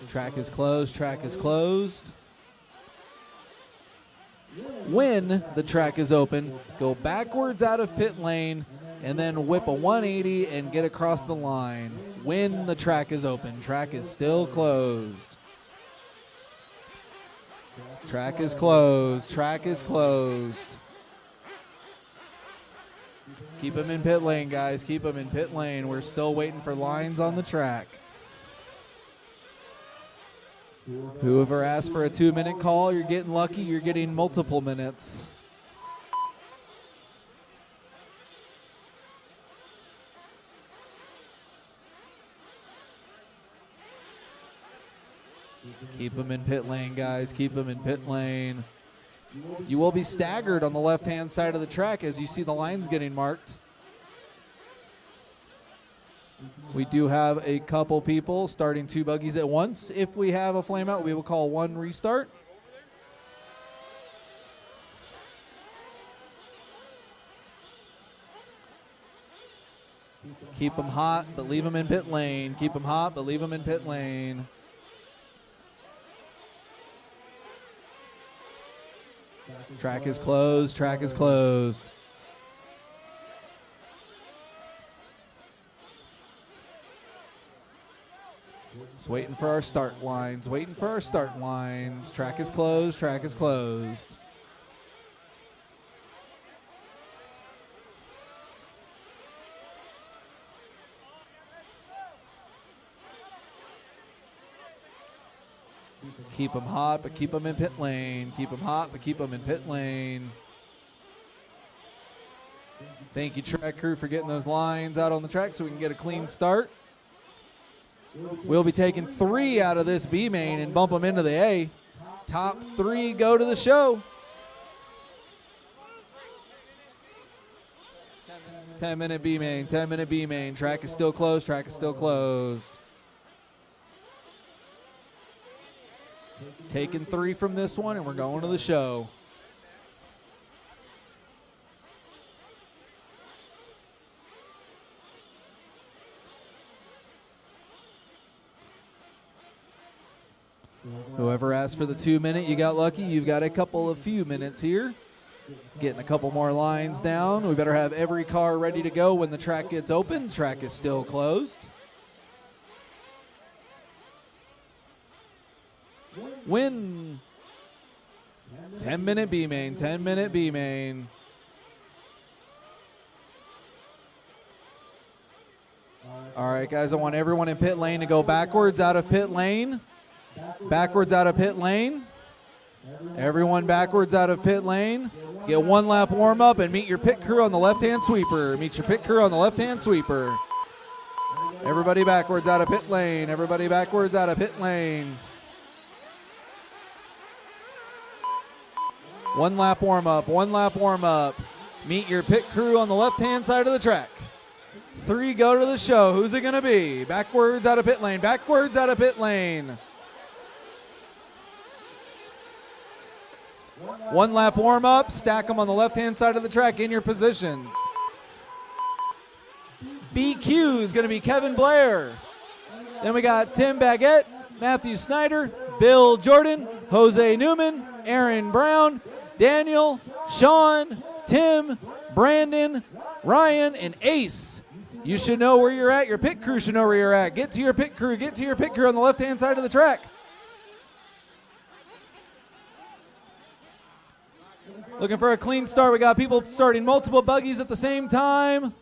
Track is closed, track is closed. When the track is open, go backwards out of pit lane and then whip a 180 and get across the line. When the track is open, track is still closed. Track is closed, track is closed. Keep them in pit lane, guys, keep them in pit lane. We're still waiting for lines on the track. Whoever asked for a 2-minute call, you're getting lucky. You're getting multiple minutes. Keep them in pit lane, guys. Keep them in pit lane. You will be staggered on the left-hand side of the track as you see the lines getting marked. We do have a couple people starting 2 buggies at once. If we have a flame out, we will call 1 restart. Keep them hot, but leave them in pit lane. Keep them hot, but leave them in pit lane. Track is closed, track is closed. Just waiting for our start lines, waiting for our start lines. Track is closed, track is closed. Keep them hot, but keep them in pit lane. Keep them hot, but keep them in pit lane. Thank you, track crew, for getting those lines out on the track so we can get a clean start. We'll be taking 3 out of this B main and bump them into the A. Top 3 go to the show. 10-minute B main, 10-minute B main. Track is still closed, track is still closed. Taking 3 from this one, and we're going to the show. Whoever asked for the 2-minute, you got lucky. You've got a few minutes here. Getting a couple more lines down. We better have every car ready to go when the track gets open. Track is still closed. Win. 10-minute B main, 10-minute B main. All right, guys, I want everyone in pit lane to go backwards out of pit lane. Backwards out of pit lane. Everyone backwards out of pit lane. Get 1 lap warm up and meet your pit crew on the left-hand sweeper. Meet your pit crew on the left-hand sweeper. Everybody backwards out of pit lane. Everybody backwards out of pit lane. 1 lap warm up, 1 lap warm up. Meet your pit crew on the left-hand side of the track. 3 go to the show. Who's it going to be? Backwards out of pit lane, backwards out of pit lane. 1 lap warm up, stack them on the left-hand side of the track in your positions. BQ is going to be Kevin Blair. Then we got Tim Baguette, Matthew Snyder, Bill Jordan, Jose Newman, Aaron Brown, Daniel, Sean, Tim, Brandon, Ryan, and Ace. You should know where you're at. Your pit crew should know where you're at. Get to your pit crew. Get to your pit crew on the left-hand side of the track. Looking for a clean start. We got people starting multiple buggies at the same time.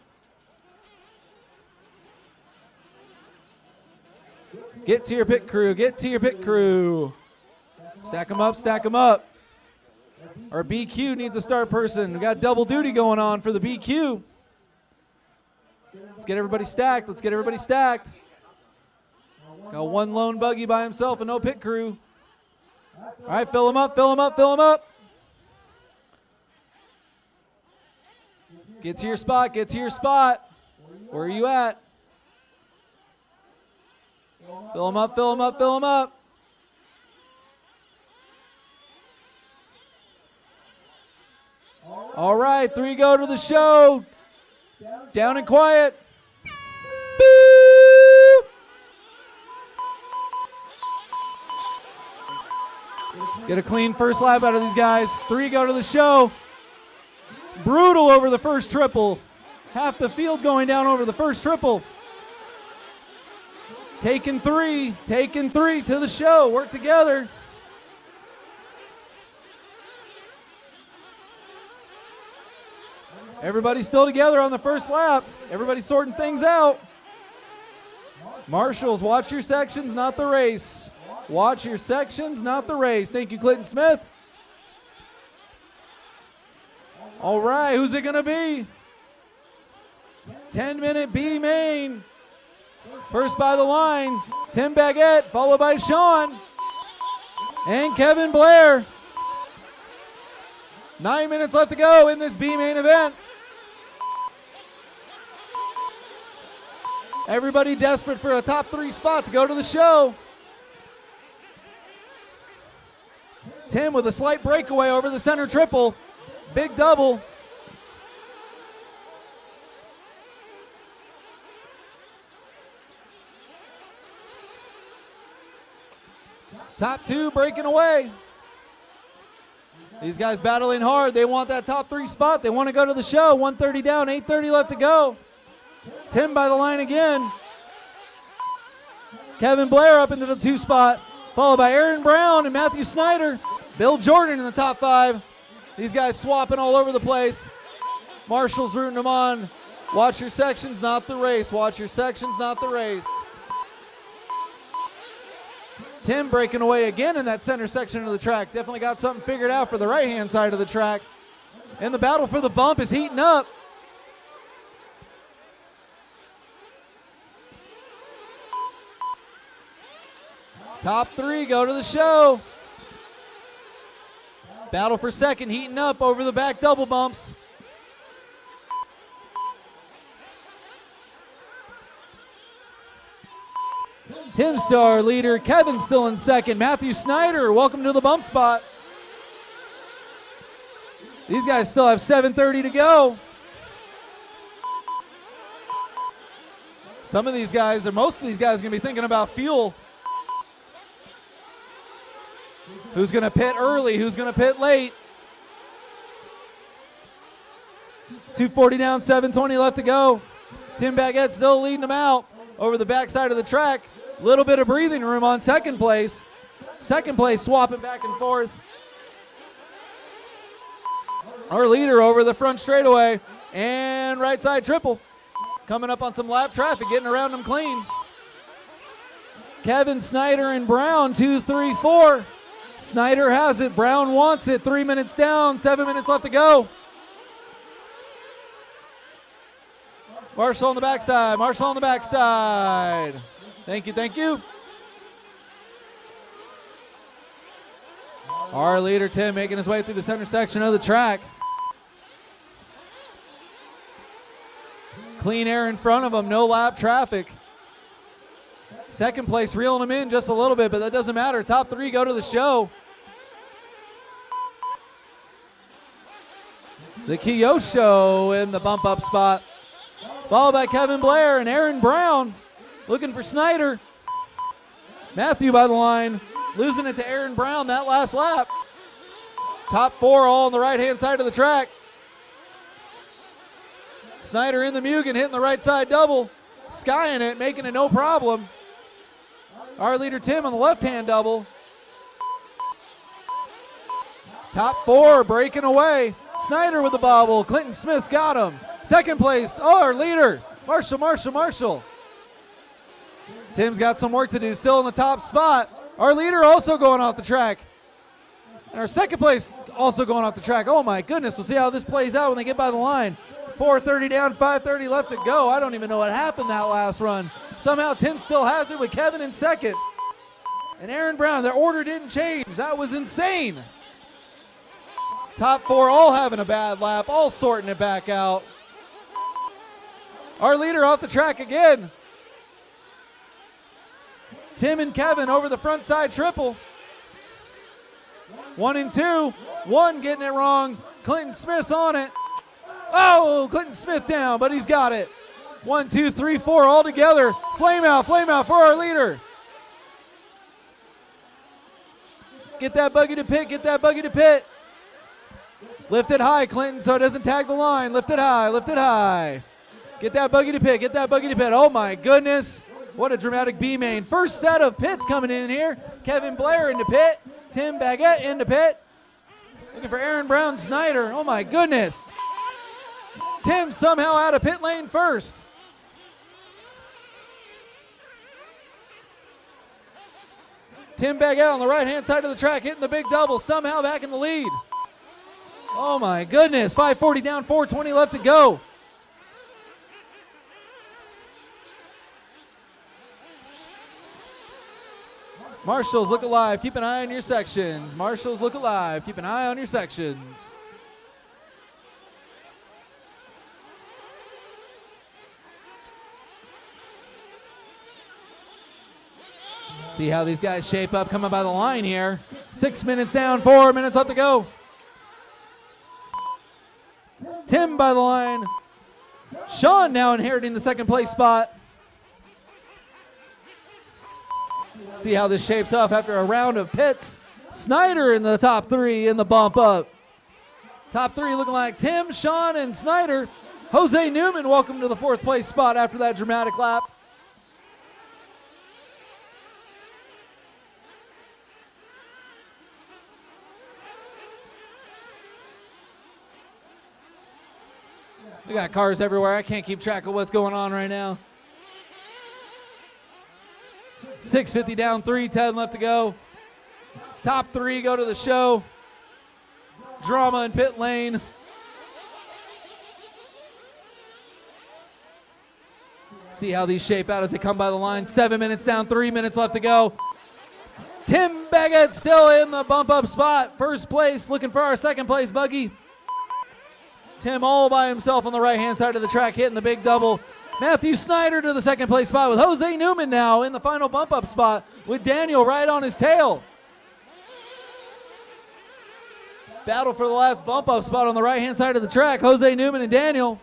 Get to your pit crew. Get to your pit crew. Stack them up. Stack them up. Our BQ needs a start person. We got double duty going on for the BQ. Let's get everybody stacked. Let's get everybody stacked. Got 1 lone buggy by himself and no pit crew. All right, fill them up, fill them up, fill them up. Get to your spot, get to your spot. Where are you at? Fill them up, fill them up, fill them up. All right, 3 go to the show. Down and quiet. Boop. Get a clean first lap out of these guys. 3 go to the show. Brutal over the first triple. Half the field going down over the first triple. Taking 3 to the show. Work together. Everybody's still together on the first lap. Everybody's sorting things out. Marshals, watch your sections, not the race. Watch your sections, not the race. Thank you, Clinton Smith. All right, who's it going to be? 10-minute B main. First by the line, Tim Baguette, followed by Sean and Kevin Blair. 9 minutes left to go in this B main event. Everybody desperate for a top 3 spot to go to the show. Tim with a slight breakaway over the center triple. Big double. Top 2 breaking away. These guys battling hard. They want that top 3 spot. They want to go to the show. 130 down, 8:30 left to go. Tim by the line again. Kevin Blair up into the 2 spot, followed by Aaron Brown and Matthew Snyder. Bill Jordan in the top 5. These guys swapping all over the place. Marshall's rooting them on. Watch your sections, not the race. Watch your sections, not the race. Tim breaking away again in that center section of the track. Definitely got something figured out for the right-hand side of the track. And the battle for the bump is heating up. Top 3 go to the show. Battle for second heating up over the back double bumps. Tim Star leader, Kevin still in second. Matthew Snyder, welcome to the bump spot. These guys still have 7:30 to go. Some of these guys, or most of these guys, are going to be thinking about fuel. Who's going to pit early? Who's going to pit late? 240 down, 720 left to go. Tim Baguette still leading them out over the backside of the track. Little bit of breathing room on second place. Second place swapping back and forth. Our leader over the front straightaway and right side triple. Coming up on some lap traffic, getting around them clean. Kevin, Snyder, and Brown, 2, 3, 4. Snyder has it, Brown wants it. 3 minutes down, 7 minutes left to go. Marshall on the backside, Marshall on the backside. Thank you, thank you. Our leader, Tim, making his way through the center section of the track. Clean air in front of him, no lap traffic. Second place reeling him in just a little bit, but that doesn't matter. Top 3 go to the show. The Kiyosho in the bump up spot. Followed by Kevin Blair and Aaron Brown. Looking for Snyder. Matthew by the line. Losing it to Aaron Brown that last lap. Top 4 all on the right-hand side of the track. Snyder in the Mugen, hitting the right side double. Skying it, making it no problem. Our leader Tim on the left-hand double. Top 4 breaking away. Snyder with the bobble. Clinton Smith's got him. Second place, our leader, Marshall. Tim's got some work to do, still in the top spot. Our leader also going off the track. And our second place also going off the track. Oh my goodness, we'll see how this plays out when they get by the line. 4:30 down, 5:30 left to go. I don't even know what happened that last run. Somehow Tim still has it with Kevin in second. And Aaron Brown, their order didn't change. That was insane. Top 4 all having a bad lap, all sorting it back out. Our leader off the track again. Tim and Kevin over the front side triple. 1 and 2. 1 getting it wrong. Clinton Smith's on it. Oh, Clinton Smith down, but he's got it. 1, 2, 3, 4 all together. Flame out for our leader. Get that buggy to pit. Get that buggy to pit. Lift it high, Clinton, so it doesn't tag the line. Lift it high. Lift it high. Get that buggy to pit. Get that buggy to pit. Oh, my goodness. What a dramatic B-main. First set of pits coming in here. Kevin Blair into pit. Tim Baguette into pit. Looking for Aaron Brown Snyder. Oh, my goodness. Tim somehow out of pit lane first. Tim Baguette on the right-hand side of the track hitting the big double. Somehow back in the lead. Oh, my goodness. 540 down, 420 left to go. Marshals, look alive. Keep an eye on your sections. Marshals, look alive. Keep an eye on your sections. See how these guys shape up coming by the line here. 6 minutes down, 4 minutes left to go. Tim by the line. Sean now inheriting the second place spot. See how this shapes up after a round of pits. Snyder in the top three in the bump up. Top three looking like Tim, Sean, and Snyder. Jose Newman, welcome to the fourth place spot after that dramatic lap. We got cars everywhere. I can't keep track of what's going on right now. 6:50 down, 3:10 left to go. Top three go to the show. Drama in pit lane. See how these shape out as they come by the line. 7 minutes down, 3 minutes left to go. Tim Baguette still in the bump up spot. First place, looking for our second place buggy. Tim all by himself on the right-hand side of the track, hitting the big double. Matthew Snyder to the second place spot with Jose Newman now in the final bump-up spot with Daniel right on his tail. Battle for the last bump-up spot on the right-hand side of the track, Jose Newman and Daniel.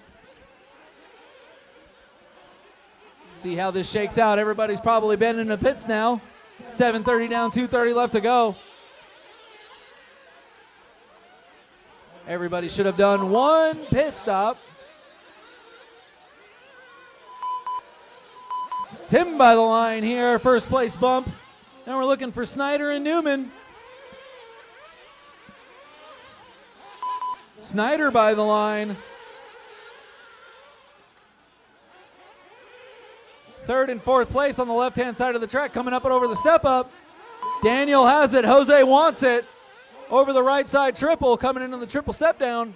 See how this shakes out. Everybody's probably been in the pits now. 7:30 down, 2:30 left to go. Everybody should have done one pit stop. Tim by the line here, first place bump. Now we're looking for Snyder and Newman. Snyder by the line. Third and fourth place on the left-hand side of the track, coming up and over the step up. Daniel has it, Jose wants it. Over the right side triple, coming into the triple step down.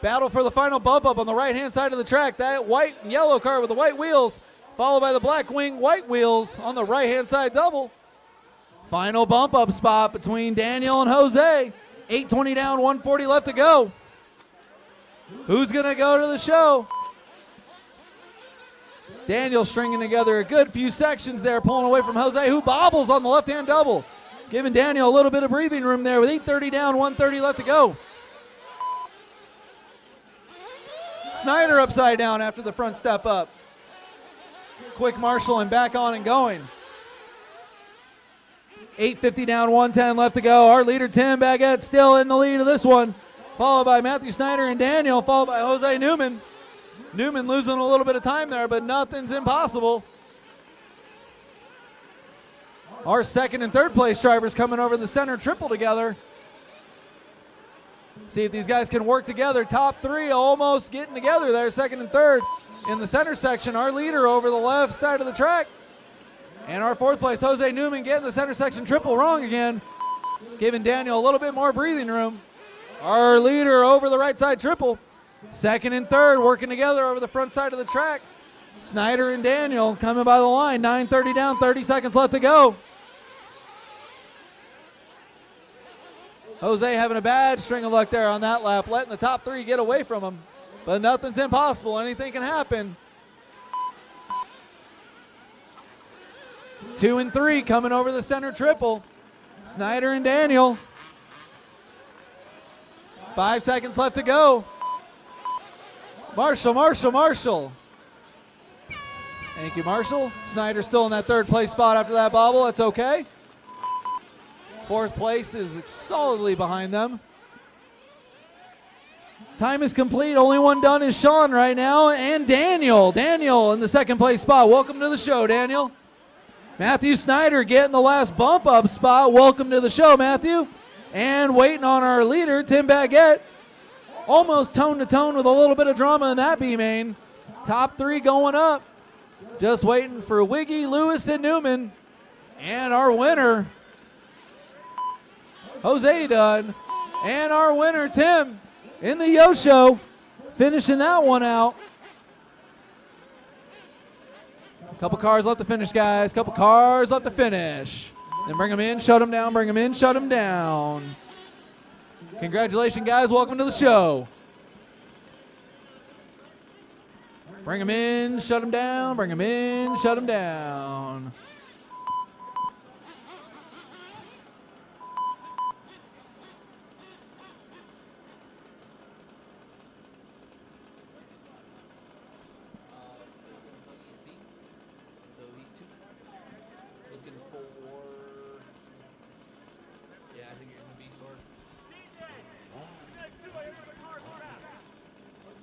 Battle for the final bump up on the right-hand side of the track. That white and yellow car with the white wheels, followed by the black wing white wheels on the right-hand side double. Final bump up spot between Daniel and Jose. 8:20 down, 140 left to go. Who's going to go to the show? Daniel stringing together a good few sections there, pulling away from Jose, who bobbles on the left-hand double. Giving Daniel a little bit of breathing room there with 8:30 down, 130 left to go. Snyder upside down after the front step up. Quick marshal and back on and going. 8:50 down, 110 left to go. Our leader, Tim Baguette, still in the lead of this one. Followed by Matthew Snyder and Daniel, followed by Jose Newman. Newman losing a little bit of time there, but nothing's impossible. Our second and third place drivers coming over the center triple together. See if these guys can work together. Top three almost getting together there, second and third. In the center section, our leader over the left side of the track. And our fourth place, Jose Newman, getting the center section triple wrong again. Giving Daniel a little bit more breathing room. Our leader over the right side triple. Second and third working together over the front side of the track. Snyder and Daniel coming by the line. 9:30 down, 30 seconds left to go. Jose having a bad string of luck there on that lap, letting the top three get away from him. But nothing's impossible. Anything can happen. 2 and 3 coming over the center triple. Snyder and Daniel. 5 seconds left to go. Marshall, Marshall, Marshall. Thank you, Marshall. Snyder still in that third place spot after that bobble. That's okay. Fourth place is solidly behind them. Time is complete. Only one done is Sean right now, and Daniel. Daniel in the second place spot. Welcome to the show, Daniel. Matthew Snyder getting the last bump up spot. Welcome to the show, Matthew. And waiting on our leader, Tim Baguette. Almost tone to tone with a little bit of drama in that B main. Top three going up. Just waiting for Wiggy, Lewis, and Newman. And our winner, Jose done. And our winner, Tim, in the Yo-Show, finishing that one out. Couple cars left to finish, guys. Couple cars left to finish. Then bring them in, shut them down, bring them in, shut them down. Congratulations, guys. Welcome to the show. Bring them in, shut them down, bring them in, shut them down.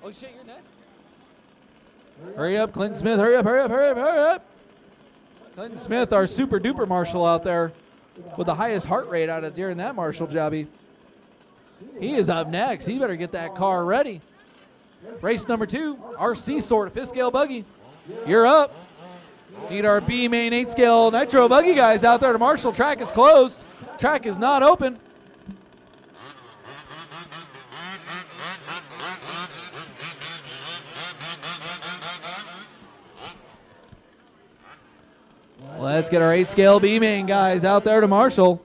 Oh shit, you're next. Hurry up, Clinton Smith. Hurry up, hurry up, hurry up, hurry up. Clinton Smith, our super duper marshal out there with the highest heart rate out of during that marshal jobby. He is up next. He better get that car ready. Race number 2, our Seasort 5th scale buggy. You're up. Need our B main 8 scale Nitro buggy guys out there to marshal. Track is closed. Track is not open. Let's get our 8 scale B main guys out there to marshal.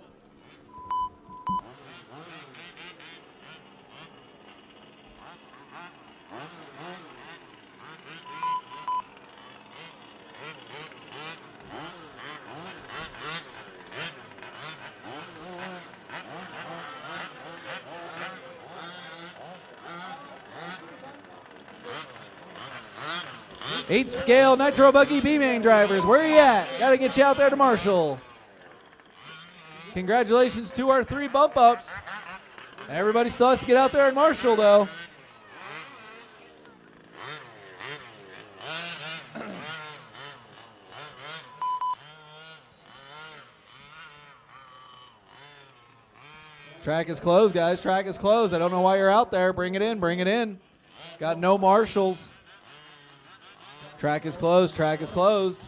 Eight scale Nitro buggy B main drivers, where you at? Got to get you out there to marshal. Congratulations to our 3 bump ups. Everybody still has to get out there and marshal though. Track is closed, guys. Track is closed. I don't know why you're out there. Bring it in. Bring it in. Got no marshals. Track is closed. Track is closed.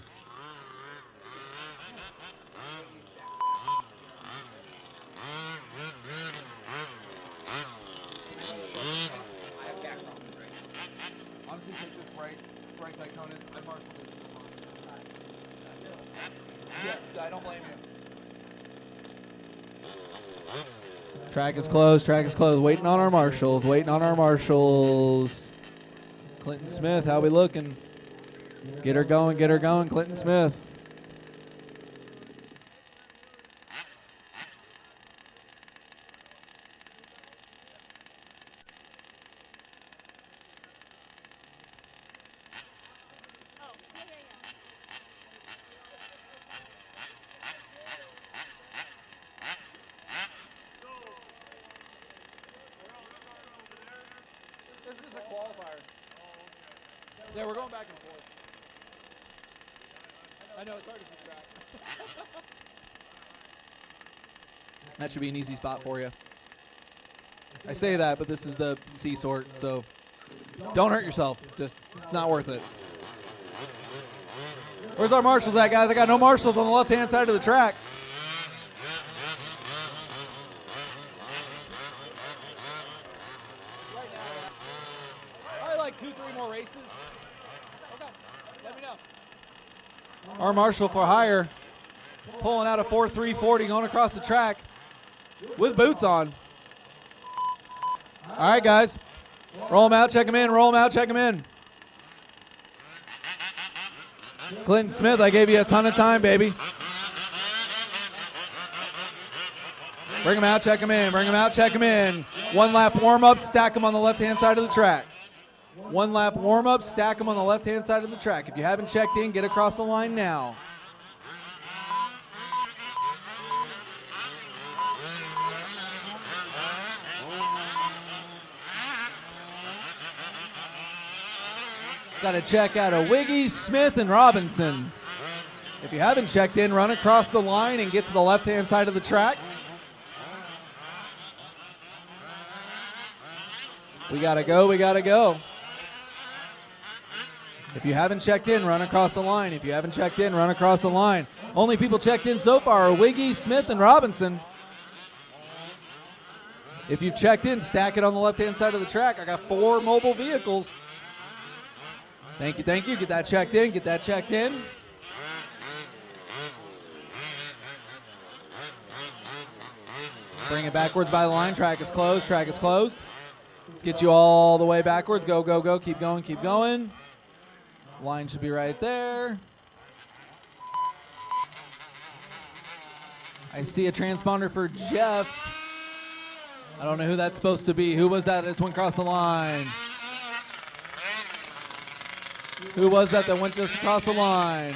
Honestly, take this right side Conan's. I marshaled it. Yes, I don't blame you. Track is closed. Track is closed. Waiting on our marshals. Waiting on our marshals. Clinton Smith, how we looking? Get her going, Clinton Smith. This is a qualifier. Yeah, we're going back and forth. I know, it's hard to keep track. That should be an easy spot for you. I say that, but this is the Seasort, so don't hurt yourself. Just, it's not worth it. Where's our marshals at, guys? I got no marshals on the left-hand side of the track. Right now, probably like 2-3 more races. Okay, let me know. Our marshal for hire, pulling out a 4.340 going across the track with boots on. All right, guys. Roll them out, check them in, roll them out, check them in. Clinton Smith, I gave you a ton of time, baby. Bring them out, check them in, bring them out, check them in. 1 lap warm-up, stack them on the left-hand side of the track. 1 lap warm-up, stack them on the left-hand side of the track. If you haven't checked in, get across the line now. Got to check out of Wiggy, Smith, and Robinson. If you haven't checked in, run across the line and get to the left-hand side of the track. We got to go, we got to go. If you haven't checked in, run across the line. If you haven't checked in, run across the line. Only people checked in so far are Wiggy, Smith, and Robinson. If you've checked in, stack it on the left-hand side of the track. I got 4 mobile vehicles. Thank you, thank you. Get that checked in, get that checked in. Bring it backwards by the line. Track is closed, track is closed. Let's get you all the way backwards. Go, go, go. Keep going, keep going. Line should be right there. I see a transponder for Jeff. I don't know who that's supposed to be. Who was that that went across the line? Who was that went just across the line?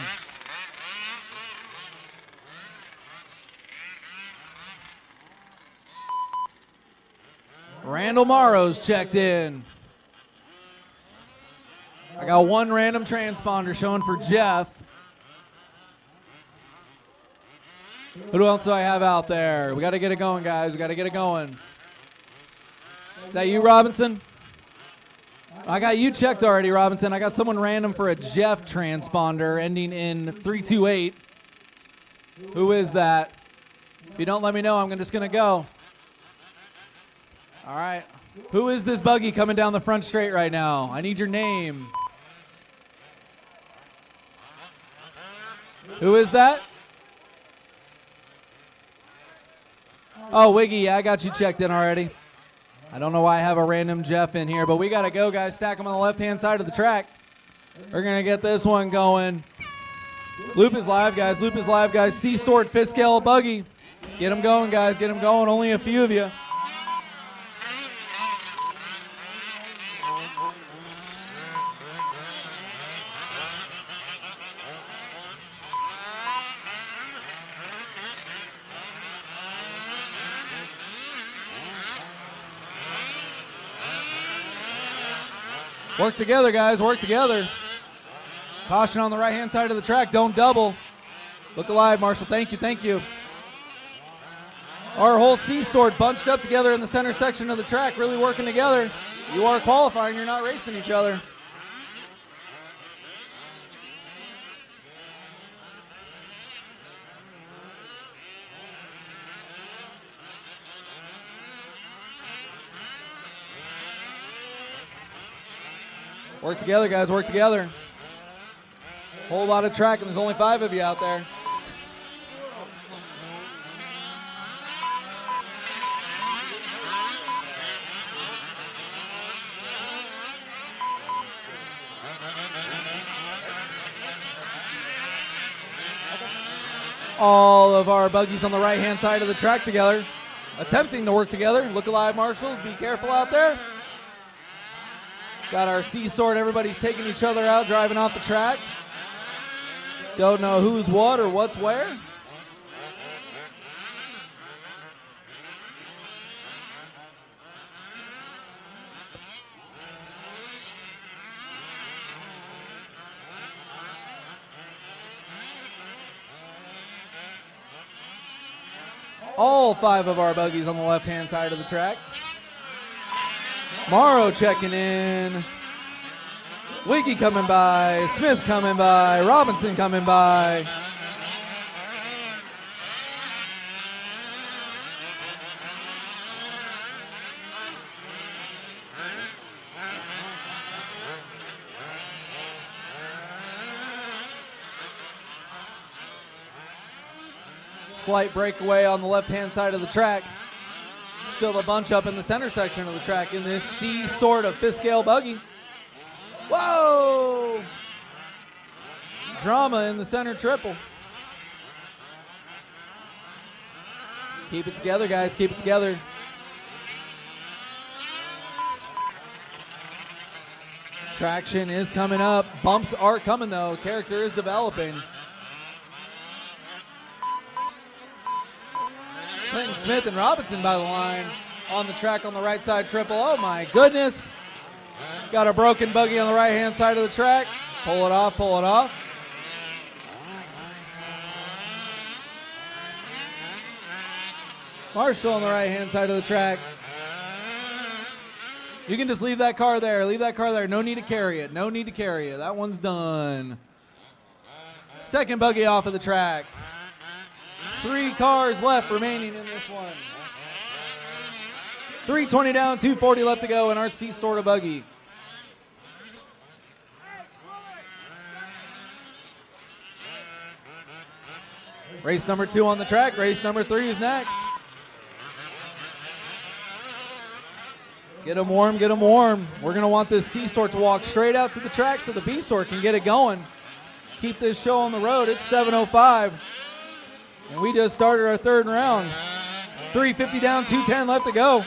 Randall Morrow's checked in. I got 1 random transponder showing for Jeff. Who else do I have out there? We got to get it going, guys. We got to get it going. Is that you, Robinson? I got you checked already, Robinson. I got someone random for a Jeff transponder ending in 328. Who is that? If you don't let me know, I'm just going to go. All right. Who is this buggy coming down the front straight right now? I need your name. Who is that? Oh, Wiggy, yeah, I got you checked in already. I don't know why I have a random Jeff in here, but we got to go, guys. Stack them on the left-hand side of the track. We're going to get this one going. Loop is live, guys. Loop is live, guys. Seasort, fifth scale buggy. Get them going, guys. Get them going. Only a few of you. Work together, guys. Work together. Caution on the right-hand side of the track. Don't double. Look alive, Marshall. Thank you. Thank you. Our whole Seasort bunched up together in the center section of the track, really working together. You are qualifying. You're not racing each other. Work together, guys. Work together. Whole lot of track, and there's only 5 of you out there. All of our buggies on the right-hand side of the track together, attempting to work together. Look alive, marshals. Be careful out there. Got our Seasort. Everybody's taking each other out, driving off the track. Don't know who's what or what's where. All 5 of our buggies on the left-hand side of the track. Morrow checking in. Wiggy coming by. Smith coming by. Robinson coming by. Slight breakaway on the left-hand side of the track. Still a bunch up in the center section of the track in this Seasort of fifth scale buggy. Whoa! Drama in the center triple. Keep it together, guys. Keep it together. Traction is coming up. Bumps are coming, though. Character is developing. Clinton Smith and Robinson by the line on the track on the right side triple. Oh, my goodness. Got a broken buggy on the right-hand side of the track. Pull it off, pull it off. Marshall on the right-hand side of the track. You can just leave that car there. Leave that car there. No need to carry it. No need to carry it. That one's done. Second buggy off of the track. 3 cars left remaining in this one. 320 down, 240 left to go in our Seasort buggy. Race number 2 on the track. Race number 3 is next. Get them warm, get them warm. We're going to want this Seasort to walk straight out to the track so the B-Sort can get it going. Keep this show on the road. It's 7:05. And we just started our 3rd round. 350 down, 210 left to go.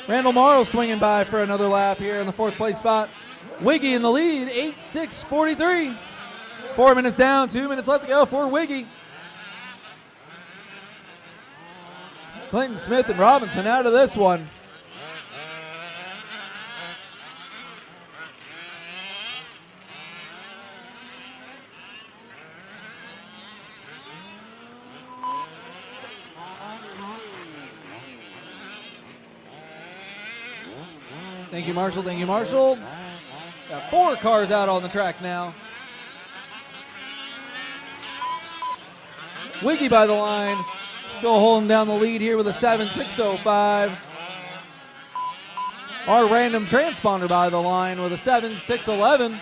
Randall Morrow swinging by for another lap here in the 4th place spot. Wiggy in the lead, 8:6:43. 4 minutes down, 2 minutes left to go for Wiggy. Clinton, Smith, and Robinson out of this one. Thank you, Marshall. Thank you, Marshall. Got 4 cars out on the track now. Wiggy by the line. Still holding down the lead here with a 7:6:05. Our random transponder by the line with a 7:6:11.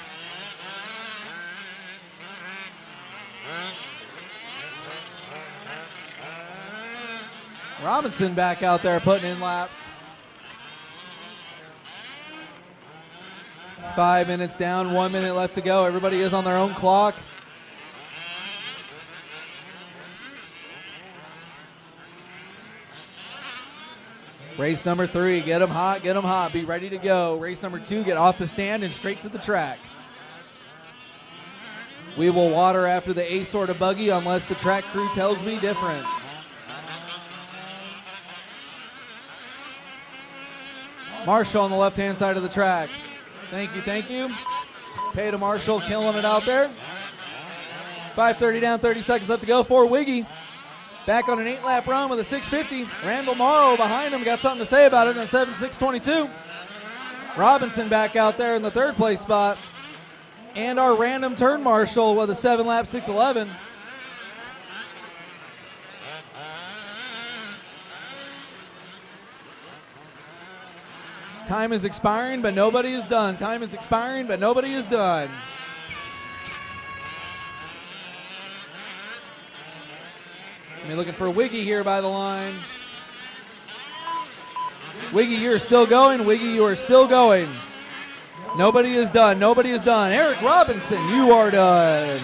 Robinson back out there putting in laps. 5 minutes down, 1 minute left to go. Everybody is on their own clock. Race number 3, get them hot, get them hot. Be ready to go. Race number 2, get off the stand and straight to the track. We will water after the A-Sort buggy unless the track crew tells me different. Marshall on the left-hand side of the track. Thank you, thank you. Pay to Marshall, killing it out there. 5:30 down, 30 seconds left to go for Wiggy. Back on an 8-lap run with a 6:50. Randall Morrow behind him got something to say about it in a 7:6:22. Robinson back out there in the 3rd place spot. And our random turn marshal with a 7-lap 6:11. Time is expiring, but nobody is done. Time is expiring, but nobody is done. We're looking for Wiggy here by the line. Wiggy, you're still going. Wiggy, you are still going. Nobody is done. Nobody is done. Eric Robinson, you are done.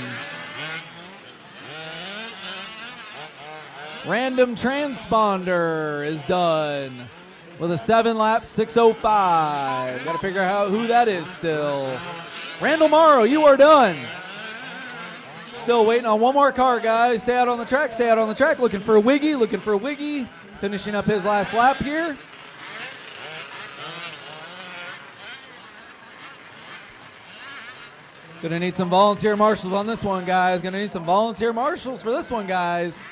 Random transponder is done with a 7-lap 6:05. Got to figure out who that is still. Randall Morrow, you are done. Still waiting on one more car, guys. Stay out on the track, stay out on the track. Looking for Wiggy, looking for Wiggy. Finishing up his last lap here. Gonna need some volunteer marshals on this one, guys. Gonna need some volunteer marshals for this one, guys.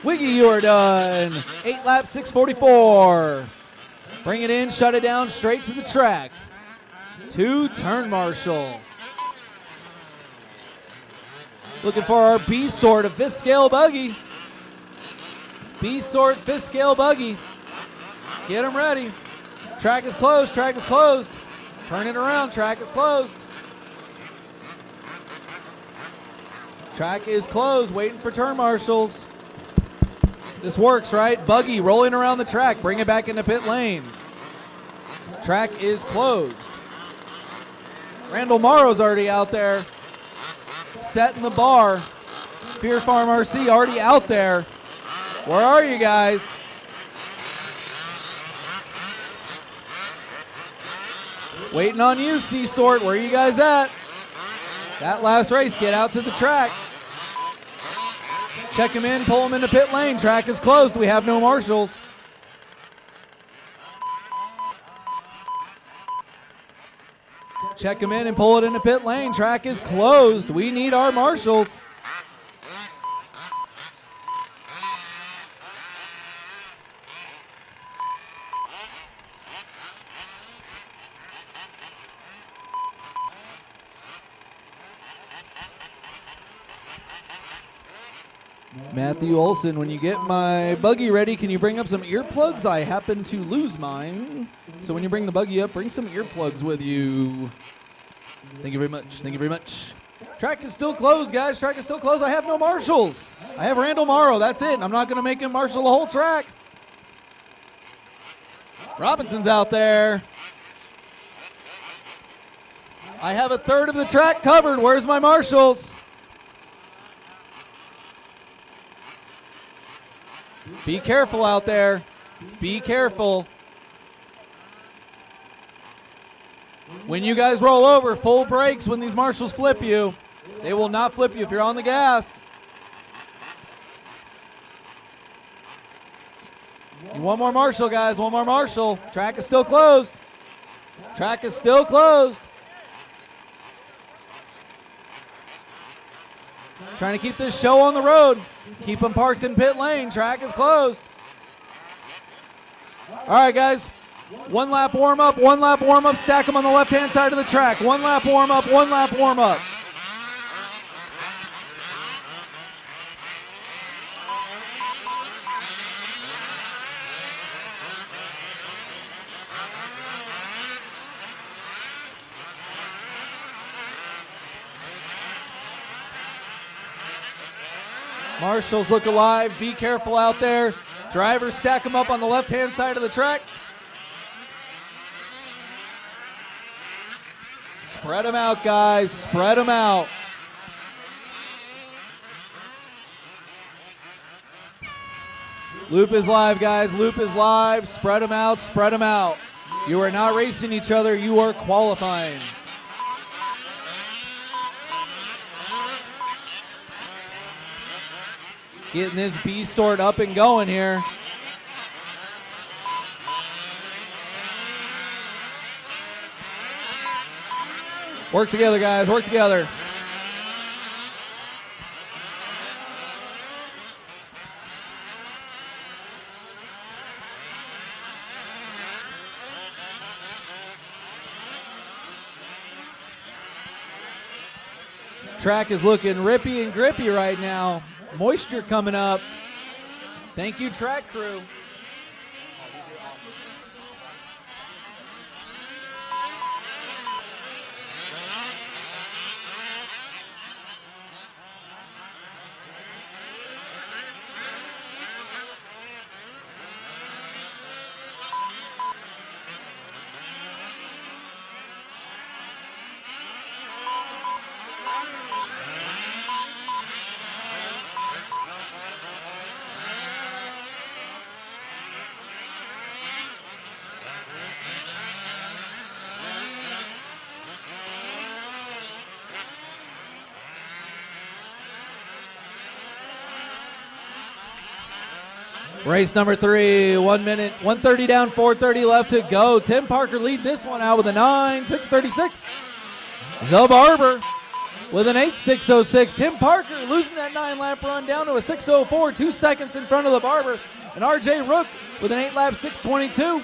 Wiggy, you are done. 8-lap 6:44. Bring it in, shut it down, straight to the track. 2-turn marshal. Looking for our B-Sort, a 5th scale buggy. B-Sort 5th scale buggy. Get them ready. Track is closed, track is closed. Turn it around, track is closed. Track is closed, waiting for turn marshals. This works, right? Buggy rolling around the track. Bring it back into pit lane. Track is closed. Randall Morrow's already out there. Setting the bar. Fear Farm RC already out there. Where are you guys? Waiting on you, Seasort. Where are you guys at? That last race, get out to the track. Check him in, pull him into pit lane. Track is closed. We have no marshals. Check him in and pull it into pit lane. Track is closed. We need our marshals. Matthew Olson, when you get my buggy ready, can you bring up some earplugs? I happen to lose mine. So when you bring the buggy up, bring some earplugs with you. Thank you very much. Thank you very much. Track is still closed, guys. Track is still closed. I have no marshals. I have Randall Morrow. That's it. I'm not going to make him marshal the whole track. Robinson's out there. I have a third of the track covered. Where's my marshals? Be careful out there. Be careful. When you guys roll over, full brakes when these marshals flip you. They will not flip you if you're on the gas. One more marshal, guys. One more marshal. Track is still closed. Track is still closed. Trying to keep this show on the road. Keep them parked in pit lane. Track is closed. All right, guys. One lap warm up, one lap warm up. Stack them on the left-hand side of the track. One lap warm up, one lap warm up. Marshals look alive. Be careful out there. Drivers stack them up on the left-hand side of the track. Spread them out, guys. Spread them out. Loop is live, guys. Loop is live. Spread them out. Spread them out. You are not racing each other. You are qualifying. Getting this B-sort up and going here. Work together, guys. Work together. Track is looking rippy and grippy right now. Moisture coming up. Thank you, track crew. Race number 3, 1 minute, 1:30 down, 4:30 left to go. Tim Parker lead this one out with a 9:636. The Barber with an 8:606. Tim Parker losing that 9-lap run down to a 6:04, 2 seconds in front of the Barber. And RJ Rook with an 8-lap 6:22.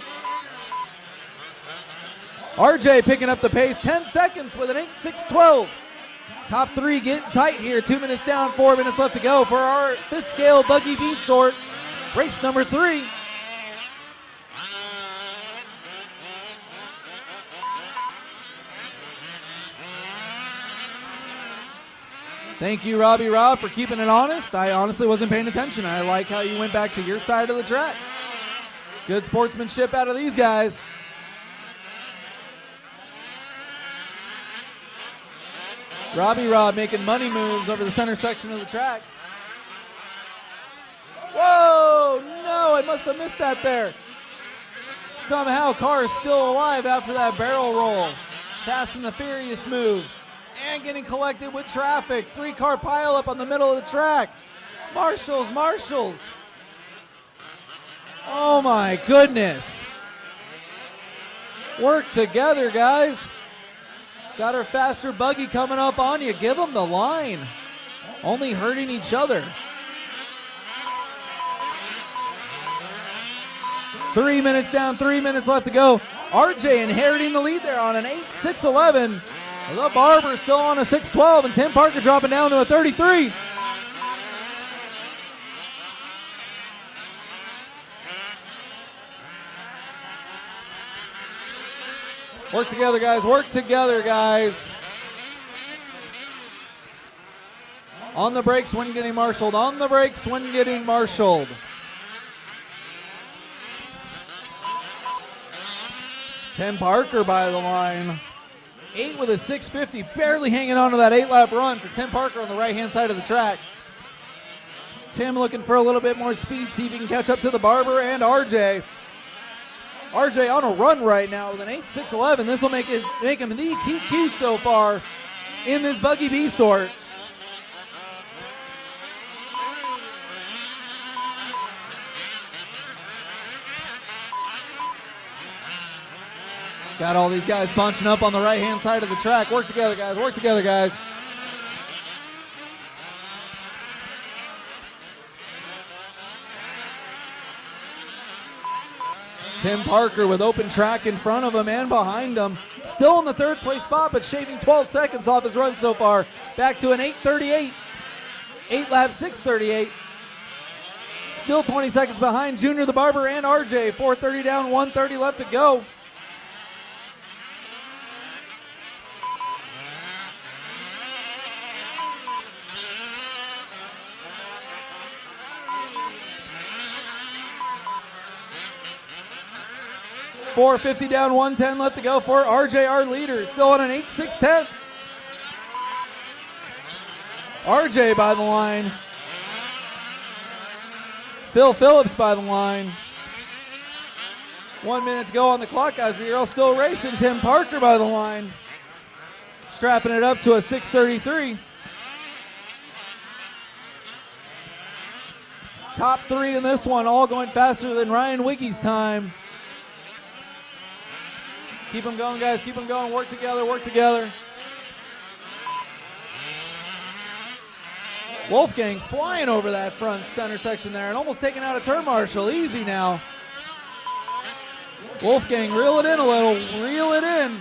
RJ picking up the pace, 10 seconds with an 8:612. Top 3 getting tight here. 2 minutes down, 4 minutes left to go for our fifth scale buggy B-sort. Race number 3. Thank you, Robbie Rob, for keeping it honest. I honestly wasn't paying attention. I like how you went back to your side of the track. Good sportsmanship out of these guys. Robbie Rob making money moves over the center section of the track. Whoa, no, I must have missed that there. Somehow car is still alive after that barrel roll. Fast and the Furious move. And getting collected with traffic. 3-car pileup on the middle of the track. Marshals, Marshals. Oh my goodness. Work together, guys. Got our faster buggy coming up on you. Give them the line. Only hurting each other. 3 minutes down, 3 minutes left to go. RJ inheriting the lead there on an 8.611. The Barber still on a 6.12, and Tim Parker dropping down to a 33. Work together, guys. Work together, guys. On the brakes when getting marshaled. On the brakes when getting marshaled. Tim Parker by the line. 8 with a 650. Barely hanging on to that 8-lap run for Tim Parker on the right-hand side of the track. Tim looking for a little bit more speed, see if he can catch up to the Barber and RJ. RJ on a run right now with an 8.611. This will make him the TQ so far in this Buggy B sort. Got all these guys bunching up on the right-hand side of the track. Work together, guys. Work together, guys. Tim Parker with open track in front of him and behind him. Still in the third place spot, but shaving 12 seconds off his run so far. Back to an 8.38. 8-lap 6.38. Still 20 seconds behind Junior the Barber and RJ. 4:30 down, 1:30 left to go. .450 down, 110 left to go for RJ, our leader. Still on an 8.610. RJ by the line. Phil Phillips by the line. 1 minute to go on the clock, guys. We're all still racing. Tim Parker by the line. Strapping it up to a 6.33. Top three in this one, all going faster than Ryan Wiggy's time. Keep them going, guys. Keep them going. Work together. Work together. Wolfgang flying over that front center section there and almost taking out a turn marshal. Easy now. Wolfgang, reel it in a little. Reel it in.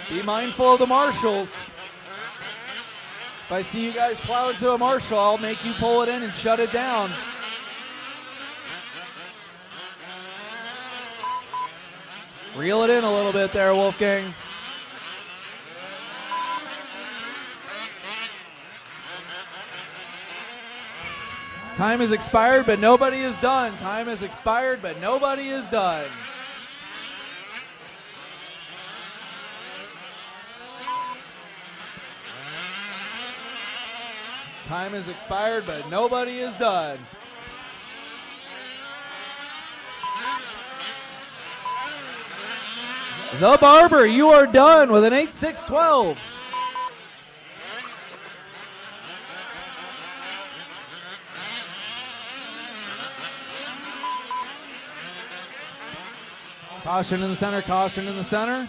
Be mindful of the marshals. If I see you guys plow into a marshal, I'll make you pull it in and shut it down. Reel it in a little bit there, Wolfgang. Time has expired, but nobody is done. Time has expired, but nobody is done. Time has expired, but nobody is done. The Barber, you are done with an 8.612. Caution in the center, caution in the center.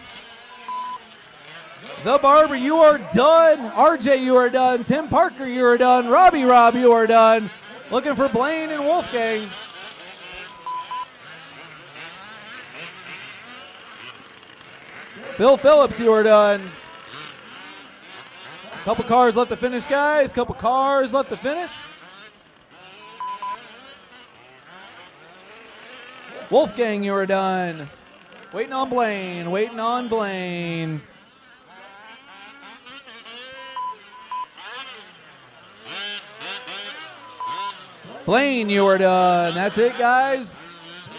The Barber, you are done. RJ, you are done. Tim Parker, you are done. Rob, you are done. Looking for Blaine and Wolfgang. Phil Phillips, you are done. Couple cars left to finish, guys. Couple cars left to finish. Wolfgang, you are done. Waiting on Blaine. Waiting on Blaine. Blaine, you are done. That's it, guys.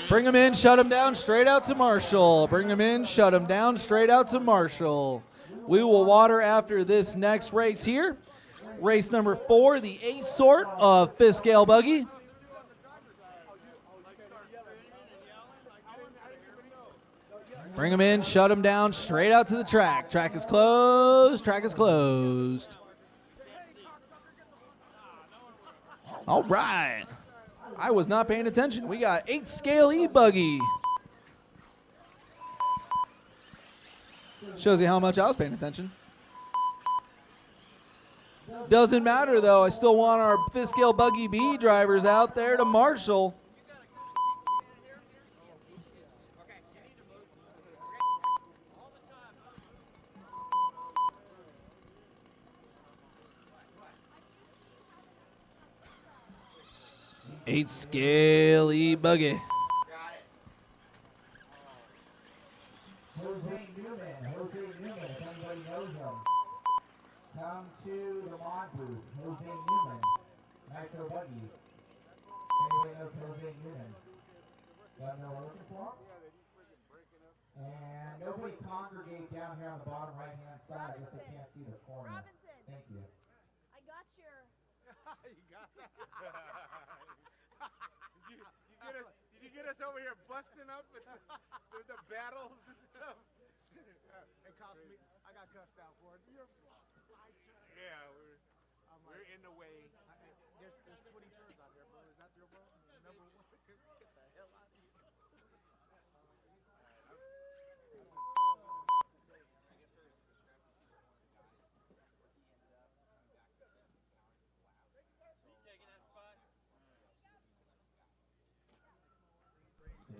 Bring him in, shut him down, straight out to Marshall. Bring him in, shut him down, straight out to Marshall. We will water after this next race here. Race number 4, the A sort of fifth scale buggy. Bring him in, shut him down, straight out to the track. Track is closed, track is closed. All right. I was not paying attention. We got 8-scale E-buggy. Shows you how much I was paying attention. Doesn't matter, though. I still want our 5th-scale Buggy B drivers out there to marshal. Eight-scale E-buggy. Come to the mod booth, Jose Newman, Nitro buggy. Anybody knows Jose Newman? Y'all know what we're looking for? And nobody congregate down here on the bottom right-hand side. I guess they can't see the corner. Robinson. Thank you. I got your. You got that? Did you get us over here busting up with the battles and stuff? It cost me. I got cussed out for it. Yeah, we're in the way. There's 20 turns out there, bro. Is that your bro? Number one. Get the hell out of here.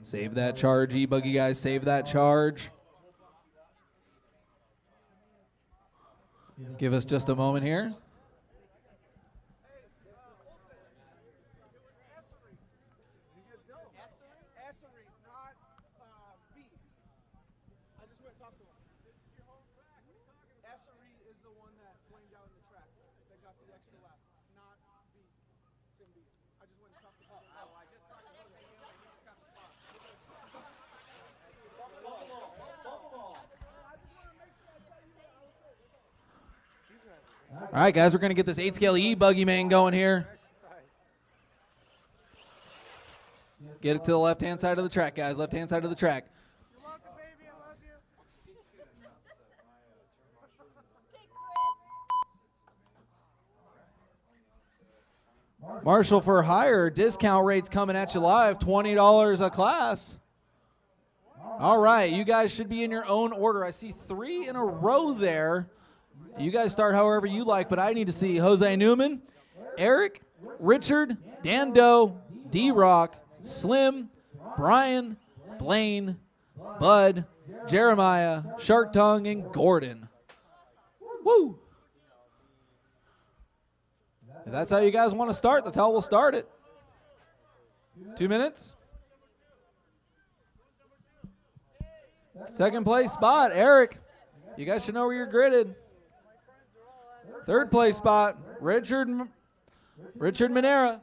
Save that charge, E-buggy guys. Save that charge. Give us just a moment here. All right, guys, we're going to get this 8-scale E-buggy man going here. Get it to the left-hand side of the track, guys. Left-hand side of the track. Marshall for hire. Discount rates coming at you live. $20 a class. All right, you guys should be in your own order. I see 3 in a row there. You guys start however you like, but I need to see Jose Newman, Eric, Richard, Dan Doe, D-Rock, Slim, Brian, Blaine, Bud, Jeremiah, Shark Tongue, and Gordon. Woo! If that's how you guys want to start, that's how we'll start it. 2 minutes. Second place spot, Eric. You guys should know where you're gridded. Third place spot, Richard Manera.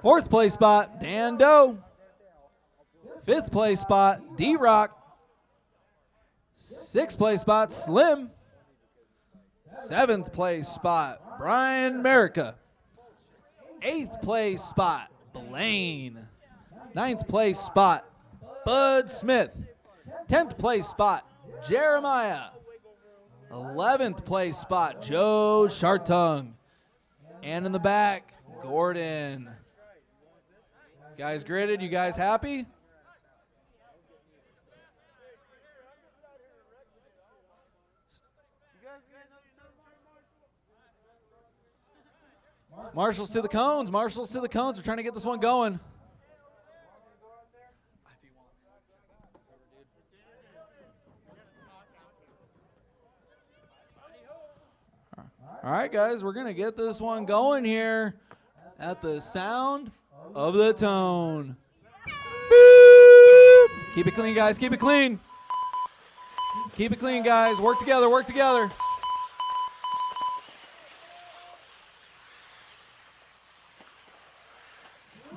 Fourth place spot, Dan Doe. Fifth place spot, D-Rock. Sixth place spot, Slim. Seventh place spot, Brian Merica. Eighth place spot, Blaine. Ninth place spot, Bud Smith. 10th place spot, Jeremiah. 11th place spot, Joe Shartung. And in the back, Gordon. Guys gridded, you guys happy? Marshals to the cones, marshals to the cones. We're trying to get this one going. All right, guys, we're going to get this one going here at the sound of the tone. Beep. Keep it clean, guys. Keep it clean. Keep it clean, guys. Work together. Work together.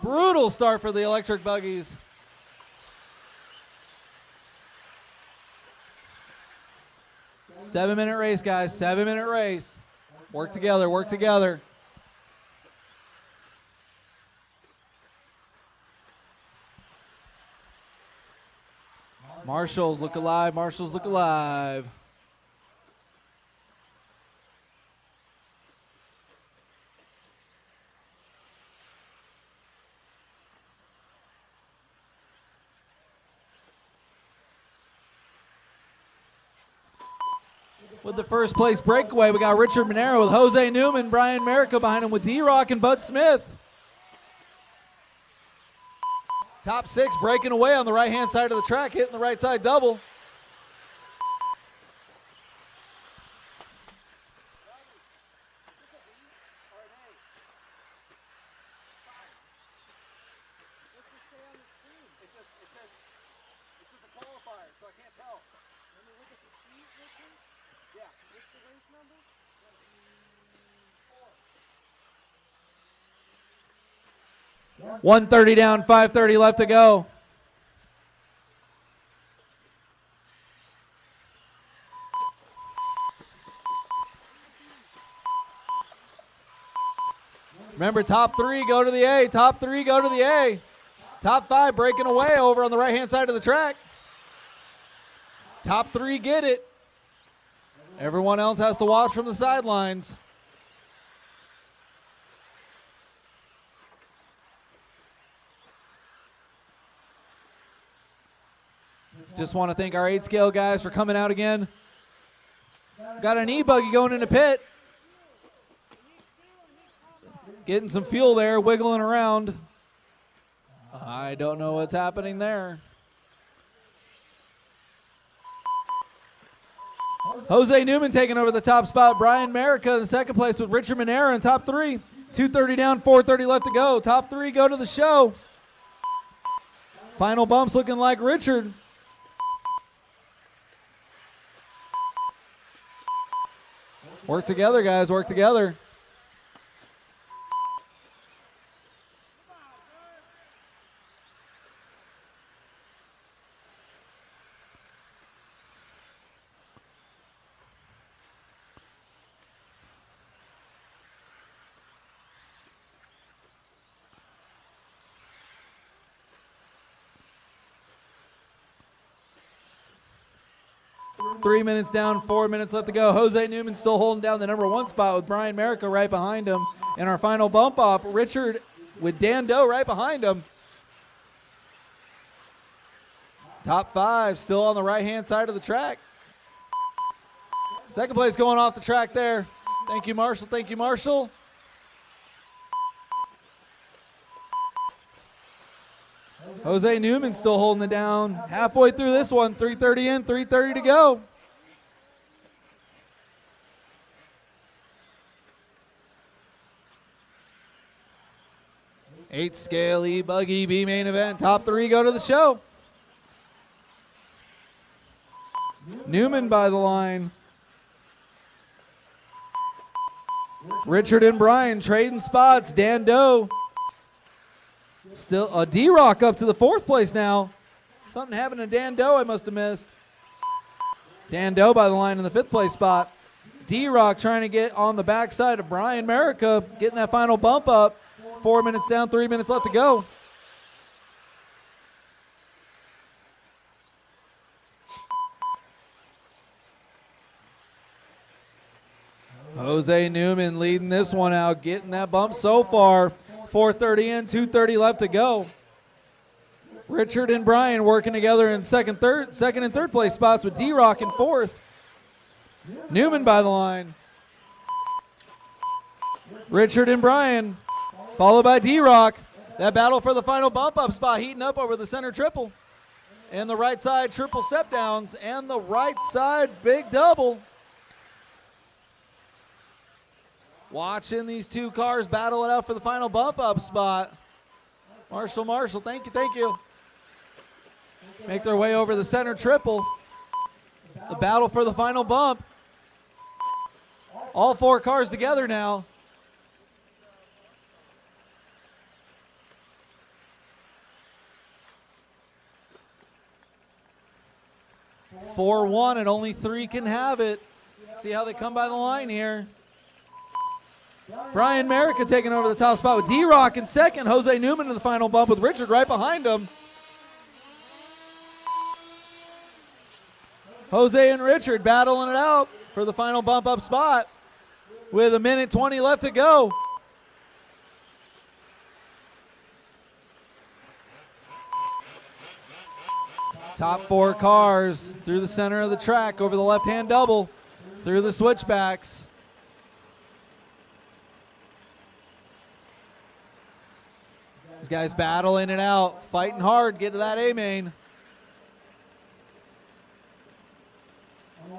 Brutal start for the electric buggies. Seven-minute race, guys. 7-minute race. Work together, work together. Marshals look alive, marshals look alive. With the first place breakaway, we got Richard Monero with Jose Newman, Brian Merica behind him with D-Rock and Bud Smith. Top 6 breaking away on the right-hand side of the track, hitting the right side double. One 130 down, 5:30 left to go. Remember, top 3 go to the A. Top 3 go to the A. Top 5 breaking away over on the right-hand side of the track. Top 3 get it. Everyone else has to watch from the sidelines. Just want to thank our 8 scale guys for coming out again. Got an E-buggy going into pit. Getting some fuel there, wiggling around. I don't know what's happening there. Jose Newman taking over the top spot. Brian Merica in second place with Richard Monero in top 3. 230 down, 430 left to go. Top 3 go to the show. Final bumps looking like Richard. Work together, guys, work together. Three minutes down, 4 minutes left to go. Jose Newman still holding down the number 1 spot with Brian Merica right behind him. And our final bump up, Richard with Dan Doe right behind him. Top 5 still on the right-hand side of the track. Second place going off the track there. Thank you, Marshall. Thank you, Marshall. Jose Newman still holding it down. Halfway through this one, 3:30 in, 3:30 to go. Eight scale E-buggy B main event. Top 3 go to the show. Newman by the line. Richard and Brian trading spots. Dan Doe. Still a D-Rock up to the 4th place now. Something happened to Dan Doe I must have missed. Dan Doe by the line in the 5th place spot. D-Rock trying to get on the backside of Brian Merica, getting that final bump up. 4 minutes down, 3 minutes left to go. Jose Newman leading this one out, getting that bump so far. 4:30 in, 2:30 left to go. Richard and Brian working together in second and third place spots with D-Rock in 4th. Newman by the line. Richard and Brian, followed by D-Rock. That battle for the final bump up spot heating up over the center triple. And the right side triple step downs and the right side big double. Watching these 2 cars battle it out for the final bump up spot. Marshall, thank you. Make their way over the center triple. The battle for the final bump. All 4 cars together now. (4-1) and only 3 can have it. See how they come by the line here. Brian Merica taking over the top spot with D-Rock in second. Jose Newman in the final bump with Richard right behind him. Jose and Richard battling it out for the final bump up spot with 1:20 left to go. Top 4 cars through the center of the track over the left-hand double. through the switchbacks. These guys battling it out, fighting hard, get to that A main.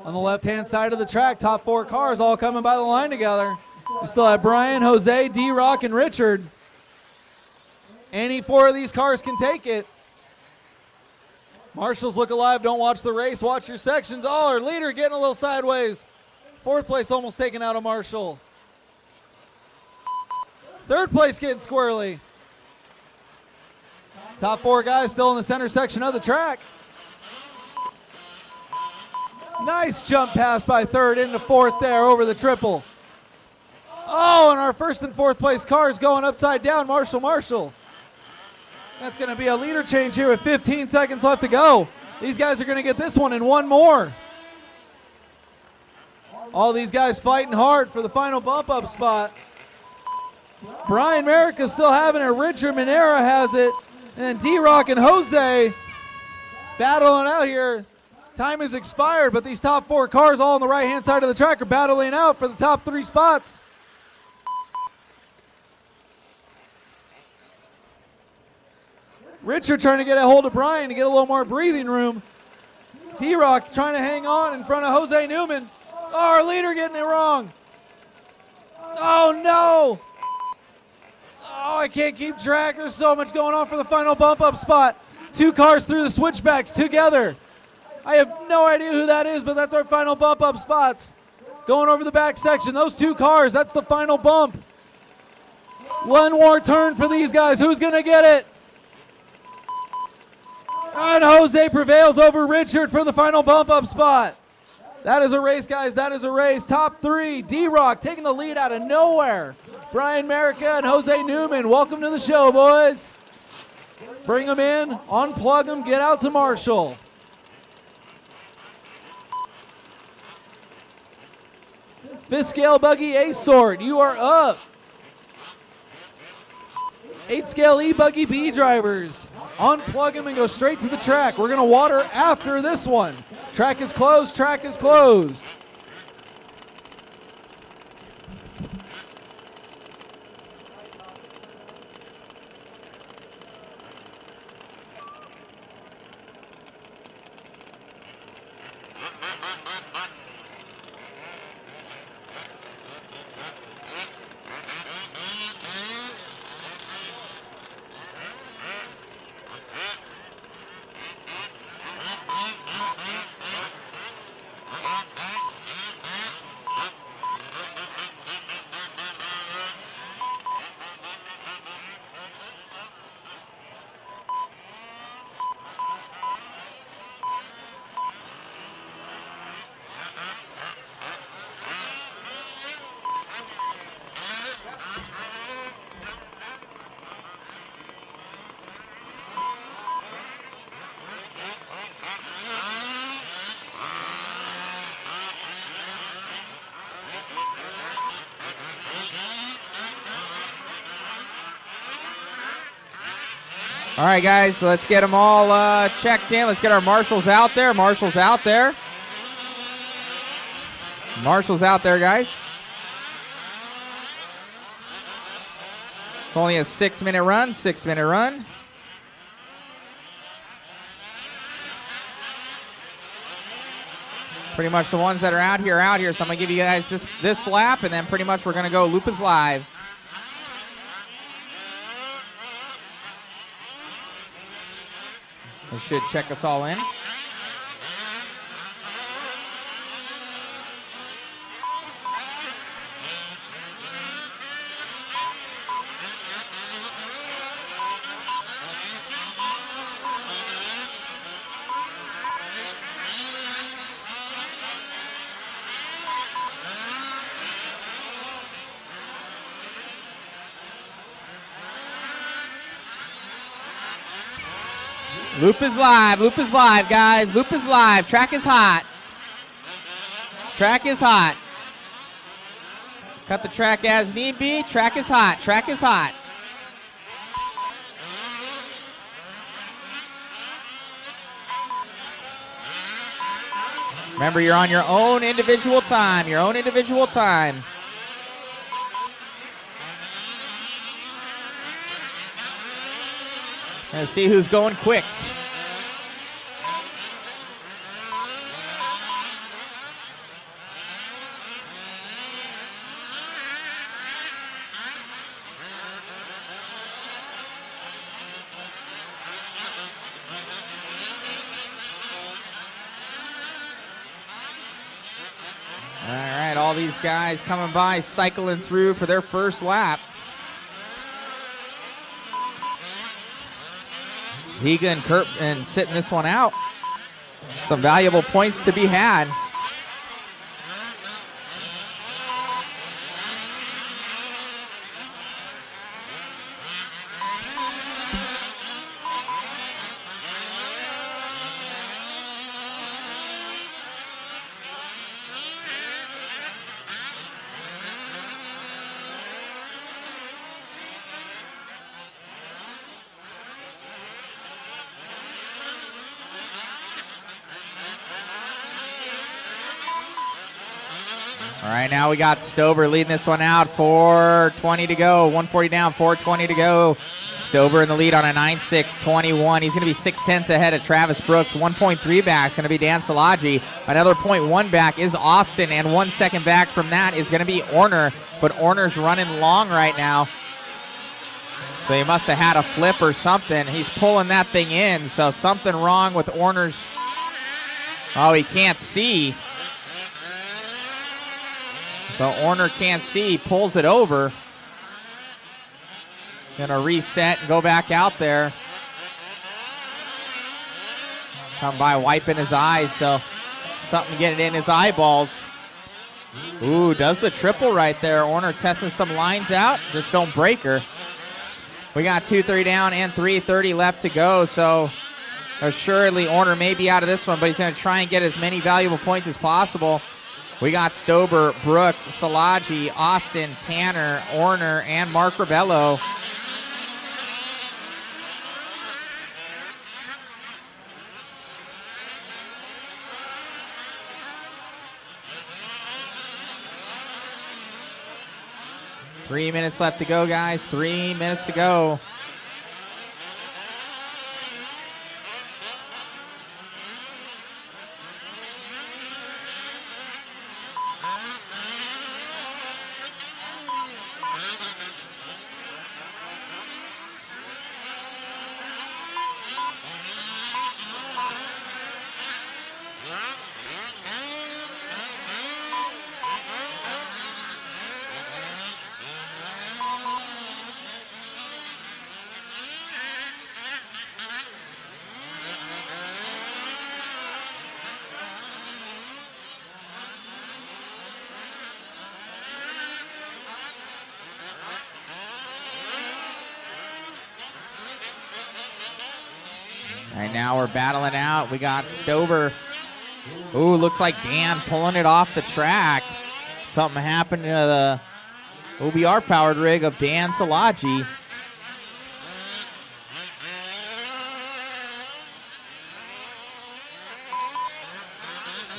On the left-hand side of the track, top 4 cars all coming by the line together. We still have Brian, Jose, D-Rock, and Richard. Any 4 of these cars can take it. Marshals look alive, don't watch the race, watch your sections. Oh, our leader getting a little sideways. 4th place almost taken out of Marshall. 3rd place getting squirrely. Top 4 guys still in the center section of the track. Nice jump pass by 3rd into 4th there over the triple. Oh, and our 1st and 4th place cars going upside down. Marshall. That's going to be a leader change here with 15 seconds left to go. These guys are going to get this one and one more. All these guys fighting hard for the final bump up spot. Brian Merrick is still having it. Richard Minera has it. And D-Rock and Jose battling out here. Time has expired, but these top 4 cars all on the right-hand side of the track are battling out for the top 3 spots. Richard trying to get a hold of Brian to get a little more breathing room. D-Rock trying to hang on in front of Jose Newman. Oh, our leader getting it wrong. Oh, no. Oh, I can't keep track. There's so much going on for the final bump-up spot. 2 cars through the switchbacks together. I have no idea who that is, but that's our final bump-up spots. Going over the back section, those 2 cars, that's the final bump. One more turn for these guys. Who's going to get it? And Jose prevails over Richard for the final bump-up spot. That is a race, guys. That is a race. Top 3, D-Rock taking the lead out of nowhere. Brian Merica and Jose Newman, welcome to the show, boys. Bring them in, unplug them, get out to Marshall. Fifth scale buggy A sort, you are up. 8 scale E-buggy B drivers, unplug them and go straight to the track. We're going to water after this one. Track is closed, track is closed. All right, guys, so let's get them all checked in. Let's get our marshals out there. Marshals out there. Marshals out there, guys. It's only a 6-minute run, 6-minute run. Pretty much the ones that are out here. So I'm going to give you guys this lap, and then pretty much we're going to go Loop is live. They should check us all in. Loop is live, guys. Loop is live. Track is hot. Track is hot. Cut the track as need be. Track is hot. Track is hot. Remember, you're on your own individual time. Your own individual time. Let's see who's going quick. All right, all these guys coming by, cycling through for their first lap. Higa and Kurt and sitting this one out. Some valuable points to be had. All right, now we got Stober leading this one out. 4:20 to go. 140 down, 4:20 to go. Stober in the lead on a 9.6.21. He's going to be 0.6 ahead of Travis Brooks. 1.3 back is going to be Dan Salaji. Another 0.1 back is Austin, and 1 second back from that is going to be Orner. But Orner's running long right now. So he must have had a flip or something. He's pulling that thing in, so something wrong with Orner's. Oh, he can't see. So Orner can't see, pulls it over. Gonna reset and go back out there. Come by wiping his eyes, so something getting in his eyeballs. Ooh, does the triple right there. Orner testing some lines out, just don't break her. We got 2:30 down and 3:30 left to go, so assuredly Orner may be out of this one, but he's gonna try and get as many valuable points as possible. We got Stober, Brooks, Salaji, Austin, Tanner, Orner, and Mark Rebello. Three minutes left to go, guys. 3 minutes to go. Right now we're battling out. We got Stober. Ooh, looks like Dan pulling it off the track. Something happened to the OBR-powered rig of Dan Salaji.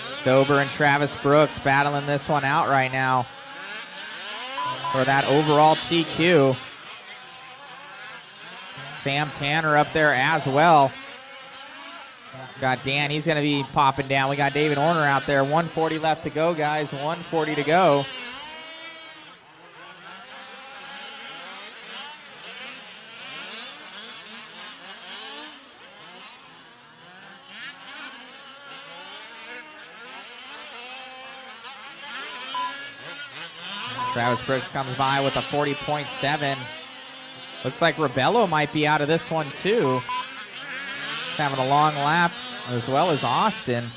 Stober and Travis Brooks battling this one out right now for that overall TQ. Sam Tanner up there as well. Got Dan, he's going to be popping down. We got David Orner out there. 140 left to go, guys. 140 to go. Travis Brooks comes by with a 40.7. Looks like Rebello might be out of this one, too. Having a long lap, as well as Austin.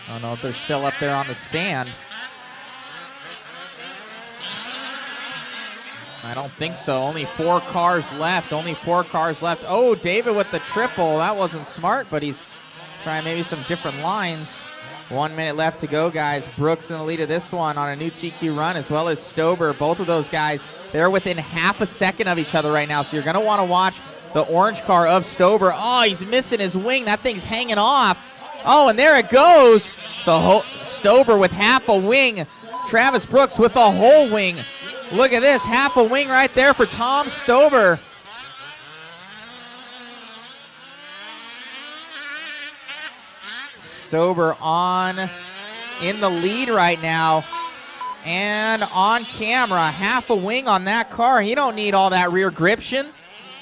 I don't know if they're still up there on the stand. I don't think so. Only 4 cars left. Only 4 cars left. Oh, David with the triple. That wasn't smart, but he's trying maybe some different lines. 1 minute left to go, guys. Brooks in the lead of this one on a new TQ run, as well as Stober. Both of those guys, they're within half a second of each other right now, so you're going to want to watch the orange car of Stober. Oh, he's missing his wing. That thing's hanging off. Oh, and there it goes. So Stober with half a wing. Travis Brooks with a whole wing. Look at this, half a wing right there for Tom Stober. Stober in the lead right now. And on camera, half a wing on that car. He don't need all that rear gription.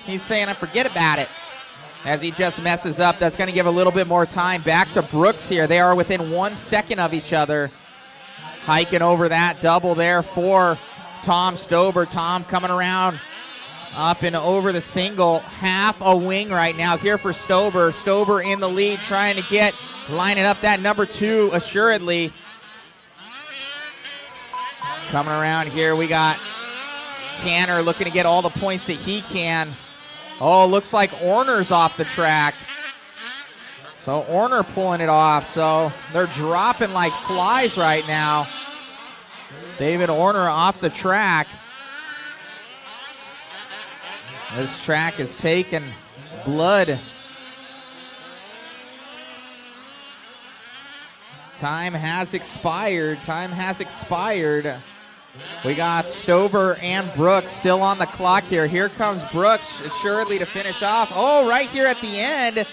He's saying, forget about it. As he just messes up, that's going to give a little bit more time back to Brooks here. They are within 1 second of each other. Hiking over that double there for Tom Stober. Tom coming around up and over the single. Half a wing right now here for Stober. Stober in the lead, trying to lining up that number 2 assuredly. Coming around here, we got Tanner looking to get all the points that he can. Oh, looks like Orner's off the track. So Orner pulling it off. So they're dropping like flies right now. David Orner off the track. This track is taking blood. Time has expired. We got Stober and Brooks still on the clock here. Here comes Brooks assuredly to finish off. Oh, right here at the end.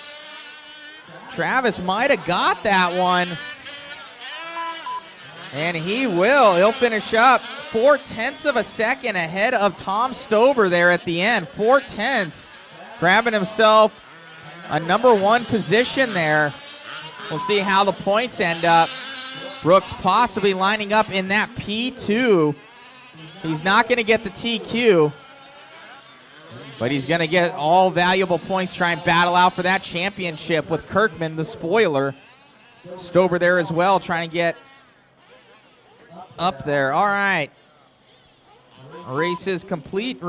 Travis might have got that one. And he will. He'll finish up 4/10 of a second ahead of Tom Stober there at the end. 4/10, grabbing himself a number 1 position there. We'll see how the points end up. Brooks possibly lining up in that P2. He's not going to get the TQ, but he's going to get all valuable points, try and battle out for that championship with Kirkman, the spoiler. Stober there as well, trying to get up there. All right. Race is complete.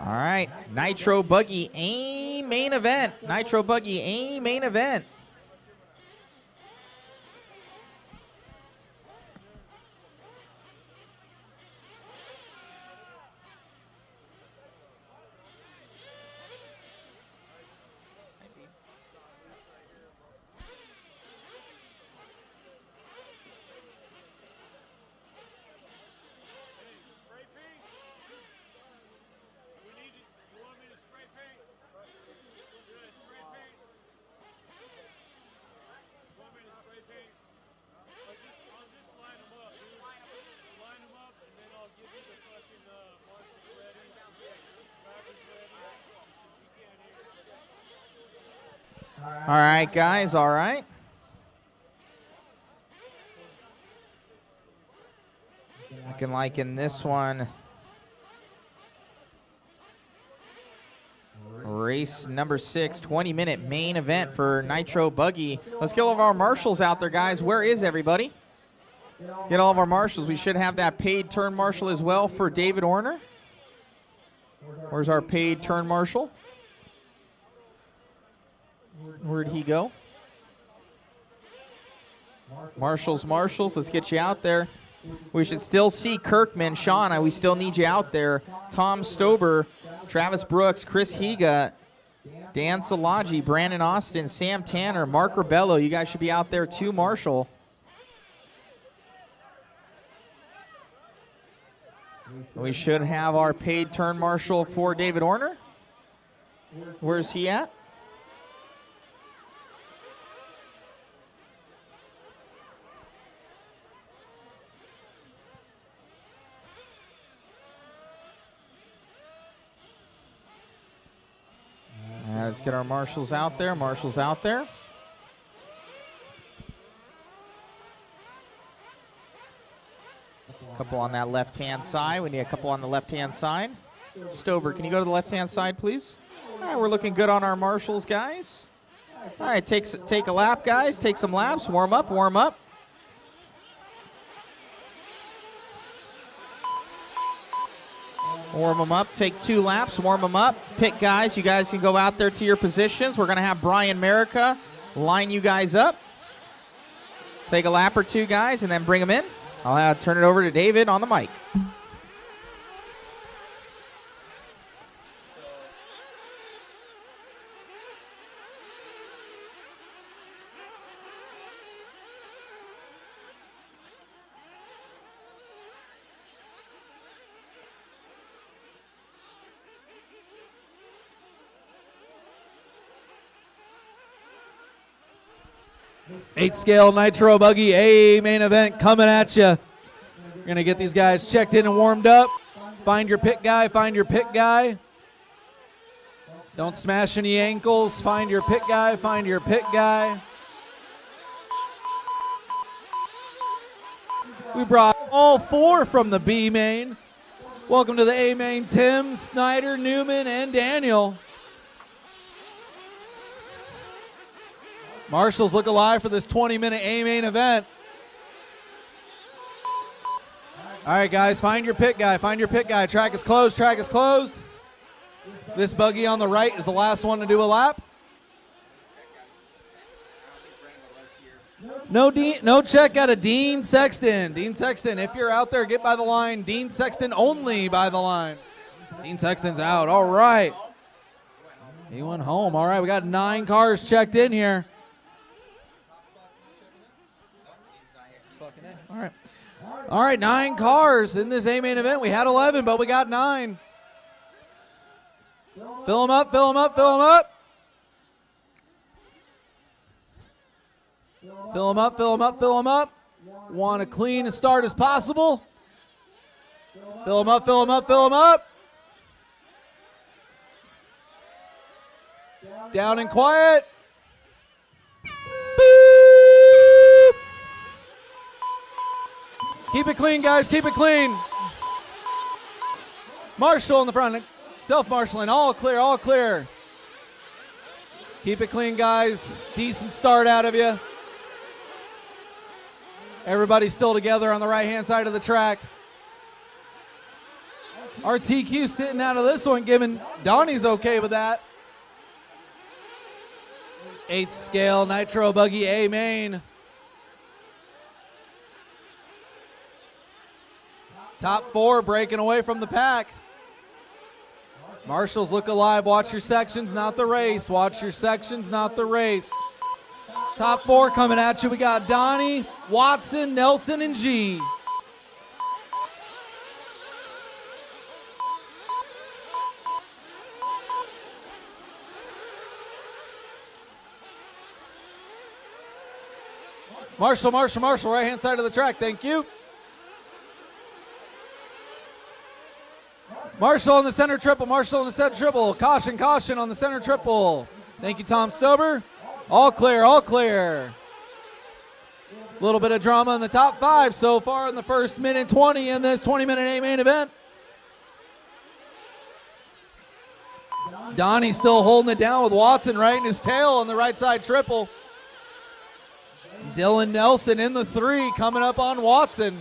All right, Nitro Buggy A main event. All right, guys, all right. Looking like in this one, race number 6, 20-minute main event for Nitro Buggy. Let's get all of our marshals out there, guys. Where is everybody? Get all of our marshals. We should have that paid turn marshal as well for David Orner. Where's our paid turn marshal? Where'd he go? Marshals, let's get you out there. We should still see Kirkman, Shauna, we still need you out there. Tom Stober, Travis Brooks, Chris Higa, Dan Salaji, Brandon Austin, Sam Tanner, Mark Rebello. You guys should be out there too, Marshall. We should have our paid turn marshal for David Orner. Where's he at? Let's get our marshals out there. A couple on that left-hand side. We need a couple on the left-hand side. Stober, can you go to the left-hand side, please? All right, we're looking good on our marshals, guys. All right, take a lap, guys. Take some laps. Warm up. Warm them up. Take 2 laps. Warm them up. Pick guys. You guys can go out there to your positions. We're going to have Brian Merica line you guys up. take a lap or two, guys, and then bring them in. I'll turn it over to David on the mic. Eight scale Nitro Buggy A main event coming at you. We're going to get these guys checked in and warmed up. Find your pit guy, find your pit guy. Don't smash any ankles. Find your pit guy, find your pit guy. We brought all four from the B main. Welcome to the A main, Tim, Snyder, Newman, and Daniel. Marshall's look alive for this 20-minute A main event. All right, guys, find your pit guy. Find your pit guy. Track is closed. Track is closed. This buggy on the right is the last one to do a lap. No check out of Dean Sexton. Dean Sexton, if you're out there, get by the line. Dean Sexton only by the line. Dean Sexton's out. All right. He went home. All right, we got 9 cars checked in here. All right, 9 cars in this A main event. We had 11, but we got 9. Fill them up, fill them up, fill them up. Fill them up, fill them up, fill them up. Want a clean as start as possible. Fill them up, fill them up, fill them up. Down and quiet. Boop. Keep it clean, guys, keep it clean. Marshall in the front, self-marshalling, all clear, all clear. Keep it clean, guys. Decent start out of you. Everybody's still together on the right-hand side of the track. RTQ sitting out of this one, giving Donnie's okay with that. 8th scale Nitro Buggy A main. Top 4 breaking away from the pack. Marshall's look alive. Watch your sections, not the race. Watch your sections, not the race. Top 4 coming at you. We got Donnie, Watson, Nelson, and G. Marshall, right-hand side of the track. Thank you. Marshall in the center triple. Marshall in the center triple. Caution, caution on the center triple. Thank you, Tom Stober. All clear, all clear. A little bit of drama in the top 5 so far in the first minute 20 in this 20-minute A main event. Donnie still holding it down with Watson right in his tail on the right side triple. Dylan Nelson in the 3 coming up on Watson.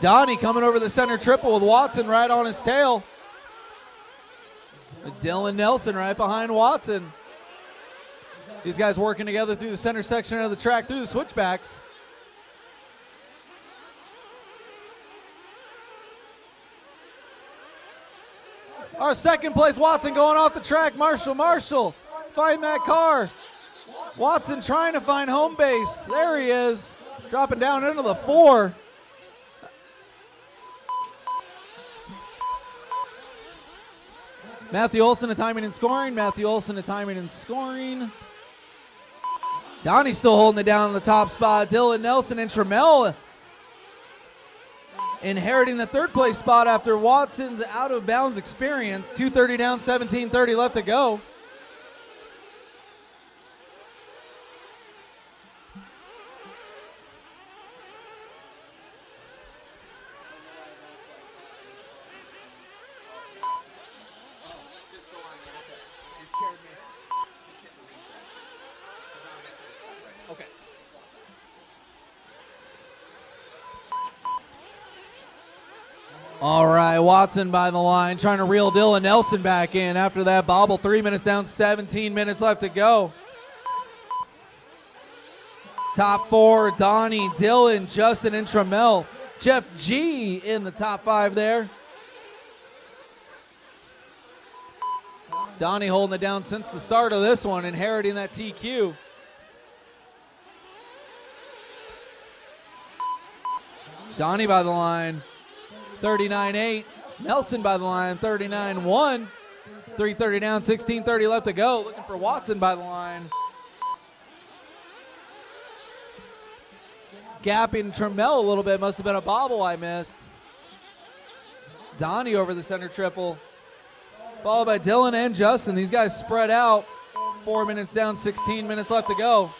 Donnie coming over the center triple with Watson right on his tail. Dylan Nelson right behind Watson. These guys working together through the center section of the track, through the switchbacks. Our second place, Watson going off the track. Marshall, find that car. Watson trying to find home base. There he is, dropping down into the 4. Matthew Olson to timing and scoring. Matthew Olson to timing and scoring. Donnie's still holding it down in the top spot. Dylan Nelson and Trammell inheriting the 3rd place spot after Watson's out of bounds experience. 2:30 down, 17:30 left to go. All right, Watson by the line, trying to reel Dylan Nelson back in after that bobble. 3 minutes down, 17 minutes left to go. Top four, Donnie, Dylan, Justin, and Trammell. Jeff G in the top five there. Donnie holding it down since the start of this one, inheriting that TQ. Donnie by the line, 39-8. Nelson by the line, 39-1. 3:30 down, 16:30 left to go. Looking for Watson by the line. Gapping Trammell a little bit. Must have been a bobble I missed. Donnie over the center triple. Followed by Dylan and Justin. These guys spread out. 4 minutes down, 16 minutes left to go.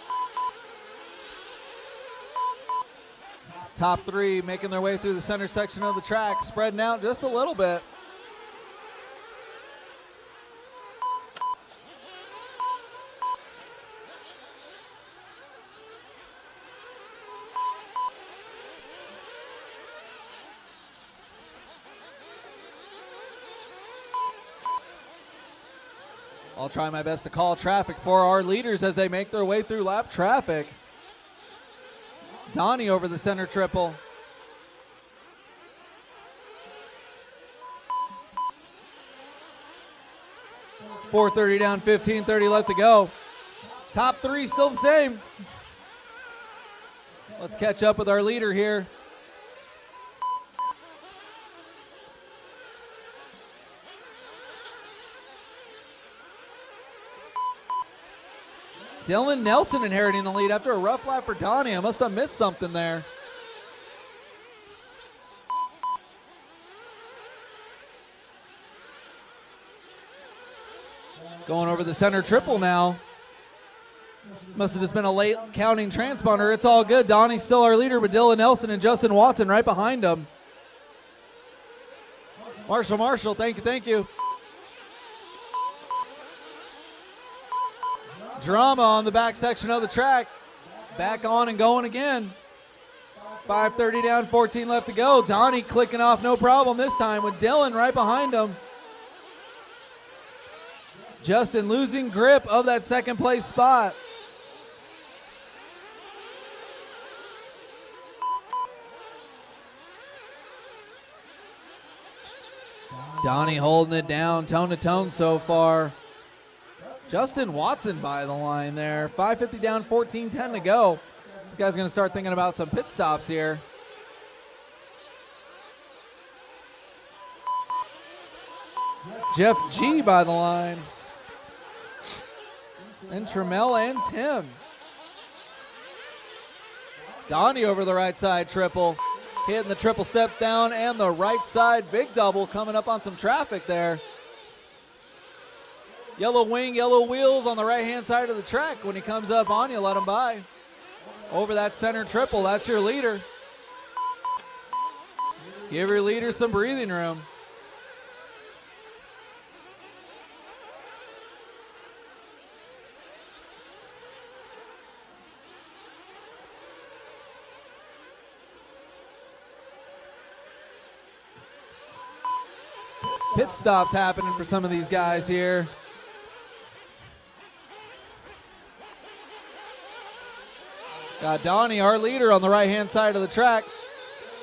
Top three making their way through the center section of the track, spreading out just a little bit. I'll try my best to call traffic for our leaders as they make their way through lap traffic. Donnie over the center triple. .430 down, 15:30 left to go. Top three still the same. Let's catch up with our leader here. Dylan Nelson inheriting the lead after a rough lap for Donnie. I must have missed something there. Going over the center triple now. Must have just been a late counting transponder. It's all good. Donnie's still our leader, but Dylan Nelson and Justin Watson right behind him. Marshall, thank you. Drama on the back section of the track. Back on and going again. 5:30 down, 14 left to go. Donnie clicking off no problem this time with Dylan right behind him. Justin losing grip of that second place spot. Donnie holding it down, tone to tone so far. Justin Watson by the line there. 5:50 down, 14:10 to go. This guy's going to start thinking about some pit stops here. Jeff G by the line. And Trammell and Tim. Donnie over the right side triple. Hitting the triple step down and the right side big double, coming up on some traffic there. Yellow wing, yellow wheels on the right-hand side of the track. When he comes up on you, let him by. Over that center triple, that's your leader. Give your leader some breathing room. Pit stops happening for some of these guys here. Got Donnie, our leader, on the right-hand side of the track.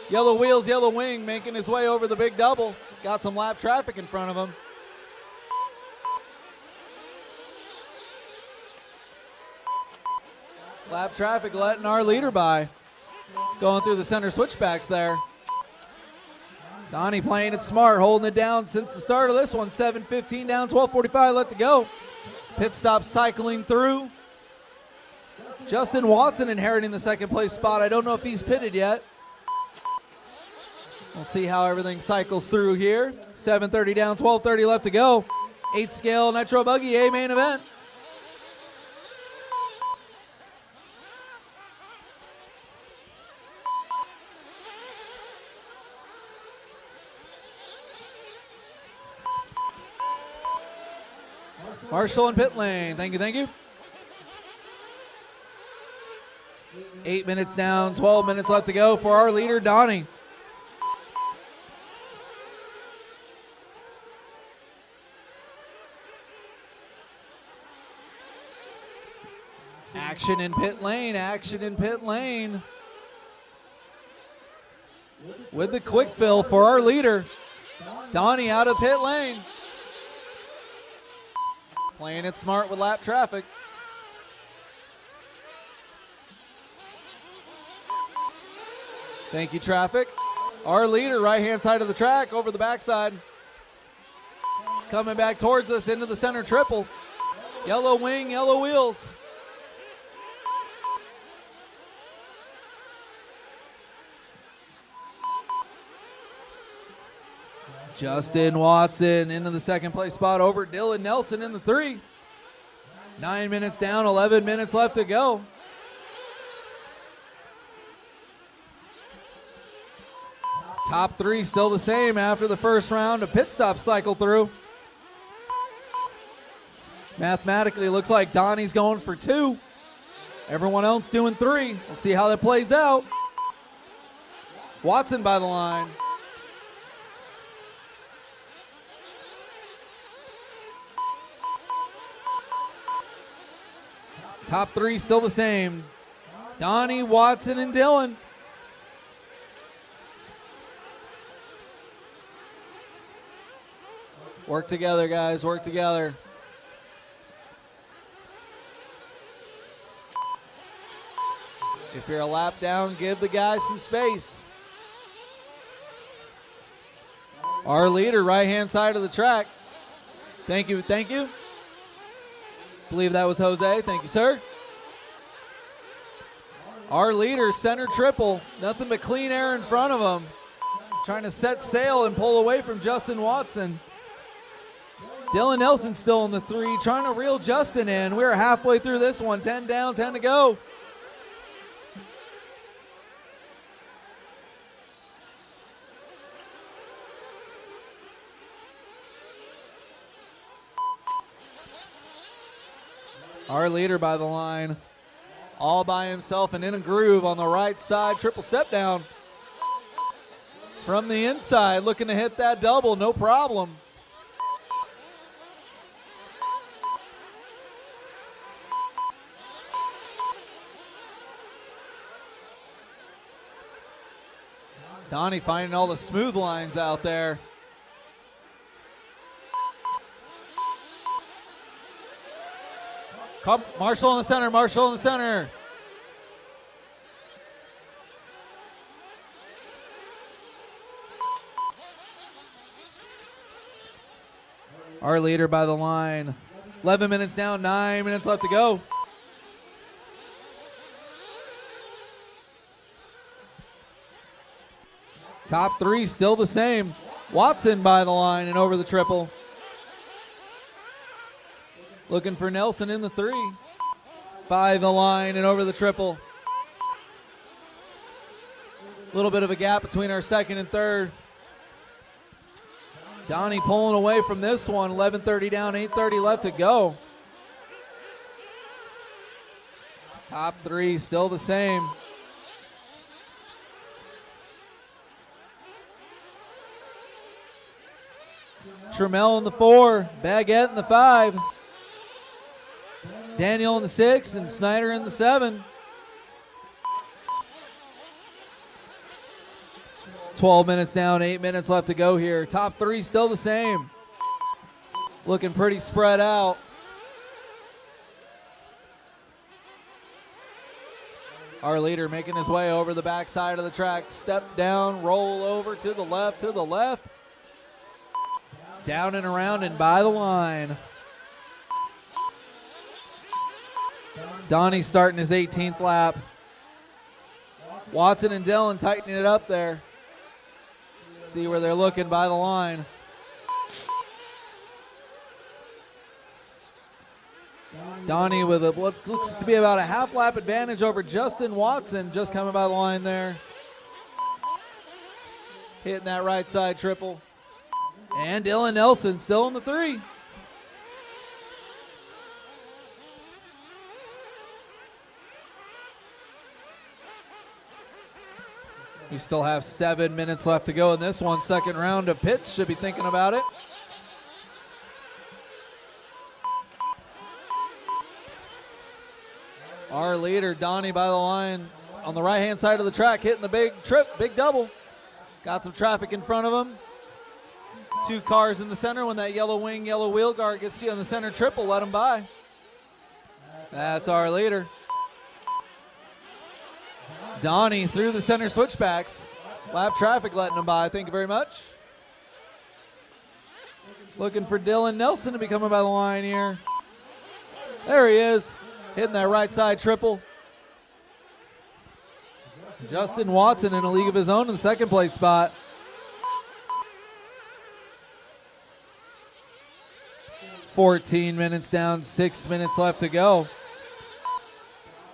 Yellow wheels, yellow wing, making his way over the big double. Got some lap traffic in front of him. Lap traffic letting our leader by. Going through the center switchbacks there. Donnie playing it smart, holding it down since the start of this one. 7:15 down, 12:45 left to go. Pit stop cycling through. Justin Watson inheriting the second place spot. I don't know if he's pitted yet. We'll see how everything cycles through here. 7:30 down, 12:30 left to go. 8 scale Nitro E-buggy A main event. Marshall in pit lane. Thank you. 8 minutes down, 12 minutes left to go for our leader, Donnie. Action in pit lane, action in pit lane. With the quick fill for our leader. Donnie out of pit lane. Playing it smart with lap traffic. Thank you, traffic. Our leader, right-hand side of the track, over the backside. Coming back towards us into the center triple. Yellow wing, yellow wheels. Justin Watson into the second place spot over Dylan Nelson in the 3. 9 minutes down, 11 minutes left to go. Top 3 still the same after the first round of pit stop cycle through. Mathematically, it looks like Donnie's going for 2. Everyone else doing 3. We'll see how that plays out. Watson by the line. Top 3 still the same. Donnie, Watson, and Dylan. Work together, guys. Work together. If you're a lap down, give the guys some space. Our leader, right-hand side of the track. Thank you, thank you. Believe that was Jose. Thank you, sir. Our leader, center triple. Nothing but clean air in front of him. Trying to set sail and pull away from Justin Watson. Dylan Nelson still in the 3, trying to reel Justin in. We're halfway through this one. 10 down, 10 to go. Our leader by the line, all by himself and in a groove on the right side, triple step down. From the inside, looking to hit that double, no problem. Donnie finding all the smooth lines out there. Come, Marshall in the center, Marshall in the center. Our leader by the line. 11 minutes down, 9 minutes left to go. Top 3 still the same. Watson by the line and over the triple. Looking for Nelson in the 3. By the line and over the triple. A little bit of a gap between our second and third. Donnie pulling away from this one. 11:30 down, 8:30 left to go. Top 3 still the same. Trammell in the 4, Baguette in the 5. Daniel in the 6 and Snyder in the 7. 12 minutes down, 8 minutes left to go here. Top 3 still the same. Looking pretty spread out. Our leader making his way over the backside of the track. Step down, roll over to the left, to the left. Down and around and by the line. Donnie starting his 18th lap. Watson and Dylan tightening it up there. See where they're looking by the line. Donnie with what looks to be about a half lap advantage over Justin Watson, just coming by the line there. Hitting that right side triple. And Dylan Nelson still in the 3. We still have 7 minutes left to go in this one. Second round of pits, should be thinking about it. Our leader, Donnie, by the line on the right-hand side of the track, hitting the big double. Got some traffic in front of him. 2 cars in the center. When that yellow wing, yellow wheel guard gets you on the center triple, let him by. That's our leader. Donnie through the center switchbacks. Lap traffic letting him by. Thank you very much. Looking for Dylan Nelson to be coming by the line here. There he is, hitting that right side triple. Justin Watson in a league of his own in the second place spot. $14 minutes down, 6 minutes left to go.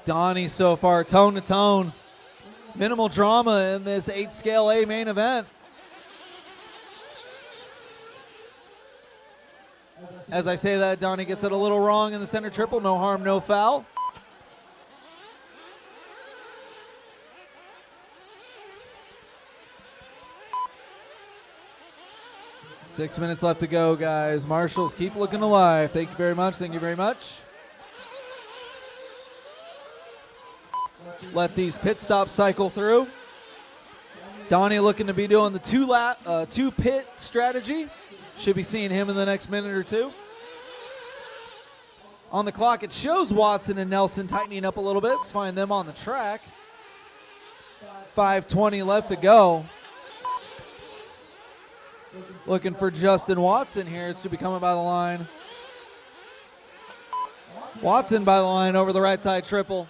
Donnie so far tone to tone. Minimal drama in this 8 scale A main event. As I say that, Donnie gets it a little wrong in the center triple. No harm, no foul. Six minutes left to go, guys. Marshals, keep looking alive. Thank you very much. Thank you very much. Let these pit stops cycle through. Donnie looking to be doing the two pit strategy. Should be seeing him in the next minute or two. On the clock, it shows Watson and Nelson tightening up a little bit. Let's find them on the track. 5:20 left to go. Looking for Justin Watson here. It's to be coming by the line. Watson by the line over the right side triple.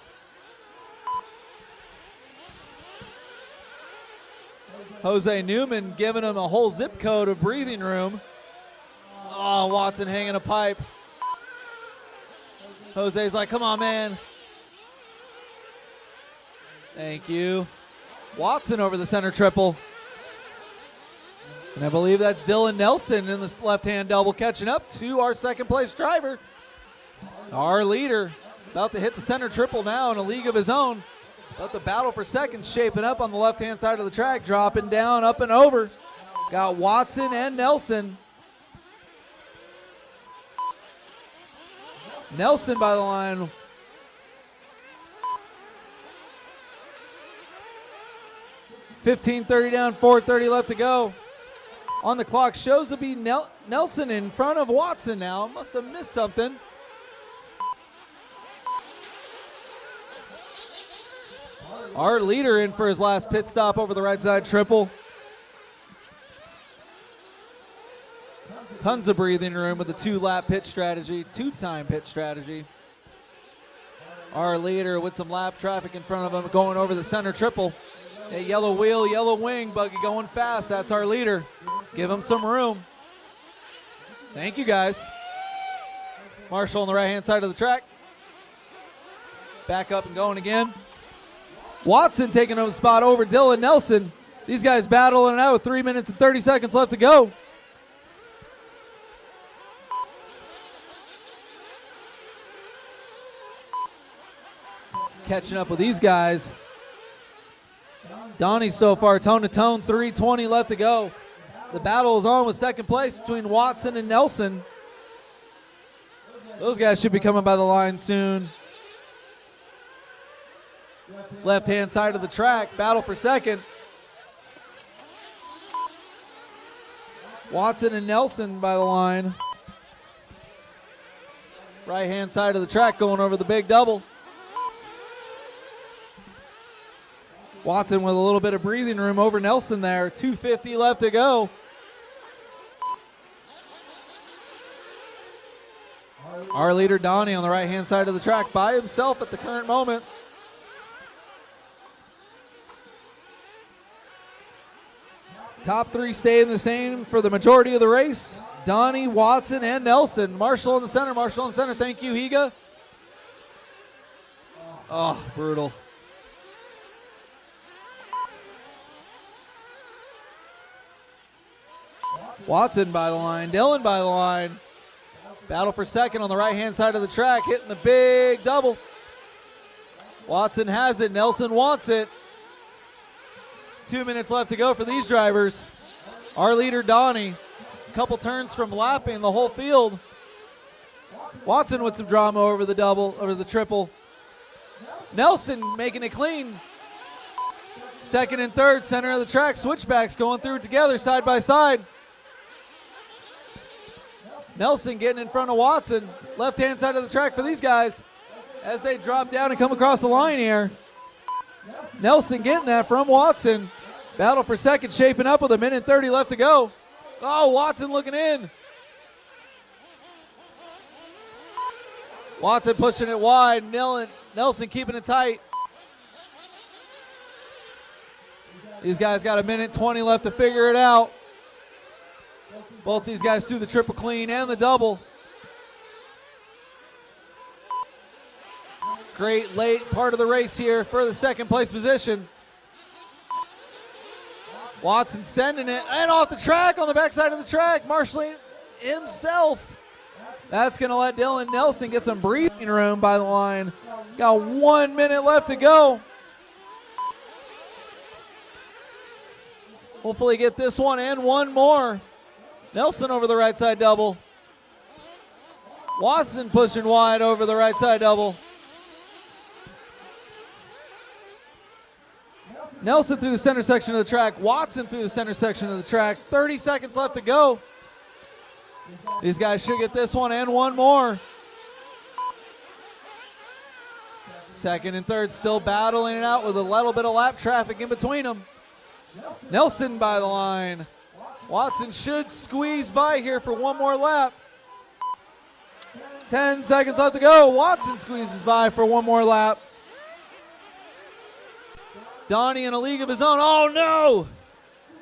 Jose Newman giving him a whole zip code of breathing room. Oh, Watson hanging a pipe. Jose's like, come on, man. Thank you. Watson over the center triple. And I believe that's Dylan Nelson in this left-hand double catching up to our second place driver. Our leader about to hit the center triple now in a league of his own. But the battle for second shaping up on the left-hand side of the track, dropping down, up and over. Got Watson and Nelson. Nelson by the line. $15:30 down, 4:30 left to go. On the clock shows to be Nelson in front of Watson now. Must have missed something. Our leader in for his last pit stop over the right side triple. Tons of breathing room with a 2-lap pit strategy, 2-time pit strategy. Our leader with some lap traffic in front of him going over the center triple. A yellow wheel, yellow wing, buggy going fast. That's our leader. Give him some room. Thank you, guys. Marshall on the right-hand side of the track. Back up and going again. Watson taking over the spot over Dylan Nelson. These guys battling it out with 3 minutes and 30 seconds left to go. Catching up with these guys. Donnie so far tone to tone, 3:20 left to go. The battle is on with second place between Watson and Nelson. Those guys should be coming by the line soon. Left-hand side of the track, battle for second. Watson and Nelson by the line. Right-hand side of the track going over the big double. Watson with a little bit of breathing room over Nelson there. 2:50 left to go. Our leader Donnie on the right-hand side of the track by himself at the current moment. Top three staying the same for the majority of the race. Donnie, Watson, and Nelson. Marshall in the center. Marshall in the center. Thank you, Higa. Oh, brutal. Watson by the line. Dylan by the line. Battle for second on the right-hand side of the track. Hitting the big double. Watson has it. Nelson wants it. 2 minutes left to go for these drivers. Our leader, Donnie. A couple turns from lapping the whole field. Watson with some drama over the double, over the triple. Nelson making it clean. Second and third, center of the track, switchbacks going through it together, side by side. Nelson getting in front of Watson. Left-hand side of the track for these guys as they drop down and come across the line here. Nelson getting that from Watson. Battle for second shaping up with a minute 30 left to go. Oh, Watson looking in. Watson pushing it wide. Nelson keeping it tight. These guys got a minute 20 left to figure it out. Both these guys threw the triple clean and the double. Great late part of the race here for the second place position. Watson sending it and off the track on the backside of the track. Marshalling himself. That's going to let Dylan Nelson get some breathing room by the line. Got 1 minute left to go. Hopefully get this one and one more. Nelson over the right side double. Watson pushing wide over the right side double. Nelson through the center section of the track. Watson through the center section of the track. 30 seconds left to go. These guys should get this one and one more. Second and third still battling it out with a little bit of lap traffic in between them. Nelson by the line. Watson should squeeze by here for one more lap. 10 seconds left to go. Watson squeezes by for one more lap. Donnie in a league of his own. Oh no!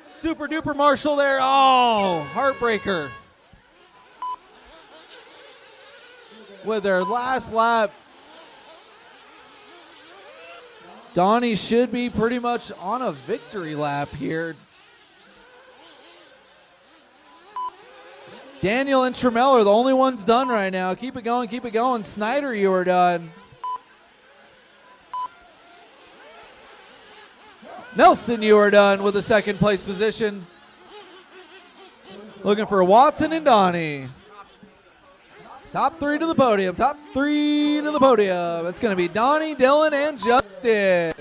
Super duper Marshall there. Oh, heartbreaker. With their last lap. Donnie should be pretty much on a victory lap here. Daniel and Trammell are the only ones done right now. Keep it going, keep it going. Snyder, you are done. Nelson, you are done with the second place position. Looking for Watson and Donnie. Top three to the podium. Top three to the podium. It's going to be Donnie, Dylan, and Justin.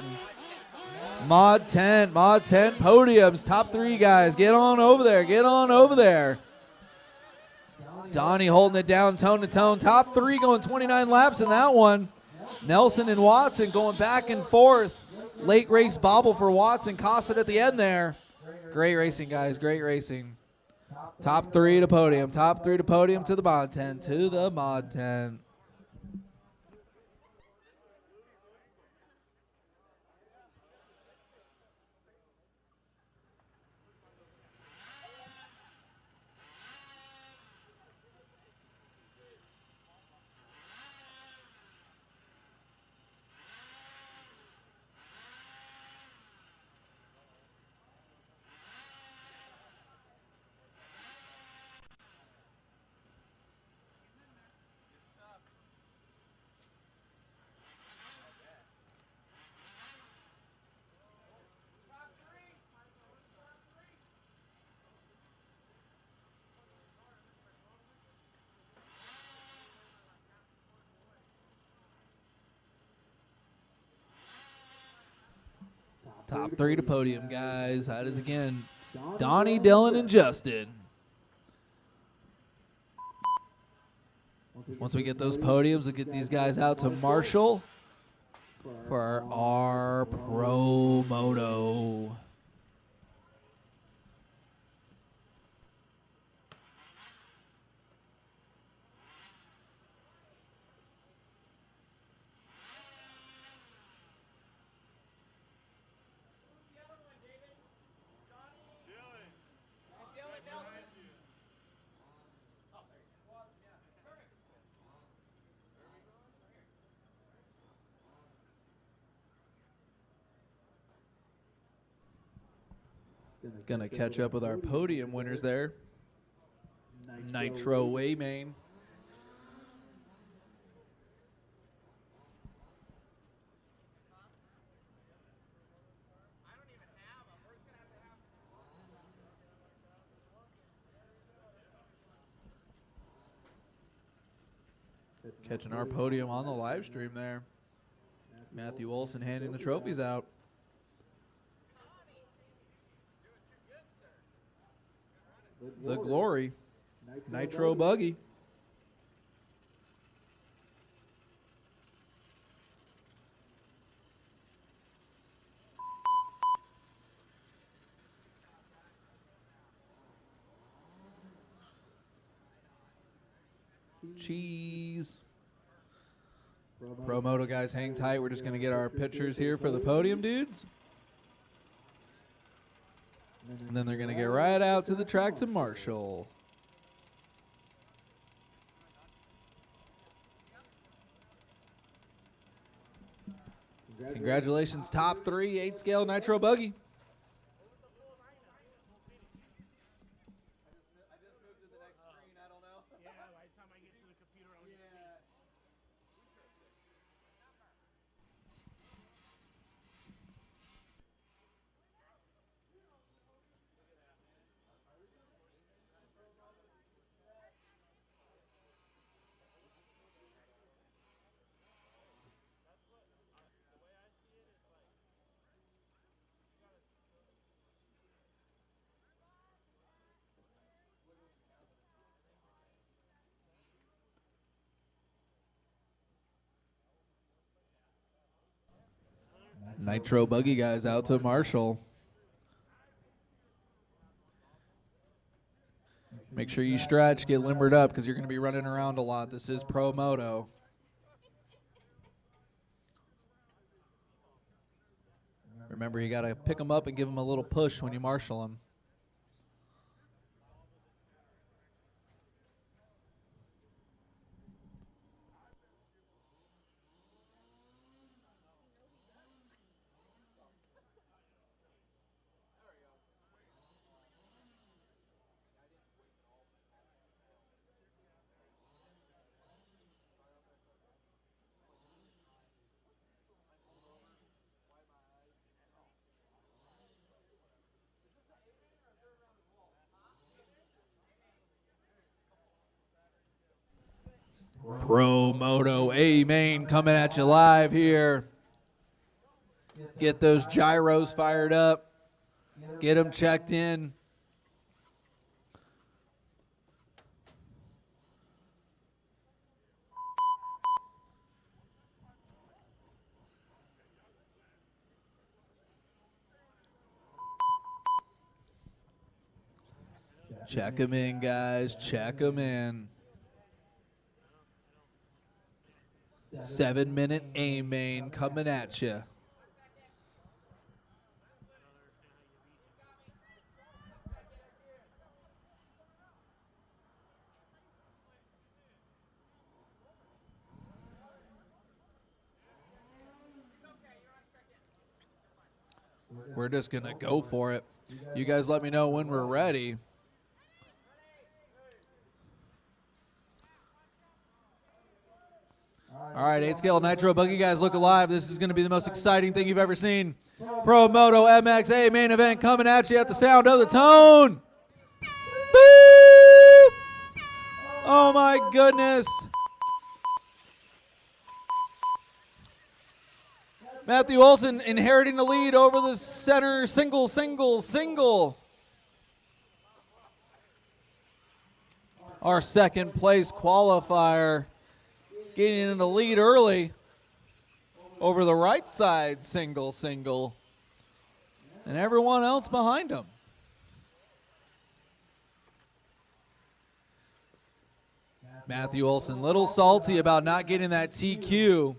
Mod 10 podiums. Top three guys. Get on over there. Get on over there. Donnie holding it down tone to tone. Top three going 29 laps in that one. Nelson and Watson going back and forth. Late race bobble for Watson. Cost it at the end there. Great racing, guys. Great racing. Top three to podium. Top three to podium to the mod 10. To the mod 10. Top three to podium, guys. That is, again, Donnie, Dylan, and Justin. Once we get those podiums, we'll get these guys out to Marshall for our Promoto. Gonna catch up with our podium winners there. Nitro A main. Catching our podium on the live stream there. Matthew Olson handing the trophies out. The Glory Nitro buggy. Cheese. Promoto guys, hang tight. We're just going to get our pictures here for the podium dudes. And then they're going to get right out to the track to Marshall. Congratulations, top 3 8-scale Nitro buggy. Nitro buggy guys out to Marshall. Make sure you stretch, get limbered up because you're going to be running around a lot. This is Promoto. Remember, you got to pick them up and give them a little push when you marshal them. Promoto A main coming at you live here. Get those gyros fired up. Get them checked in. Check them in, guys. Check them in. 7-minute A main coming at you. We're just going to go for it. You guys let me know when we're ready. All right, 8-scale Nitro buggy guys, look alive. This is going to be the most exciting thing you've ever seen. Promoto MXA main event coming at you at the sound of the tone. Boop! Oh my goodness. Matthew Olson inheriting the lead over the center. Single. Our second place qualifier getting in the lead early over the right side. Single. And everyone else behind him. Matthew Olson, little salty about not getting that TQ.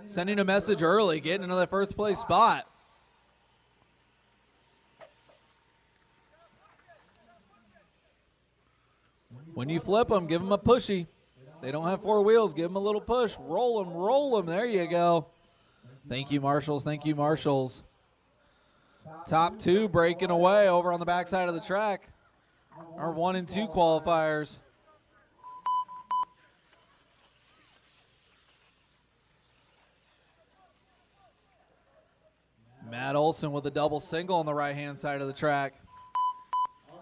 Sending a message early, getting another first place spot. When you flip them, give them a pushy. They don't have 4 wheels. Give them a little push. Roll them. There you go. Thank you, Marshals. Top 2 breaking away over on the backside of the track. Our 1 and 2 qualifiers. Matt Olson with a double single on the right-hand side of the track.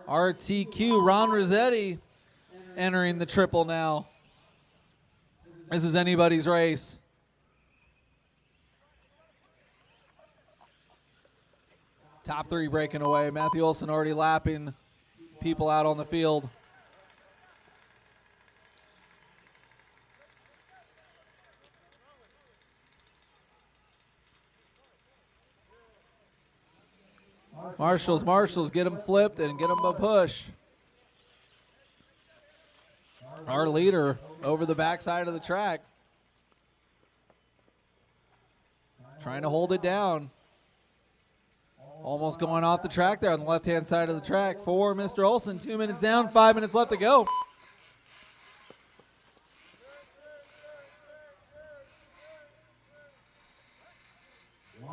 RTQ, Ron Rossetti entering the triple now. This is anybody's race. Top three breaking away. Matthew Olson already lapping people out on the field. Marshals, get him flipped and get him a push. Our leader over the backside of the track. Trying to hold it down. Almost going off the track there on the left-hand side of the track for Mr. Olson. 2 minutes down, 5 minutes left to go.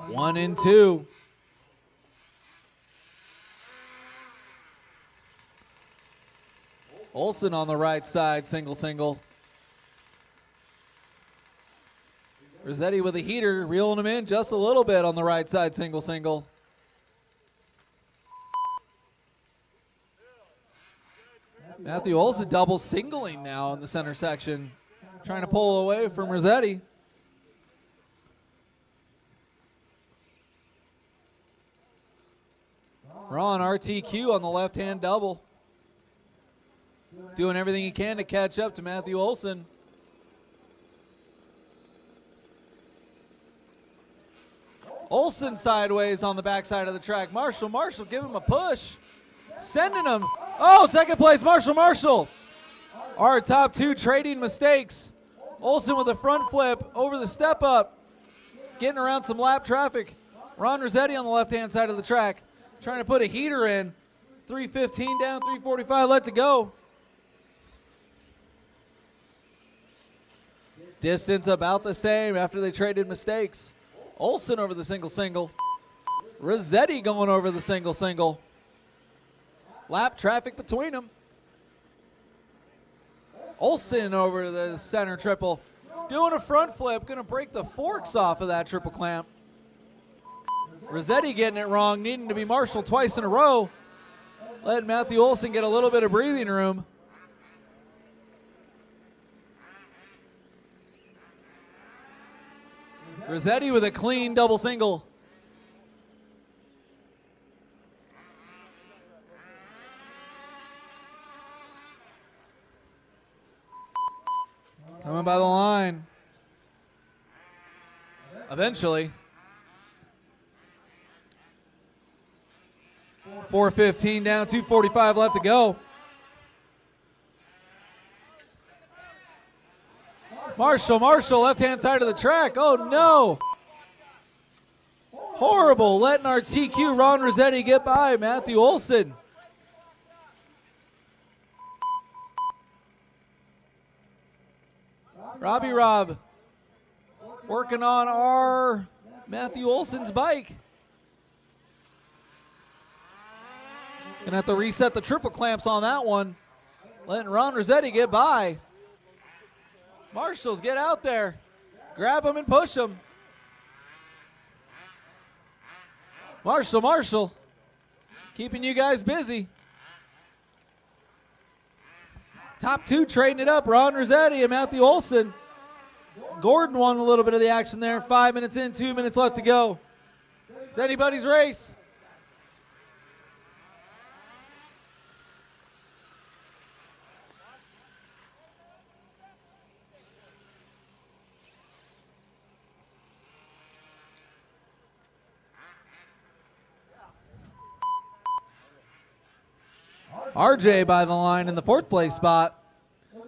One and two. Olson on the right side, single. Rossetti with a heater, reeling him in just a little bit on the right side, single. Matthew Olson double singling now in the center section, trying to pull away from Rossetti. Ron RTQ on the left-hand double. Doing everything he can to catch up to Matthew Olson. Olson sideways on the backside of the track. Marshall, give him a push. Sending him. Oh, second place, Marshall. Our top two trading mistakes. Olson with a front flip over the step up. Getting around some lap traffic. Ron Rossetti on the left-hand side of the track. Trying to put a heater in. 3:15 down, 3:45 left to go. Distance about the same after they traded mistakes. Olson over the single. Rossetti going over the single. Lap traffic between them. Olson over the center triple. Doing a front flip. Going to break the forks off of that triple clamp. Rossetti getting it wrong. Needing to be Marshall twice in a row. Letting Matthew Olson get a little bit of breathing room. Rossetti with a clean double single. Coming by the line. Eventually. 4:15 down, 2:45 left to go. Marshall, left-hand side of the track. Oh, no. Horrible, letting our TQ Ron Rossetti get by Matthew Olson. Rob working on our Matthew Olson's bike. Gonna have to reset the triple clamps on that one. Letting Ron Rossetti get by. Marshals, get out there. Grab him and push him. Marshall. Keeping you guys busy. Top two trading it up. Ron Rossetti and Matthew Olson. Gordon won a little bit of the action there. 5 minutes in, 2 minutes left to go. It's anybody's race. RJ by the line in the fourth place spot.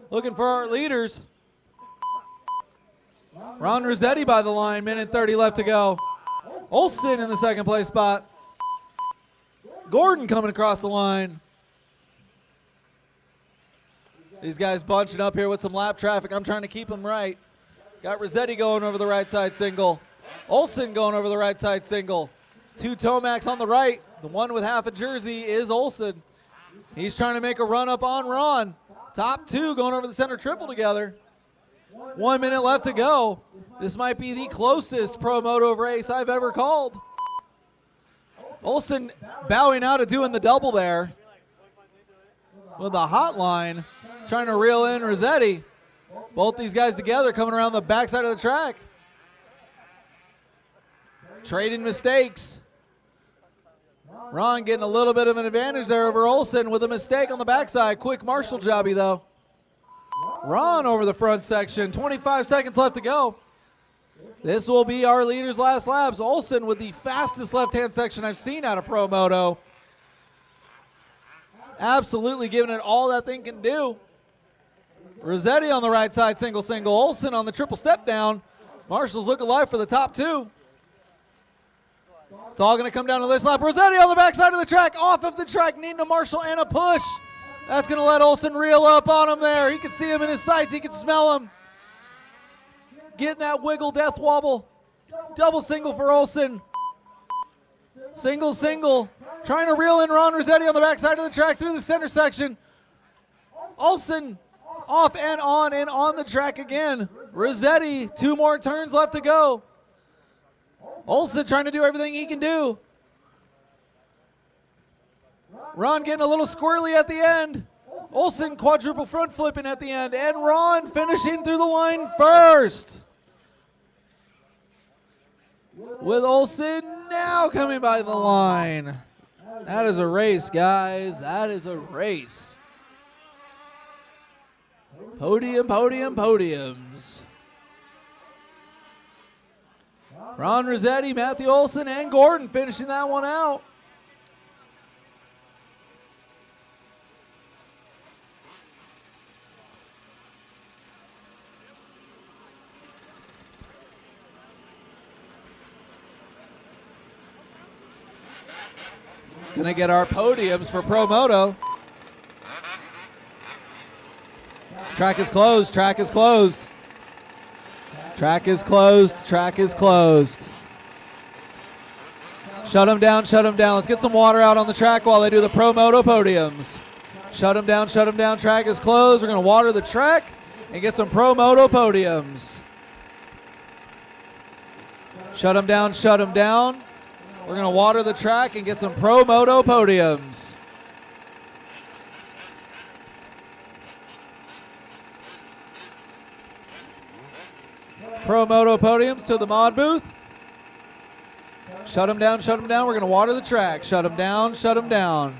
Looking for our leaders. Ron Rossetti by the line, minute 30 left to go. Olson in the second place spot. Gordon coming across the line. These guys bunching up here with some lap traffic. I'm trying to keep them right. Got Rossetti going over the right side single. Olson going over the right side single. Two Tomacs on the right. The one with half a jersey is Olson. He's trying to make a run up on Ron. Top two going over the center triple together. 1 minute left to go. This might be the closest Promoto race I've ever called. Olson bowing out of doing the double there. With the hotline, trying to reel in Rossetti. Both these guys together coming around the backside of the track. Trading mistakes. Ron getting a little bit of an advantage there over Olsen with a mistake on the backside. Quick Marshall jobby, though. Ron over the front section. 25 seconds left to go. This will be our leader's last laps. Olsen with the fastest left-hand section I've seen out of Promoto. Absolutely giving it all that thing can do. Rossetti on the right side, single. Olsen on the triple step down. Marshall's looking alive for the top two. It's all going to come down to this lap. Rossetti on the backside of the track, off of the track, needing a Marshall and a push. That's going to let Olsen reel up on him there. He can see him in his sights. He can smell him. Getting that wiggle death wobble. Double single for Olsen. Single. Trying to reel in Ron Rossetti on the backside of the track through the center section. Olsen off and on the track again. Rossetti, 2 more turns left to go. Olsen trying to do everything he can do. Ron getting a little squirrely at the end. Olsen quadruple front flipping at the end. And Ron finishing through the line first. With Olsen now coming by the line. That is a race, guys. That is a race. Podiums. Ron Rossetti, Matthew Olsen, and Gordon finishing that one out. Gonna get our podiums for Promoto. Track is closed. Track is closed. Shut them down. Let's get some water out on the track while they do the Promoto podiums. Shut them down. Track is closed. We're going to water the track and get some Promoto podiums. Shut them down. We're going to water the track and get some Promoto podiums. Promoto podiums to the mod booth. Shut them down. We're going to water the track. Shut them down. Shut them down.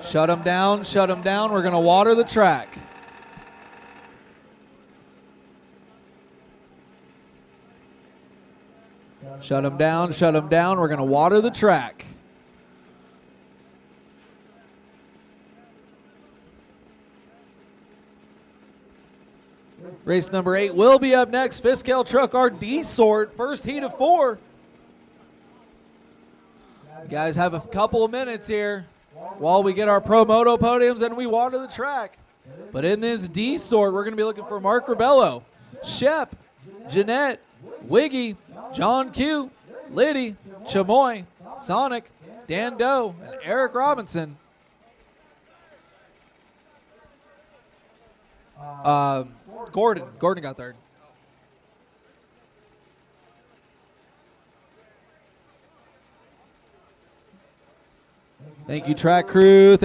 We're going to water the track. Shut them down. We're going to water the track. Race number 8 will be up next. Fiskale Truck, our D-Sort, first heat of 4. You guys have a couple of minutes here while we get our Promoto podiums and we water the track. But in this D-Sort, we're going to be looking for Mark Rebello, Shep, Jeanette, Wiggy, John Q, Liddy, Chamoy, Sonic, Dan Doe, and Eric Robinson. Gordon got third. Thank you, track crew.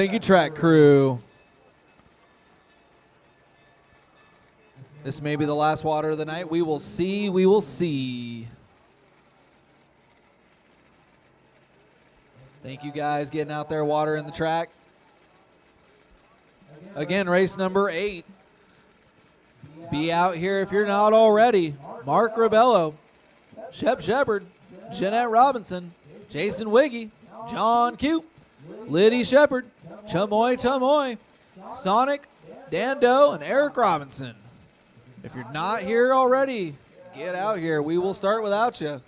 This may be the last water of the night. We will see. Thank you guys getting out there watering the track. Again, race number 8. Be out here if you're not already. Mark Rebello, Shep Shepard, Jeanette Robinson, Jason Wiggy, John Q, Liddy Shepard, Chamoy, Sonic, Dan Doe, and Eric Robinson. If you're not here already, get out here. We will start without you.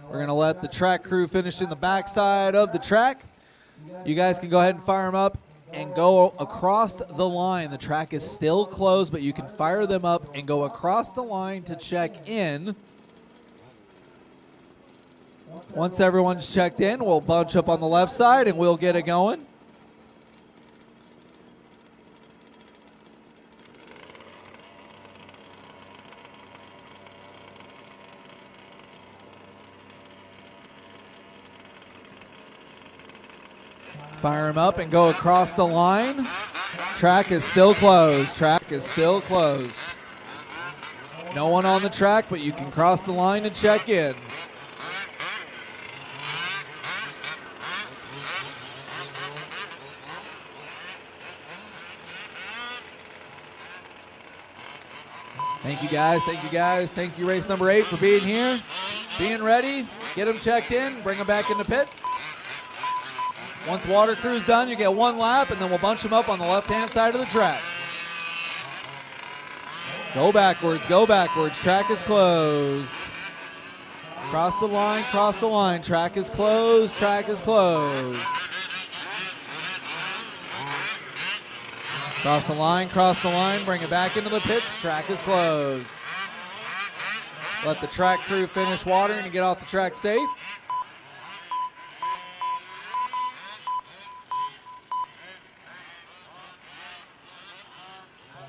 We're going to let the track crew finish in the backside of the track. You guys can go ahead and fire them up and go across the line. The track is still closed, but you can fire them up and go across the line to check in. Once everyone's checked in, we'll bunch up on the left side and we'll get it going. Fire them up and go across the line. Track is still closed. Track is still closed. No one on the track, but you can cross the line and check in. Thank you guys, thank you guys. Thank you race number 8 for being here, being ready. Get them checked in, bring them back into pits. Once water crew's done, you get 1 lap, and then we'll bunch them up on the left-hand side of the track. Go backwards, go backwards. Track is closed. Cross the line, cross the line. Track is closed, track is closed. Cross the line, bring it back into the pits. Track is closed. Let the track crew finish watering and get off the track safe.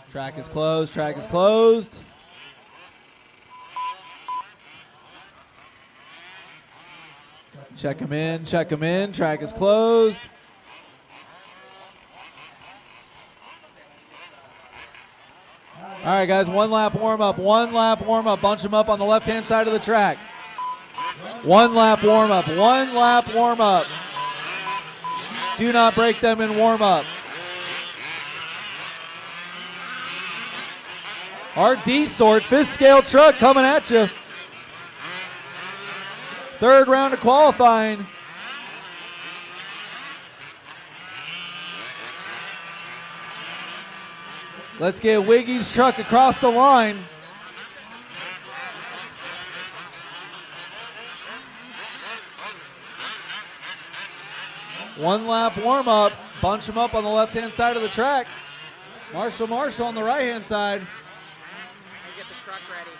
Track is closed, track is closed. Check them in, track is closed. All right, guys, 1 lap warm up, bunch them up on the left-hand side of the track. 1 lap warm up, 1 lap warm up. Do not break them in warm up. Our D-Sort 5th scale truck coming at you. 3rd round of qualifying. Let's get Wiggy's truck across the line. One lap warm up. Bunch them up on the left-hand side of the track. Marshall on the right-hand side. Get the truck ready.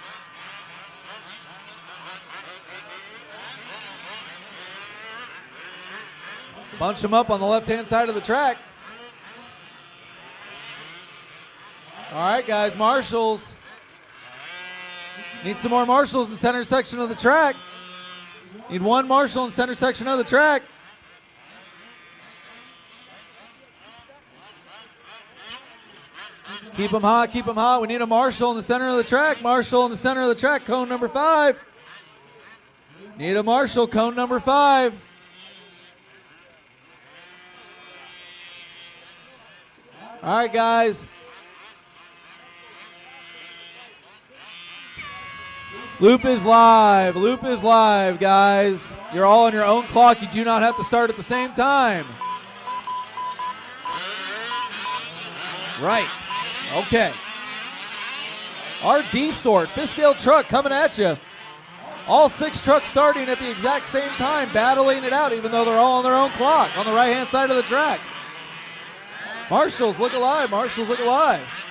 Bunch them up on the left-hand side of the track. All right, guys, marshals. Need some more marshals in the center section of the track. Need 1 marshal in the center section of the track. Keep them hot, keep them hot. We need a marshal in the center of the track. Marshal in the center of the track, cone number 5. Need a marshal, cone number 5. All right, guys. Loop is live, guys. You're all on your own clock. You do not have to start at the same time. Right, okay. Our D-Sort 5th scale truck coming at you. All 6 trucks starting at the exact same time, battling it out, even though they're all on their own clock on the right-hand side of the track. Marshals, look alive, marshals, look alive.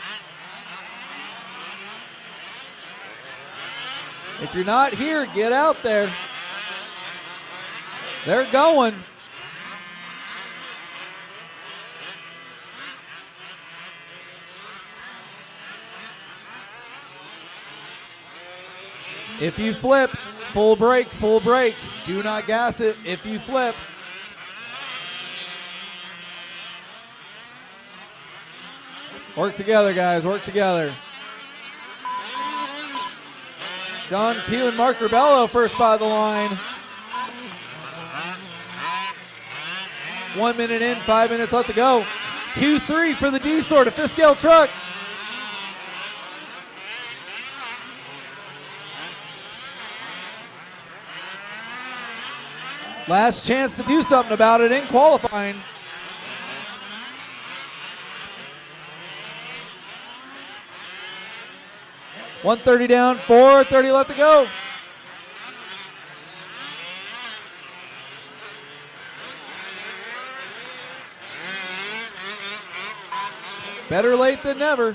If you're not here, get out there. They're going. If you flip, full brake, full brake. Do not gas it if you flip. Work together, guys, work together. John Q and Mark Rebello first by the line. 1 minute in, 5 minutes left to go. Q3 for the D-Sort, a 5th scale truck. Last chance to do something about it in qualifying. .130 down, 4:30 left to go. Better late than never.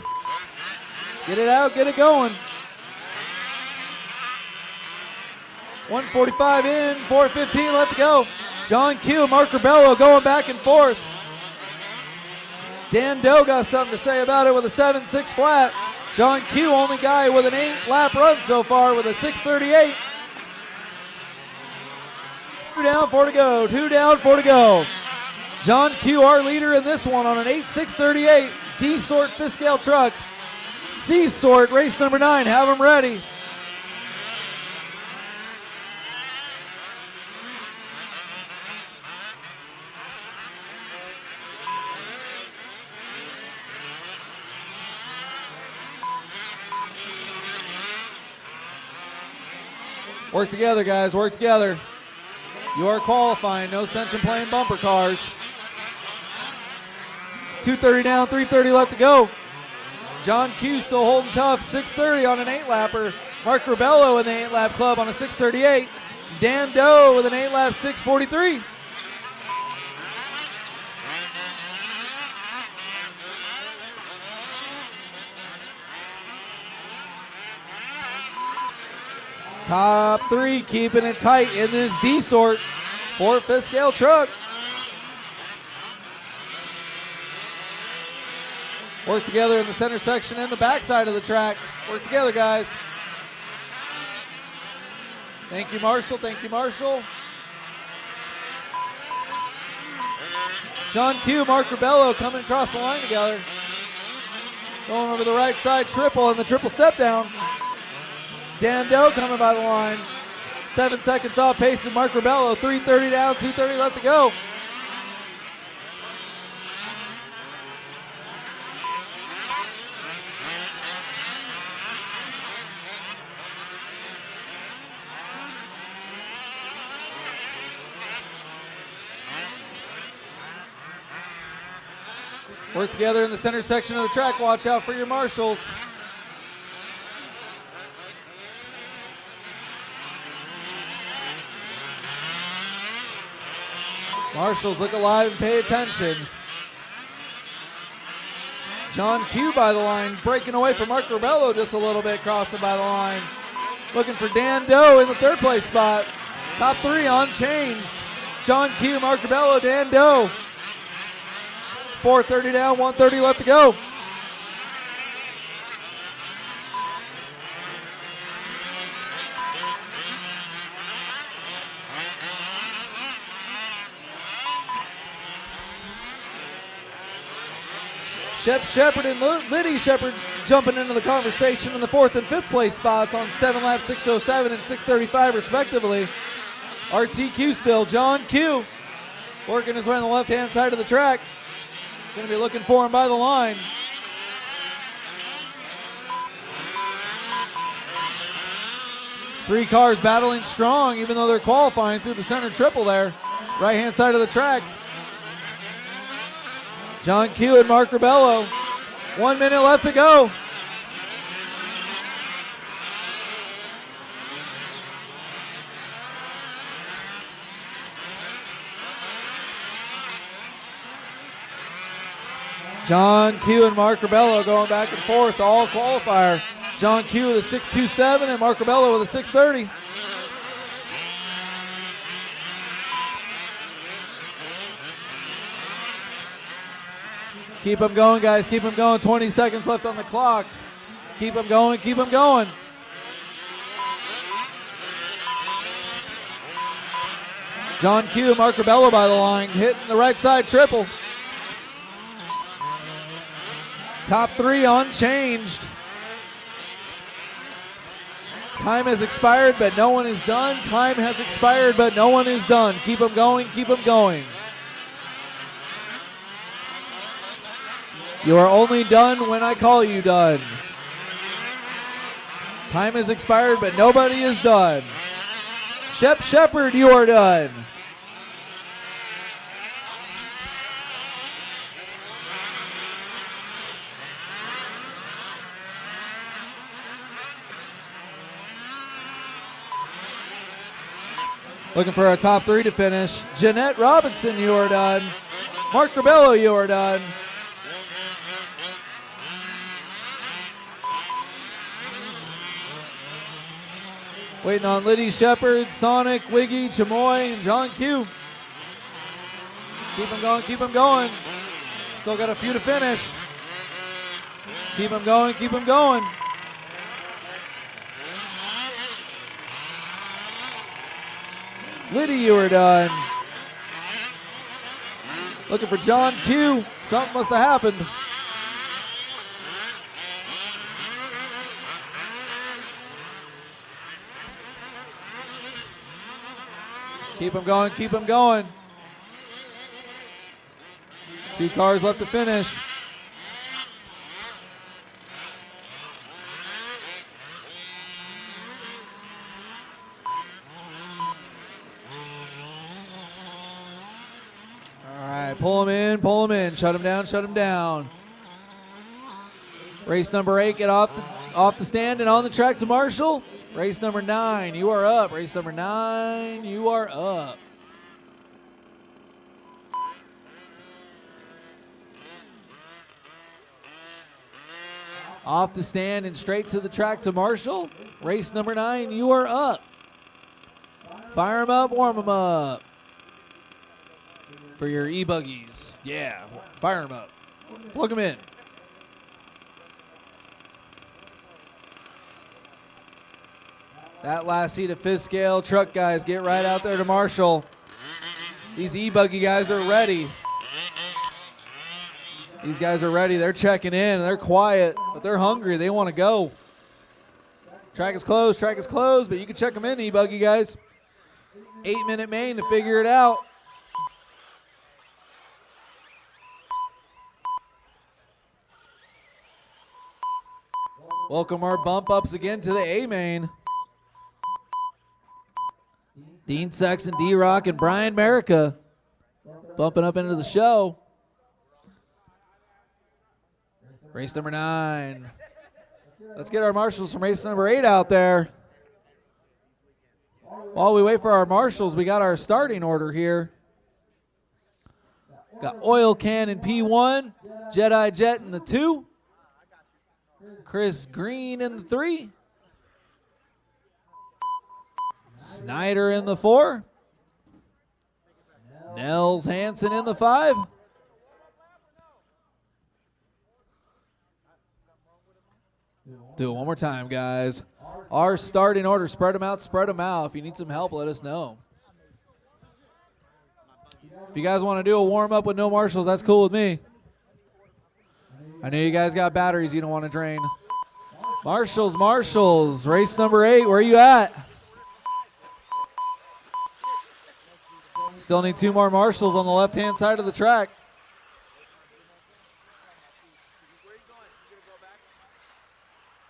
Get it out, get it going. 1:45 in, 4:15 left to go. John Q, Mark Rebello going back and forth. Dan Doe got something to say about it with a 7.6 flat. John Q, only guy with an 8-lap run so far with a 6:38. 2 down, 4 to go. 2 down, 4 to go. John Q, our leader in this one on an 8.638. D-Sort fifth scale truck. Seasort, race number 9, have them ready. Work together, guys, work together. You are qualifying, no sense in playing bumper cars. 2:30 down, 3:30 left to go. John Q still holding tough, 6:30 on an 8-lapper. Mark Rebello in the 8-lap club on a 6:38. Dan Doe with an 8-lap 6:43. Top 3 keeping it tight in this D-Sort 4th fifth scale truck. Work together in the center section and the backside of the track. Work together, guys. Thank you, Marshall. Thank you, Marshall. John Q, Mark Rebello coming across the line together. Going over the right side triple and the triple step down. Dan Doe coming by the line. 7 seconds off pace of Mark Rebello. 3:30 down, 2:30 left to go. Work together in the center section of the track. Watch out for your marshals. Marshals, look alive and pay attention. John Q by the line, breaking away from Mark Rebello just a little bit, crossing by the line. Looking for Dan Doe in the 3rd place spot. Top 3 unchanged. John Q, Mark Rebello, Dan Doe. 4:30 down, 1:30 left to go. Shep Shepard and Liddy Shepard jumping into the conversation in the 4th and 5th place spots on 7 laps, 6:07 and 6:35 respectively. RTQ still, John Q working his way on the left-hand side of the track. Going to be looking for him by the line. Three cars battling strong, even though they're qualifying through the center triple there. Right-hand side of the track. John Q and Mark Rebello. 1 minute left to go. John Q and Mark Rebello going back and forth, all qualifier. John Q with a 6.27 and Mark Rebello with a 6.30. Keep them going, guys. Keep them going. 20 seconds left on the clock. Keep them going. Keep them going. John Q, Mark Rebello by the line, hitting the right side triple. Top 3 unchanged. Time has expired, but no one is done. Time has expired, but no one is done. Keep them going. Keep them going. You are only done when I call you done. Time has expired, but nobody is done. Shep Shepard, you are done. Looking for our top 3 to finish. Jeanette Robinson, you are done. Mark Rebello, you are done. Waiting on Liddy Shepard, Sonic, Wiggy, Chamoy, and John Q. Keep them going, keep them going. Still got a few to finish. Keep them going, keep them going. Liddy, you are done. Looking for John Q. Something must have happened. Keep them going, keep them going. 2 cars left to finish. All right, pull them in, shut them down, shut them down. Race number 8, get off the stand and on the track to Marshall. Race number 9, you are up. Race number 9, you are up. Off the stand and straight to the track to Marshall. Race number 9, you are up. Fire them up, warm them up. For your E-buggies. Yeah, fire them up. Plug them in. That last seat of 5th scale truck guys, get right out there to Marshall. These E-buggy guys are ready. These guys are ready. They're checking in. They're quiet, but they're hungry. They want to go. Track is closed, but you can check them in, E-buggy guys. 8-minute main to figure it out. Welcome our bump ups again to the A main. Dean Sexton, D-Rock, and Brian Merica bumping up into the show. Race number 9. Let's get our marshals from race number 8 out there. While we wait for our marshals, we got our starting order here. Got Oil Can in P1, Jedi Jet in the 2, Chris Green in the 3, Snyder in the 4, Nels Hansen in the 5, do it one more time, guys. Our starting order, spread them out, spread them out. If you need some help, let us know. If you guys want to do a warm-up with no marshals, that's cool with me. I know you guys got batteries you don't want to drain. Marshals, race number 8, where are you at? Still need 2 more marshals on the left-hand side of the track. Where are you going? You gonna go back?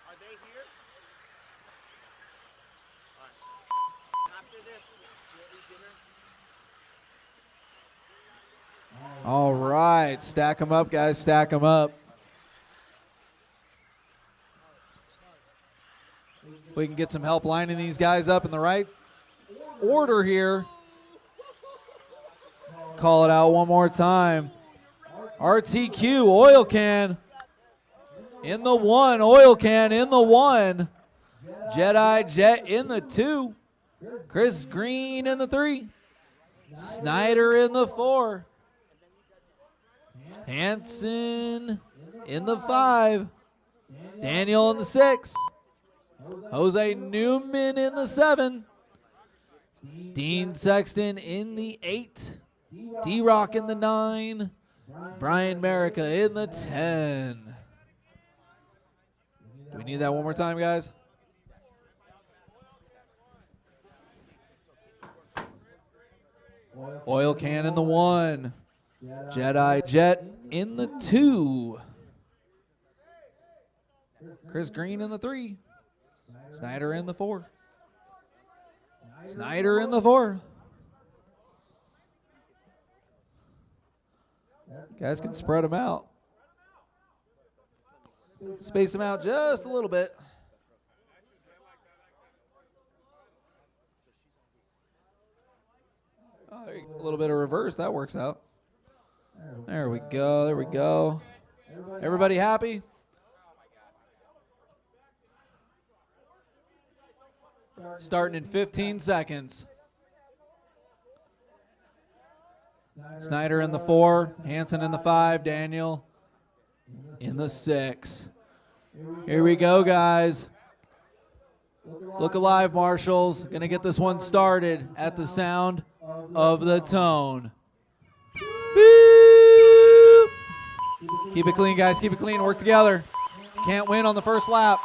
Are they here? All right. After this, we'll eat dinner. All right, stack them up, guys, stack them up. We can get some help lining these guys up in the right order here. Call it out one more time. RTQ, Oil Can in the 1, Oil Can in the 1, Jedi Jet in the 2, Chris Green in the 3, Snyder in the 4, Hansen in the 5, Daniel in the 6, Jose Newman in the 7, Dean Sexton in the 8, D-Rock in the 9, Brian Merica in the 10. Do we need that one more time, guys? Oil Can in the 1, Jedi Jet in the 2, Chris Green in the 3, Snyder in the 4, Snyder in the 4. Guys can spread them out. Space them out just a little bit. Oh, a little bit of reverse, that works out. There we go, there we go. Everybody happy? Starting in 15 seconds. Snyder in the 4, Hansen in the 5, Daniel in the 6. Here we go, guys. Look alive, marshals. Gonna get this one started at the sound of the tone. Beep. Keep it clean, guys. Keep it clean. Work together. Can't win on the first lap.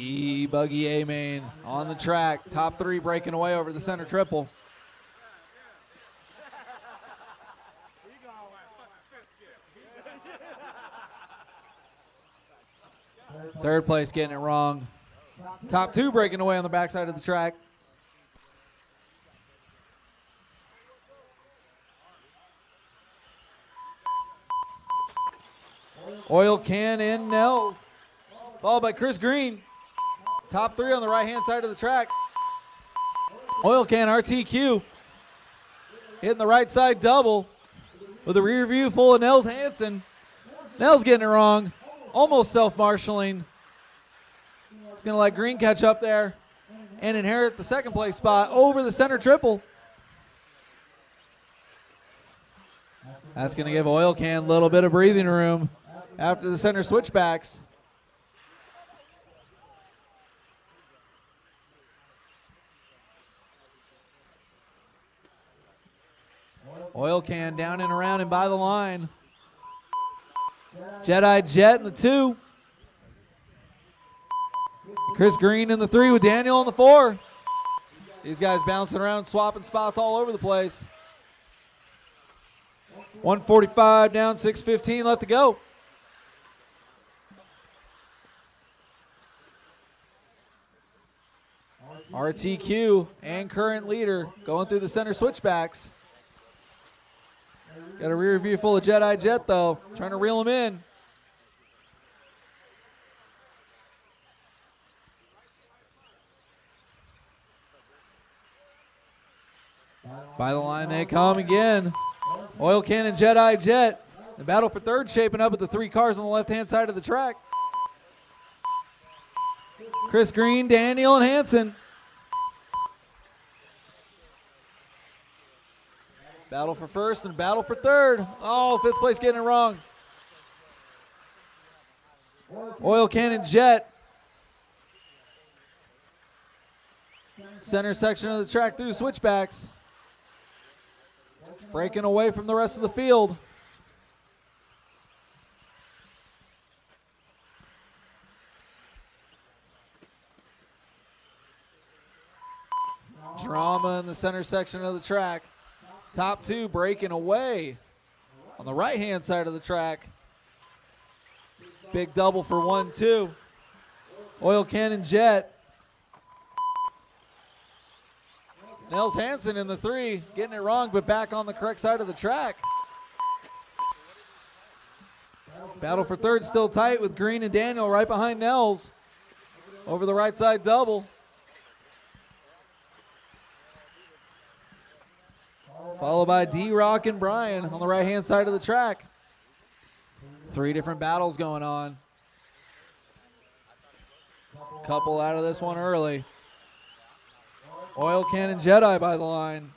E-buggy A main on the track. Top three breaking away over the center triple. Third place getting it wrong. Top two breaking away on the backside of the track. Oil Can and Nels, followed by Chris Green. Top three on the right-hand side of the track. Oil Can RTQ hitting the right side double with a rear view full of Nels Hansen. Nels getting it wrong, almost self-marshaling. It's going to let Green catch up there and inherit the second place spot over the center triple. That's going to give Oil Can a little bit of breathing room after the center switchbacks. Oil Can down and around and by the line. Jedi Jet in the 2. Chris Green in the 3 with Daniel in the 4. These guys bouncing around, swapping spots all over the place. 145 down, 6:15 left to go. RTQ and current leader going through the center switchbacks. Got a rear view full of Jedi Jet though, trying to reel him in. By the line they come again. Oil Can and Jedi Jet. The battle for third shaping up with the 3 cars on the left-hand side of the track. Chris Green, Daniel, and Hansen. Battle for first and battle for third. Oh, fifth place getting it wrong. Oil Can and Jet. Center section of the track through switchbacks. Breaking away from the rest of the field. Drama in the center section of the track. Top 2 breaking away on the right-hand side of the track. Big double for 1-2. Oil Can and Jet. Nels Hansen in the 3, getting it wrong, but back on the correct side of the track. Battle for third still tight with Green and Daniel right behind Nels. Over the right side double. Followed by D-Rock and Brian on the right-hand side of the track. 3 different battles going on. Couple out of this one early. Oil Can and Jedi by the line.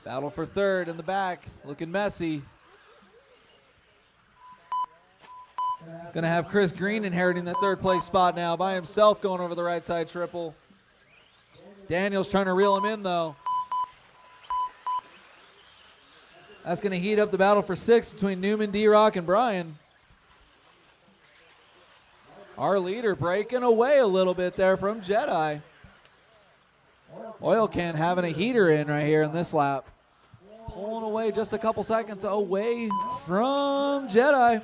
Battle for third in the back, looking messy. Gonna have Chris Green inheriting that third place spot now by himself, going over the right side triple. Daniel's trying to reel him in though. That's gonna heat up the battle for 6 between Newman, D-Rock, and Brian. Our leader breaking away a little bit there from Jedi. Oil Can having a heater in right here in this lap. Pulling away just a couple seconds away from Jedi.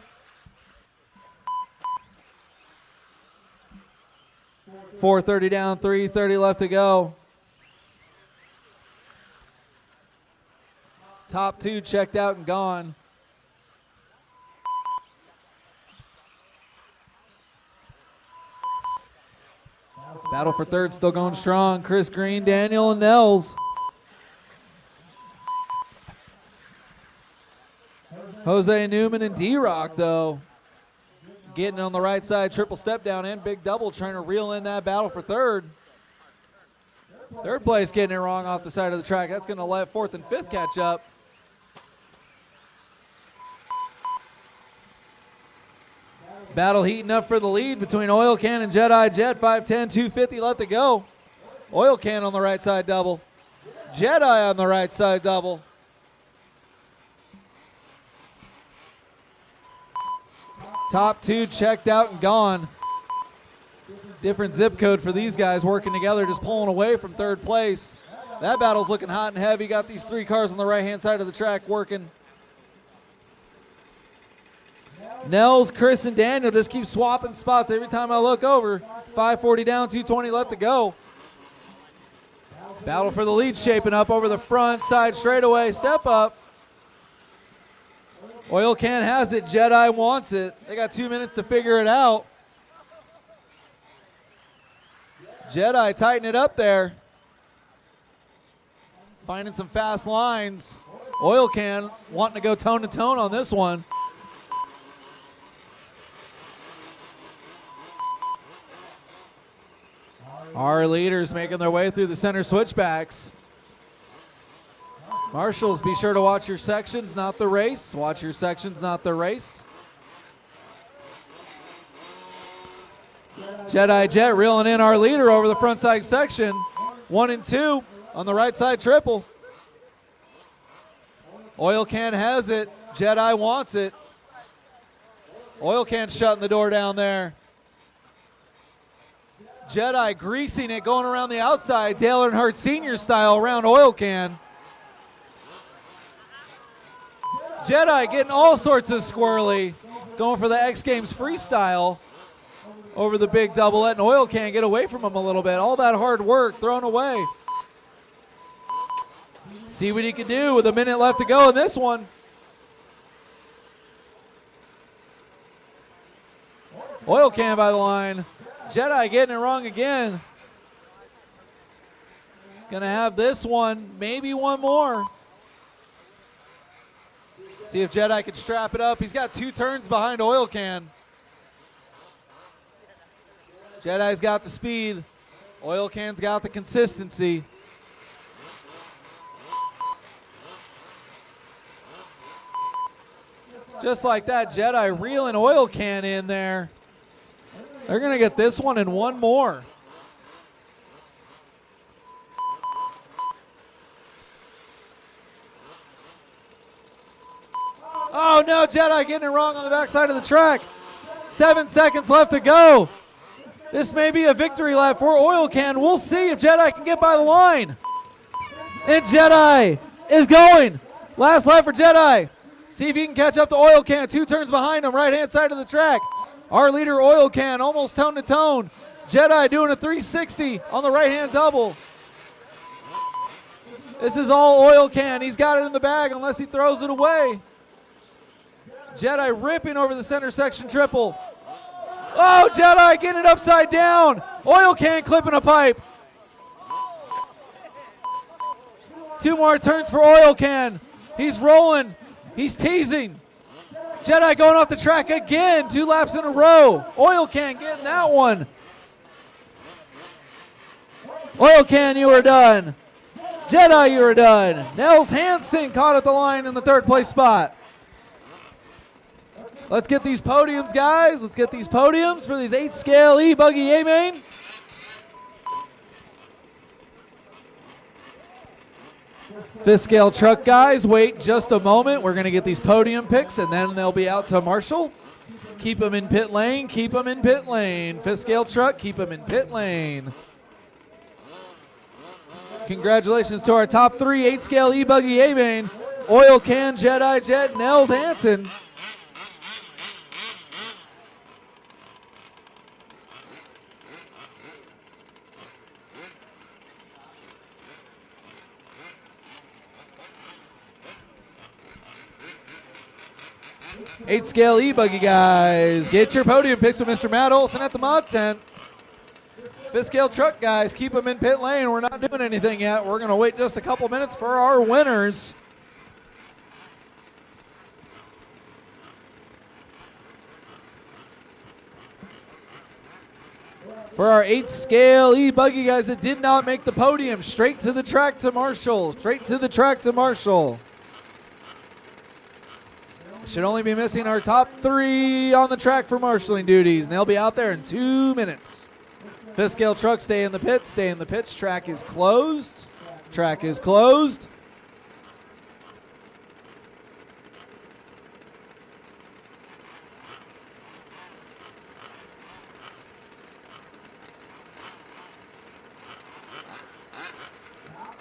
.430 down, 3:30 left to go. Top 2 checked out and gone. Battle for third still going strong. Chris Green, Daniel, and Nels. Jose Newman and D-Rock, though, getting on the right side, triple step down and big double, trying to reel in that battle for third. Third place getting it wrong off the side of the track. That's going to let fourth and fifth catch up. Battle heating up for the lead between Oil Can and Jedi Jet. 5:10, 2:50 left to go. Oil Can on the right side double. Jedi on the right side double. Top 2 checked out and gone. Different zip code for these guys working together, just pulling away from third place. That battle's looking hot and heavy. Got these 3 cars on the right-hand side of the track working. Nels, Chris, and Daniel just keep swapping spots every time I look over. 540 down, 220 left to go. Battle for the lead shaping up over the front side straightaway. Step up. Oil Can has it. Jedi wants it. They got 2 minutes to figure it out. Jedi tighten it up there. Finding some fast lines. Oil Can wanting to go tone to tone on this one. Our leaders making their way through the center switchbacks. Marshals, be sure to watch your sections, not the race. Watch your sections, not the race. Jedi Jet reeling in our leader over the front side section. 1 and 2 on the right side triple. Oil Can has it. Jedi wants it. Oil Can shutting the door down there. Jedi greasing it, going around the outside. Dale Earnhardt Sr. style around Oil Can. Jedi getting all sorts of squirrely. Going for the X Games freestyle over the big doublet, and Oil Can get away from him a little bit. All that hard work thrown away. See what he can do with a minute left to go in this one. Oil Can by the line. Jedi getting it wrong again. Gonna have this one, maybe one more. See if Jedi can strap it up. He's got 2 turns behind Oil Can. Jedi's got the speed. Oil Can's got the consistency. Just like that, Jedi reeling Oil Can in there. They're going to get this one and one more. Oh no, Jedi getting it wrong on the backside of the track. 7 seconds left to go. This may be a victory lap for Oil Can. We'll see if Jedi can get by the line. And Jedi is going. Last lap for Jedi. See if he can catch up to Oil Can. 2 turns behind him, right-hand side of the track. Our leader, Oil Can, almost tone to tone. Jedi doing a 360 on the right-hand double. This is all Oil Can. He's got it in the bag unless he throws it away. Jedi ripping over the center section triple. Oh, Jedi getting it upside down. Oil Can clipping a pipe. 2 more turns for Oil Can. He's rolling. He's teasing. Jedi going off the track again. 2 laps in a row. Oil Can getting that one. Oil Can, you are done. Jedi, you are done. Nels Hansen caught at the line in the 3rd place spot. Let's get these podiums, guys. Let's get these podiums for these 8-scale E-buggy A main. Fifth scale truck guys, wait just a moment. We're going to get these podium picks, and then they'll be out to Marshall. Keep them in pit lane. Keep them in pit lane. Fifth scale truck, keep them in pit lane. Congratulations to our top 3 8-scale E-buggy A main. Oil Can, Jedi Jet, Nels Hansen. Eight-scale E-buggy guys, get your podium picks with Mr. Matt Olson at the mod tent. Fifth-scale truck guys, keep them in pit lane. We're not doing anything yet. We're going to wait just a couple minutes for our winners. For our 8-scale E-buggy guys that did not make the podium, straight to the track to Marshall. Straight to the track to Marshall. Should only be missing our top 3 on the track for marshalling duties, and they'll be out there in 2 minutes. Fifth scale truck, stay in the pits, stay in the pits. Track is closed. Track is closed.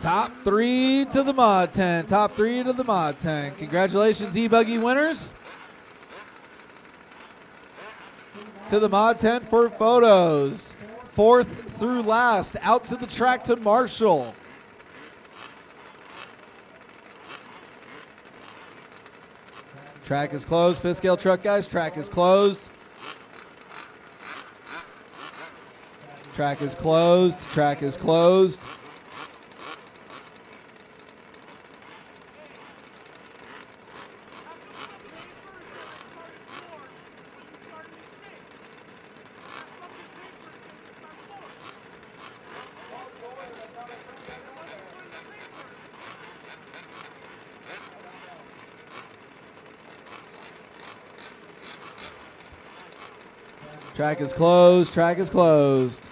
Top 3 to the mod tent. Top 3 to the mod tent. Congratulations, E-buggy winners. To the mod tent for photos. 4th through last. Out to the track to Marshall. Track is closed. 5th scale truck, guys. Track is closed. Track is closed. Track is closed. Track is closed. Track is closed.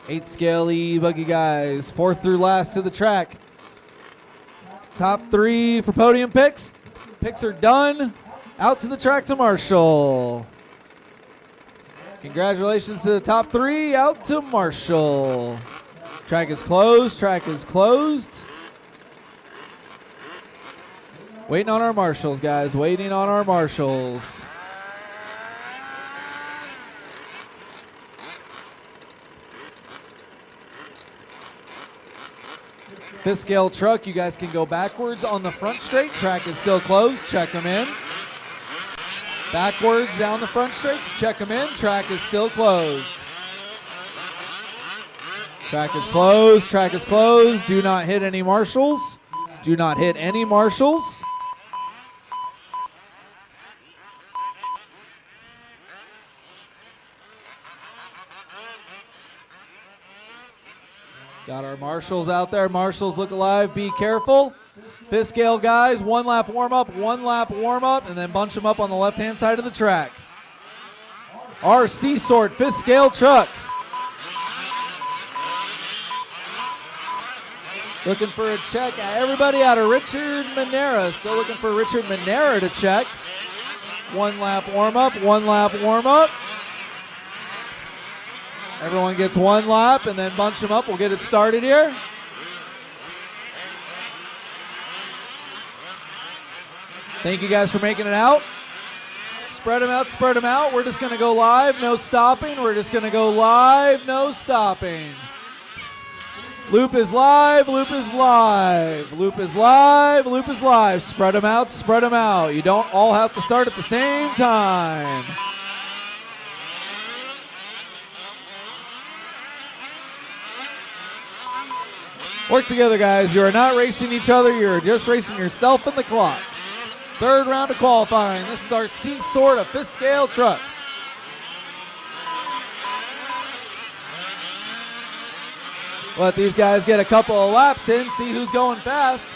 Eighth scale E-buggy guys. 4th through last to the track. Top 3 for podium picks. Picks are done. Out to the track to Marshall. Congratulations to the top 3. Out to Marshall. Track is closed. Track is closed. Waiting on our marshals, guys. Waiting on our marshals. Fifth scale truck, you guys can go backwards on the front straight. Track is still closed. Check them in. Backwards down the front straight. Check them in. Track is still closed. Track is closed. Track is closed. Do not hit any marshals. Do not hit any marshals. Got our marshals out there. Marshals, look alive. Be careful. 5th scale guys, 1 lap warm up, 1 lap warm up, and then bunch them up on the left-hand side of the track. Our Seasort 5th scale truck. Looking for a check. Everybody out of Richard Manera. Still looking for Richard Manera to check. 1 lap warm up, 1 lap warm up. Everyone gets 1 lap and then bunch them up. We'll get it started here. Thank you guys for making it out. Spread them out, spread them out. We're just going to go live, no stopping. We're just going to go live, no stopping. Loop is live, loop is live. Loop is live, loop is live. Spread them out, spread them out. You don't all have to start at the same time. Work together, guys. You are not racing each other. You're just racing yourself and the clock. 3rd round of qualifying. This is our Seasort, a 5th scale truck. Let these guys get a couple of laps in, see who's going fast.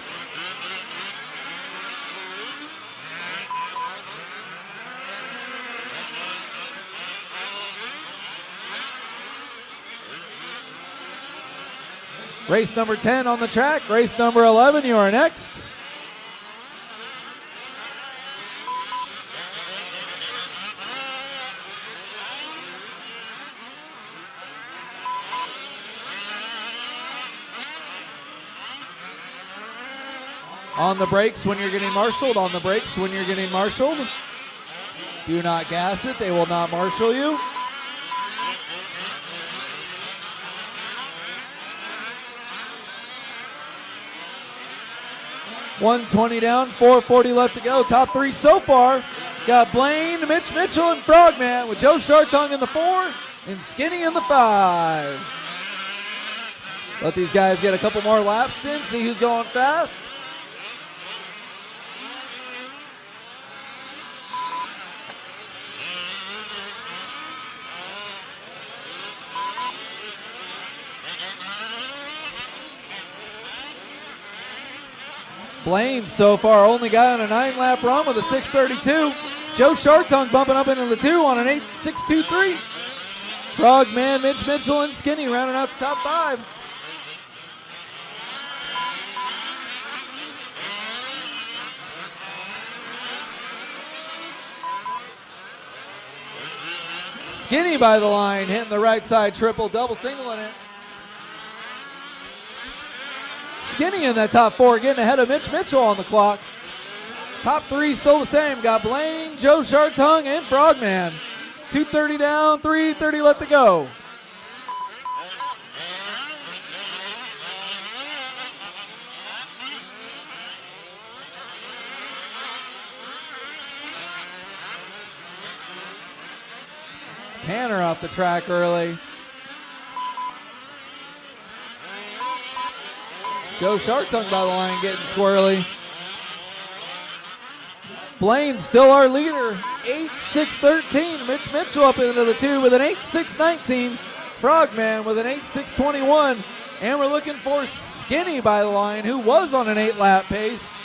Race number 10 on the track. Race number 11, you are next. On the brakes when you're getting marshaled. On the brakes when you're getting marshaled. Do not gas it. They will not marshal you. $120 down, 440 left to go. Top 3 so far. Got Blaine, Mitch Mitchell, and Frogman with Joe Shartong in the 4 and Skinny in the 5. Let these guys get a couple more laps in, see who's going fast. Blaine so far only got on a 9-lap run with a 6:32. Joe Shartong bumping up into the 2 on an 8:623. Frogman, Mitch Mitchell, and Skinny rounding out the top 5. Skinny by the line, hitting the right side triple, double singling it. Skinny in that top 4, getting ahead of Mitch Mitchell on the clock. Top 3 still the same. Got Blaine, Joe Shartung, and Frogman. 2:30 down, 3:30 left to go. Tanner off the track early. Joe Shartung by the line getting squirrely. Blaine still our leader, 8.6.13. Mitch Mitchell up into the 2 with an 8.6.19. Frogman with an 8.6.21. And we're looking for Skinny by the line, who was on an 8-lap pace.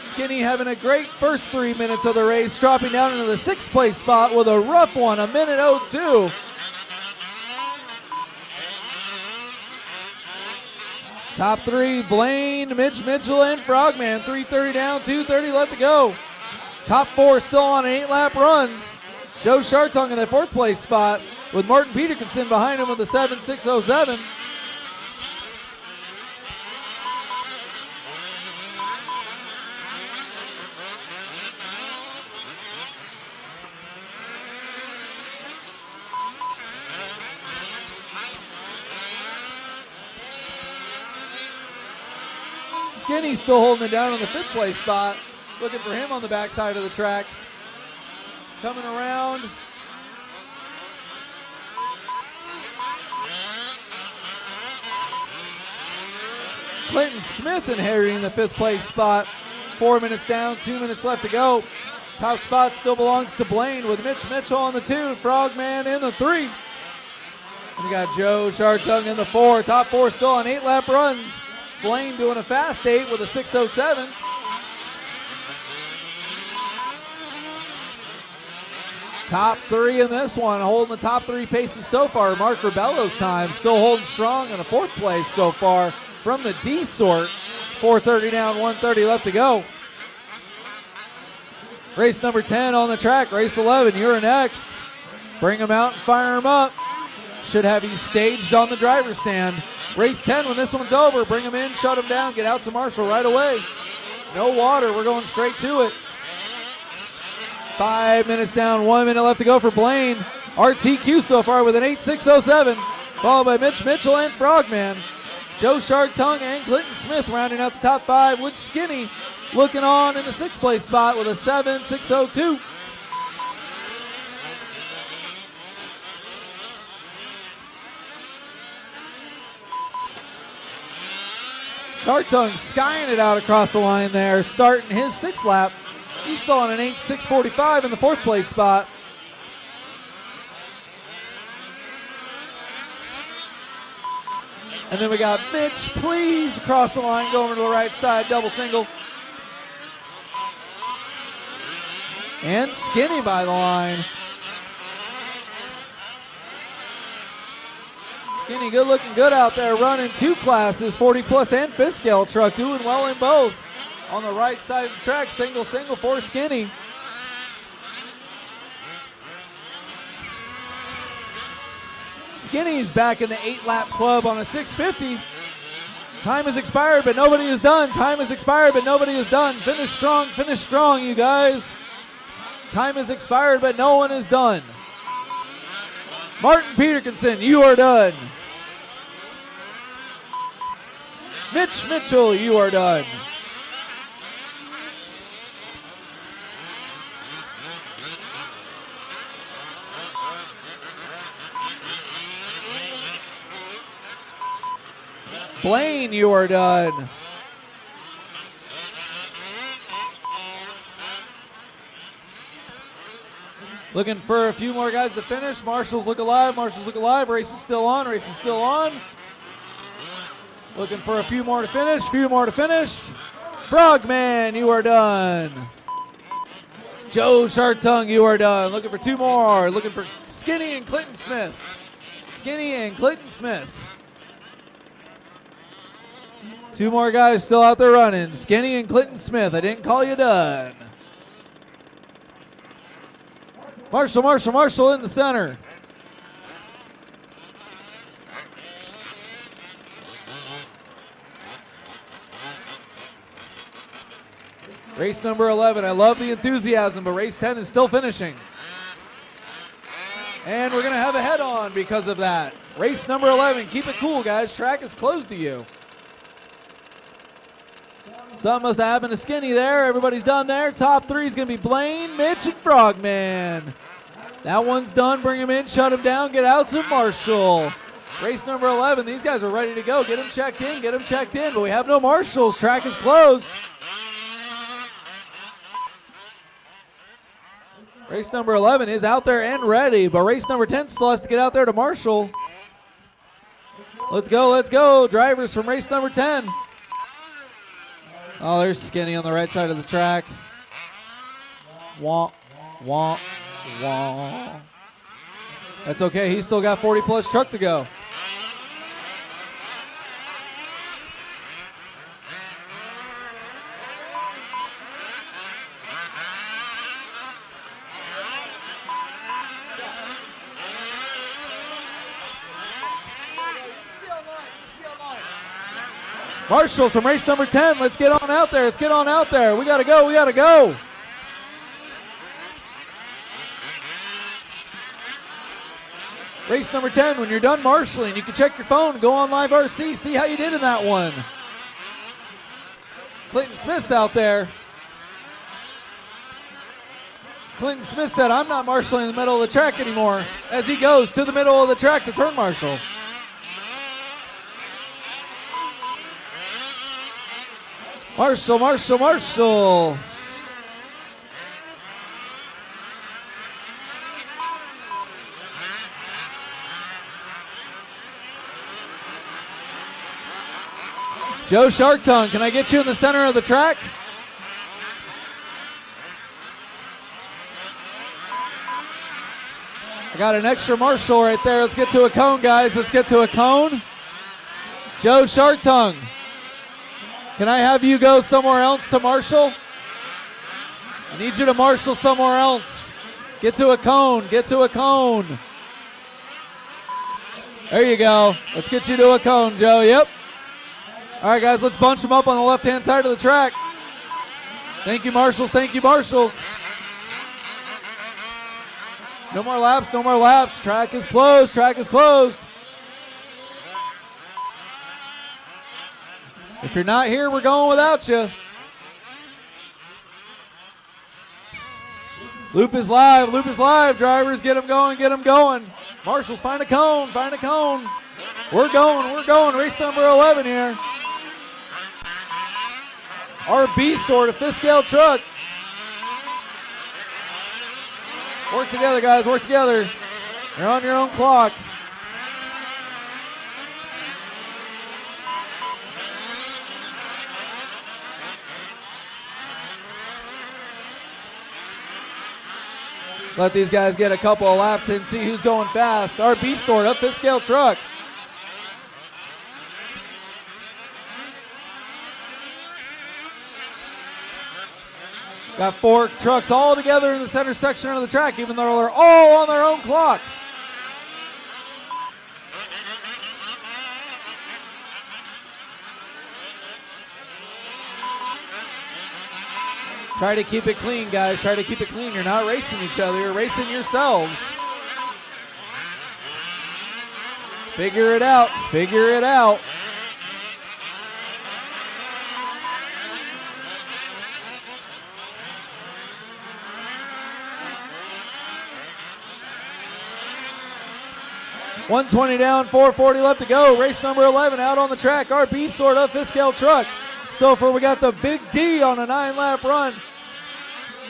Skinny having a great first 3 minutes of the race, dropping down into the 6th place spot with a rough one, 1:02. Top 3, Blaine, Mitch Mitchell, and Frogman. 3:30 down, 2:30 left to go. Top 4 still on 8-lap runs. Joe Shartung in the 4th place spot with Martin Peterkinson behind him with a 7.607. Skinny still holding it down on the 5th place spot. Looking for him on the backside of the track. Coming around. Clinton Smith inheriting the 5th place spot. 4 minutes down, 2 minutes left to go. Top spot still belongs to Blaine with Mitch Mitchell on the 2, Frogman in the 3. And we got Joe Shartung in the 4. Top 4 still on 8-lap runs. Blaine doing a fast 8 with a 6.07. Top 3 in this one, holding the top 3 paces so far. Mark Rebello's time still holding strong in a 4th place so far from the D sort. 4:30 down, 1:30 left to go. Race number 10 on the track. Race 11, you're next. Bring them out and fire them up. Should have you staged on the driver's stand. Race 10, when this one's over, bring them in, shut them down, get out to Marshall right away. No water, we're going straight to it. 5 minutes down, 1 minute left to go for Blaine. RTQ so far with an 8.607, followed by Mitch Mitchell and Frogman. Joe Shartung and Clinton Smith rounding out the top 5 with Skinny looking on in the 6th place spot with a 7.602. Shartung skying it out across the line there, starting his 6th lap. He's still on an 8.645 in the 4th place spot. And then we got Mitch, please, across the line, going to the right side, double single. And Skinny by the line. Skinny good looking good out there, running 2 classes, 40 plus and fifth scale truck, doing well in both. On the right side of the track, single for Skinny. Skinny's back in the 8-lap club on a 650. Time has expired, but nobody is done. Time has expired, but nobody is done. Finish strong, you guys. Time has expired, but no one is done. Martin Peterkinson, you are done. Mitch Mitchell, you are done. Blaine, you are done. Looking for a few more guys to finish. Marshall's look alive. Race is still on. Looking for a few more to finish. Frogman, you are done. Joe Shartung, you are done. Looking for 2 more. Looking for Skinny and Clinton Smith. 2 more guys still out there running. Skinny and Clinton Smith. I didn't call you done. Marshall in the center. Race number 11, I love the enthusiasm, but race 10 is still finishing. And we're gonna have a head-on because of that. Race number 11, keep it cool, guys. Track is closed to you. Something must have happened to Skinny there. Everybody's done there. Top 3 is gonna be Blaine, Mitch, and Frogman. That one's done. Bring him in, shut him down, get out to Marshall. Race number 11, these guys are ready to go. Get them checked in, but we have no marshals. Track is closed. Race number 11 is out there and ready, but race number 10 still has to get out there to marshal. Let's go. Drivers from race number 10. Oh, there's Skinny on the right side of the track. Wah. That's okay, he's still got 40 plus truck to go. Marshals from race number 10, let's get on out there. We gotta go. Race number 10, when you're done marshaling, you can check your phone, go on Live RC, see how you did in that one. Clinton Smith's out there. Clinton Smith said, I'm not marshaling in the middle of the track anymore, as he goes to the middle of the track to turn marshal. Marshall. Joe Shark Tongue, can I get you in the center of the track? I got an extra marshal right there. Let's get to a cone, guys. Joe Shark Tongue. Can I have you go somewhere else to marshal? I need you to marshal somewhere else. Get to a cone. There you go. Let's get you to a cone, Joe. Yep. All right, guys, let's bunch them up on the left-hand side of the track. Thank you, marshals. No more laps. Track is closed. If you're not here, we're going without you. Loop is live. Drivers, get them going. Marshals, find a cone. We're going. Race number 11 here. Our Seasort, a fifth scale truck. Work together, guys. You're on your own clock. Let these guys get a couple of laps and see who's going fast. Our Seasort, up fifth scale truck. Got 4 trucks all together in the center section of the track, even though they're all on their own clock. Try to keep it clean, guys. You're not racing each other. You're racing yourselves. Figure it out. 120 down, 440 left to go. Race number 11 out on the track. Our Seasort up fifth scale truck. So far we got the Big D on a 9-lap run.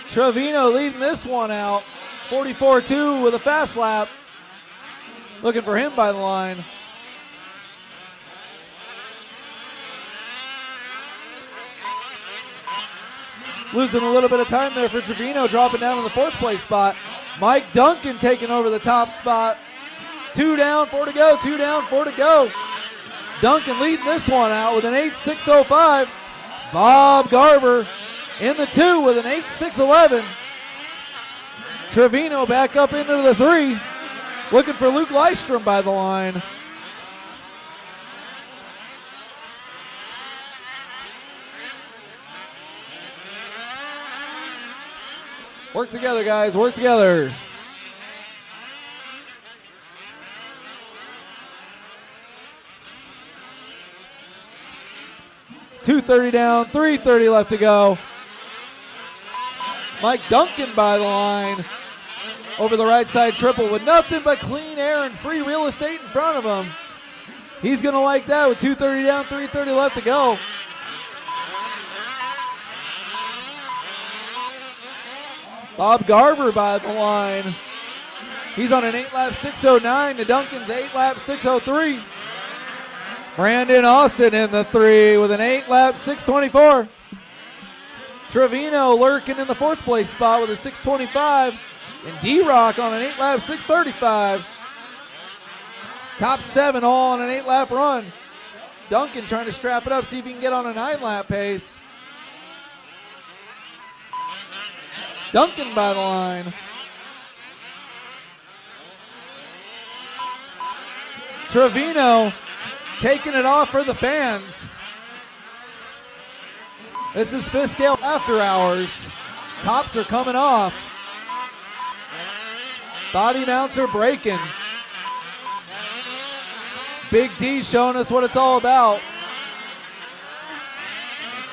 Trevino leading this one out. 44-2 with a fast lap. Looking for him by the line. Losing a little bit of time there for Trevino, dropping down in the 4th place spot. Mike Duncan taking over the top spot. 2 down, 4 to go. Duncan leading this one out with an 8.605. Bob Garber in the 2 with an 8.611. Trevino back up into the 3. Looking for Luke Lystrom by the line. Work together, guys. Work together. .230 down, 3:30 left to go. Mike Duncan by the line. Over the right side triple with nothing but clean air and free real estate in front of him. He's going to like that with 2:30 down, 3:30 left to go. Bob Garver by the line. He's on an 8-lap 6:09 to Duncan's 8-lap 6:03. Brandon Austin in the 3 with an 8-lap 6:24. Trevino lurking in the 4th place spot with a 6:25. And D-Rock on an 8-lap 6:35. Top 7 all on an 8-lap run. Duncan trying to strap it up, see if he can get on a 9-lap pace. Duncan by the line. Trevino taking it off for the fans. This is fifth scale after hours. Tops are coming off. Body mounts are breaking. Big D showing us what it's all about.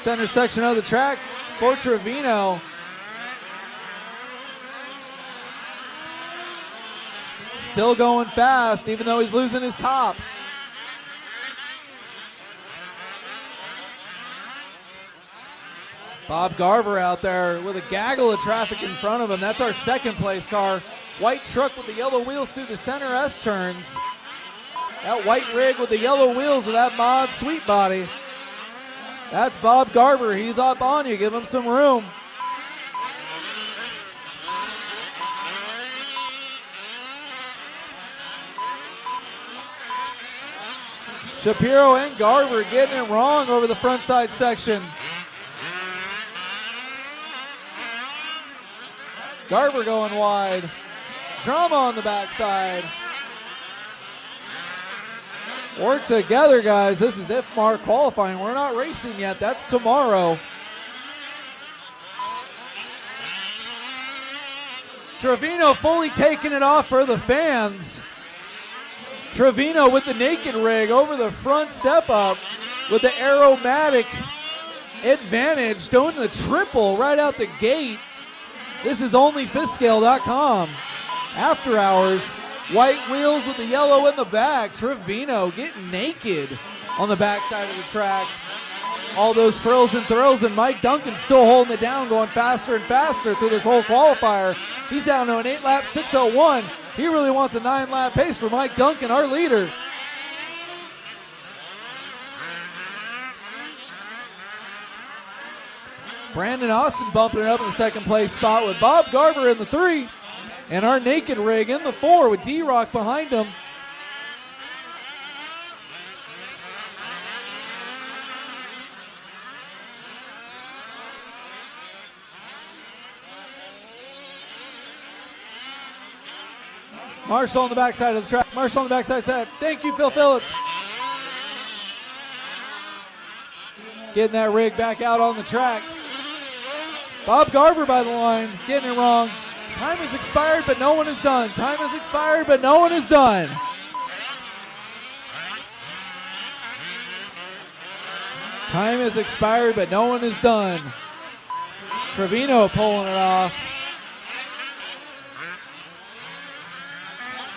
Center section of the track for Trevino. Still going fast, even though he's losing his top. Bob Garver out there with a gaggle of traffic in front of him. That's our second place car. White truck with the yellow wheels through the center S turns. That white rig with the yellow wheels with that mod sweet body. That's Bob Garver. He's up on you. Give him some room. Shapiro and Garver getting it wrong over the front side section. Garver going wide. Drama on the backside. Work together, guys. This is IFMAR qualifying. We're not racing yet. That's tomorrow. Trevino fully taking it off for the fans. Trevino with the naked rig over the front step up with the aromatic advantage, doing the triple right out the gate. This is only fifthscale.com. After hours, white wheels with the yellow in the back. Trevino getting naked on the backside of the track. All those frills and thrills, and Mike Duncan still holding it down, going faster and faster through this whole qualifier. He's down to an 8-lap 6:01. He really wants a 9-lap pace for Mike Duncan, our leader. Brandon Austin bumping it up in the second place spot with Bob Garver in the 3. And our naked rig in the 4 with D-Rock behind him. Marshall on the backside of the track. Marshall on the backside said, thank you, Phil Phillips. Getting that rig back out on the track. Bob Garver by the line, getting it wrong. Time has expired, but no one is done. Time has expired, but no one is done. Time has expired, but no one is done. Trevino pulling it off.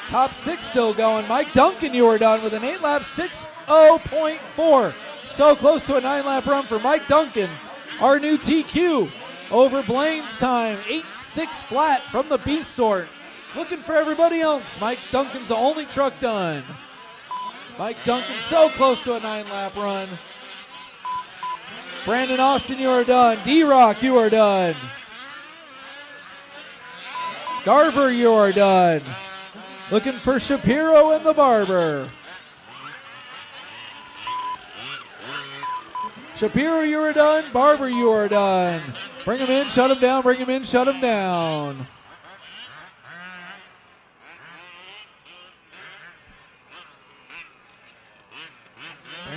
Top 6 still going. Mike Duncan, you are done with an 8-lap 6:0.4. So close to a 9-lap run for Mike Duncan. Our new TQ over Blaine's time. 8.6 flat from the beast sort. Looking for everybody else. Mike Duncan's the only truck done. Mike Duncan so close to a 9-lap run. Brandon Austin, you are done. D-Rock, you are done. Garver, you are done. Looking for Shapiro and the Barber. Shapiro, you are done. Barber, you are done. Bring him in, shut him down, bring him in, shut him down.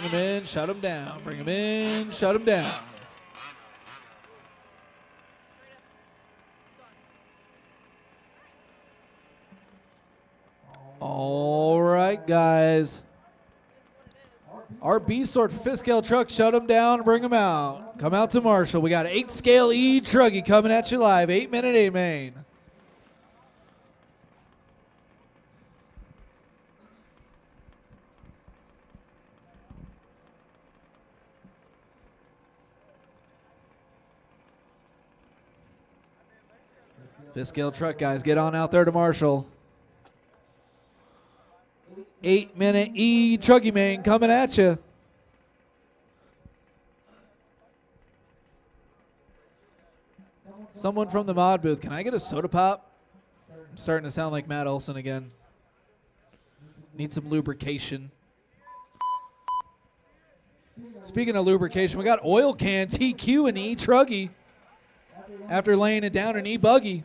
Bring him in, shut him down. Bring him in, shut him down. All right, guys. Our B-sort for fifth scale truck, shut them down and bring them out. Come out to Marshall. We got 8 scale E-truggy coming at you live. 8-minute A main. Fifth scale truck, guys. Get on out there to Marshall. 8-minute E-truggy main coming at you. Someone from the mod booth, can I get a soda pop? I'm starting to sound like Matt Olson again. Need some lubrication. Speaking of lubrication, we got oil can TQ and E-truggy after laying it down in E-buggy.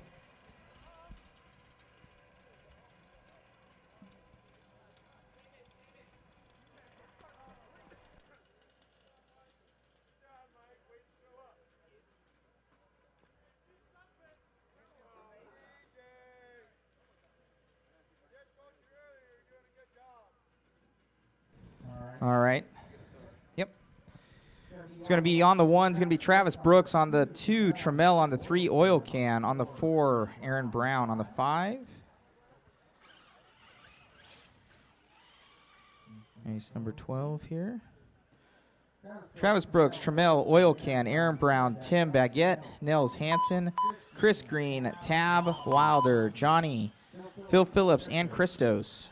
All right. Yep. It's going to be on the 1, it's going to be Travis Brooks. On the 2, Trammell. On the 3, Oil Can. On the 4, Aaron Brown. On the 5, ace number 12 here. Travis Brooks, Trammell, Oil Can, Aaron Brown, Tim Baguette, Nels Hansen, Chris Green, Tab Wilder, Johnny, Phil Phillips, and Christos.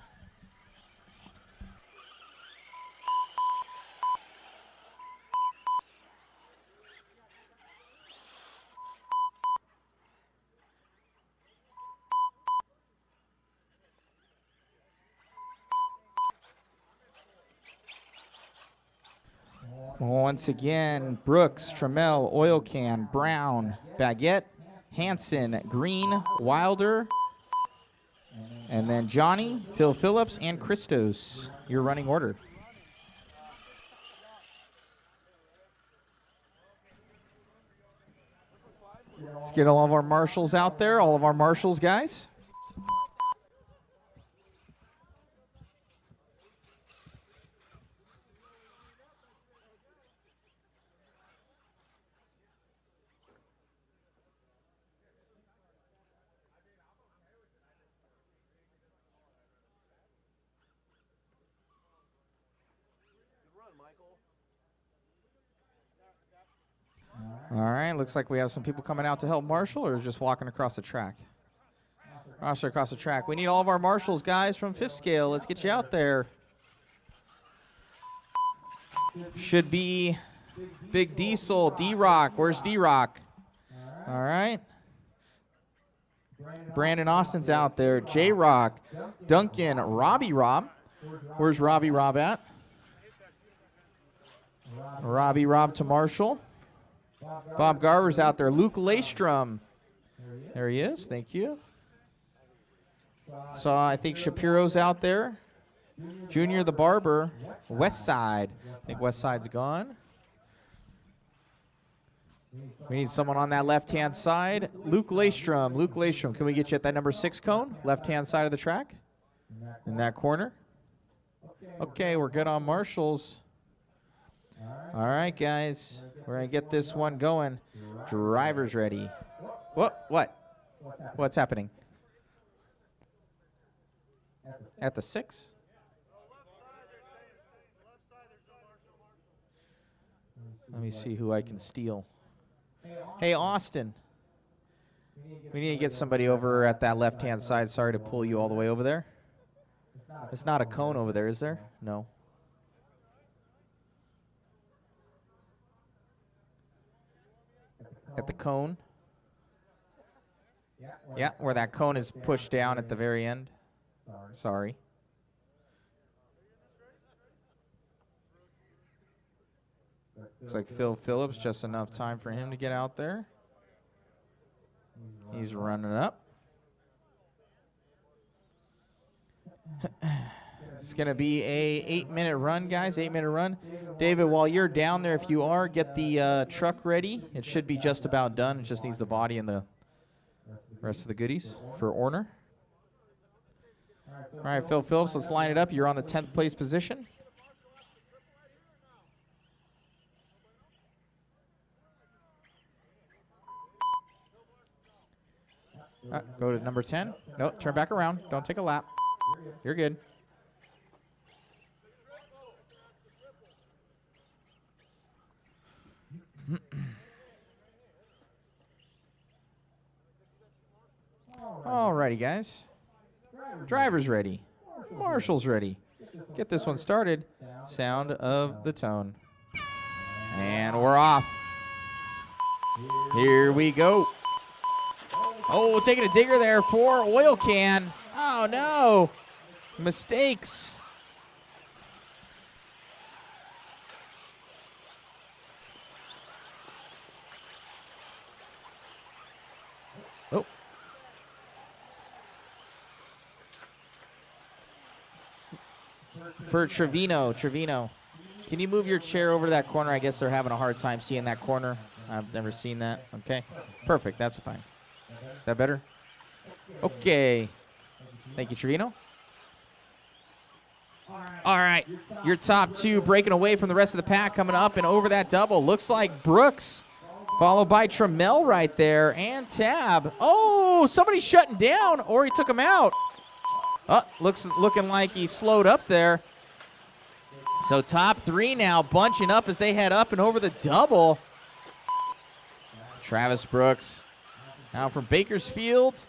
Once again, Brooks, Trammell, Oil Can, Brown, Baguette, Hansen, Green, Wilder, and then Johnny, Phil Phillips, and Christos, your running order. Let's get all of our marshals out there, all of our marshals, guys. All right, looks like we have some people coming out to help Marshall, or just walking across the track. Marshall across the track. We need all of our marshals, guys, from fifth scale. Let's get you out there. Should be Big Diesel, D-Rock. Where's D-Rock? All right. Brandon Austin's out there. J-Rock, Duncan, Robbie Rob. Where's Robbie Rob at? Robbie Rob to Marshall. Bob Garver's out there. Luke Laystrom. There he is. Thank you. So I think Shapiro's out there. Junior the Barber. West Side. I think West Side's gone. We need someone on that left-hand side. Luke Laystrom. Luke Laystrom. Can we get you at that number 6 cone? Left-hand side of the track. In that corner. Okay, we're good on marshals. All right, guys. We're going to get this one going. Driver's ready. What? What's happening? At the 6? Let me see who I can steal. Hey, Austin. We need to get somebody over at that left-hand side. Sorry to pull you all the way over there. It's not a cone over there, is there? No. At the cone. Yeah, where that cone is pushed down at the very end. Sorry. Looks like Phil Phillips, just enough time for him to get out there. He's running up. It's going to be a 8-minute run, guys, 8-minute run. David, while you're down there, if you are, get the truck ready. It should be just about done. It just needs the body and the rest of the goodies for Orner. All right, Phil Phillips, let's line it up. You're on the 10th place position. Go to number 10. No, turn back around. Don't take a lap. You're good. Alrighty, guys. Driver's ready. Marshall's ready. Get this one started. Sound of the tone. And we're off. Here we go. Oh, taking a digger there for oil can. Oh, no. Mistakes. Oh. For Trevino. Can you move your chair over to that corner? I guess they're having a hard time seeing that corner. I've never seen that. Okay. Perfect. That's fine. Is that better? Okay. Thank you, Trevino. All right. Your top two breaking away from the rest of the pack, coming up and over that double. Looks like Brooks, followed by Trammell right there, and Oh, somebody's shutting down, or he took him out. Looking like he slowed up there. So top three now bunching up as they head up and over the double. Travis Brooks now from Bakersfield.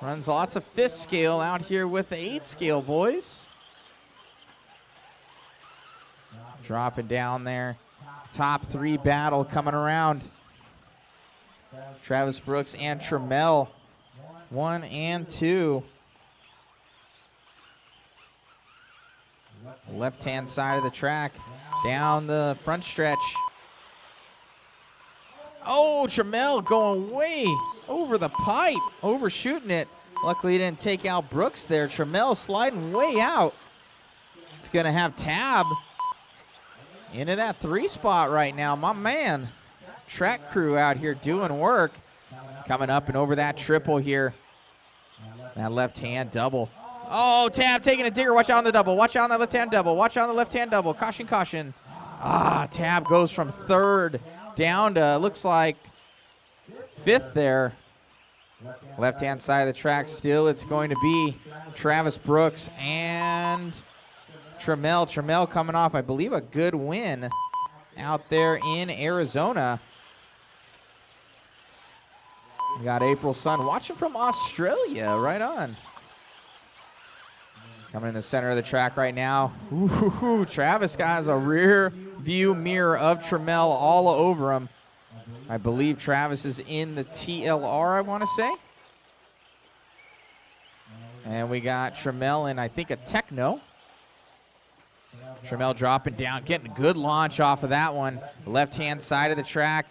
Runs lots of 5th scale out here with the 8th scale, boys. Dropping down there. Top three battle coming around. Travis Brooks and Trammell, 1 and 2. Left-hand side of the track, down the front stretch. Oh, Trammell going way over the pipe, overshooting it. Luckily, he didn't take out Brooks there. Trammell sliding way out. It's going to have Tab into that 3 spot right now. My man, track crew out here doing work. Coming up and over that triple here. That left-hand double. Oh, Tab taking a digger. Watch out on the double. Watch out on that left-hand double. Watch out on the left-hand double. Caution, caution. Tab goes from 3rd down to, looks like, 5th there. Left-hand side of the track still. It's going to be Travis Brooks and Trammell. Trammell coming off, I believe, a good win out there in Arizona. We got April Sun watching from Australia. Right on. Coming in the center of the track right now. Ooh, Travis has a rear view mirror of Trammell all over him. I believe Travis is in the TLR, I want to say. And we got Trammell in, I think, a Techno. Trammell dropping down, getting a good launch off of that one. Left-hand side of the track.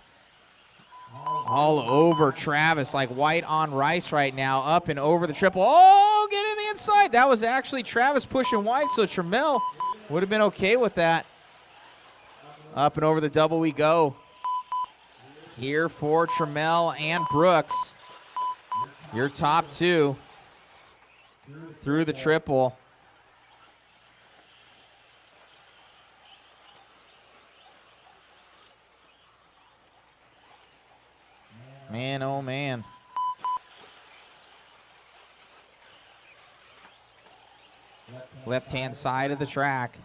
All over Travis, like white on rice right now. Up and over the triple. Oh, get in the inside. That was actually Travis pushing wide, so Trammell would have been okay with that. Up and over the double we go. Here for Trammell and Brooks. Your top two through the triple. Man, oh man. Left-hand side of the track.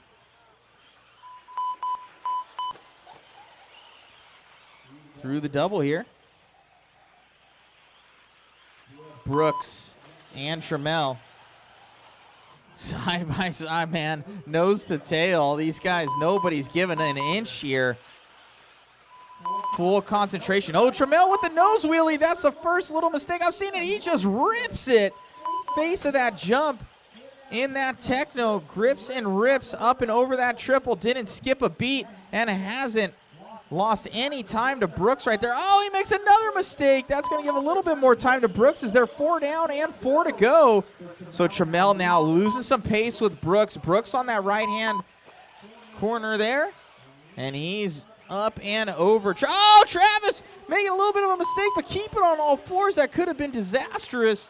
Through the double here. Brooks and Trammell. Side by side, man. Nose to tail. These guys, nobody's giving an inch here. Full concentration. Oh, Trammell with the nose wheelie. That's the first little mistake I've seen it. He just rips it. Face of that jump in that Techno. Grips and rips up and over that triple. Didn't skip a beat and hasn't lost any time to Brooks right there. Oh, he makes another mistake. That's going to give a little bit more time to Brooks as they're 4 down and 4 to go. So Trammell now losing some pace with Brooks. Brooks on that right-hand corner there. And he's up and over. Oh, Travis making a little bit of a mistake, but keep it on all fours. That could have been disastrous.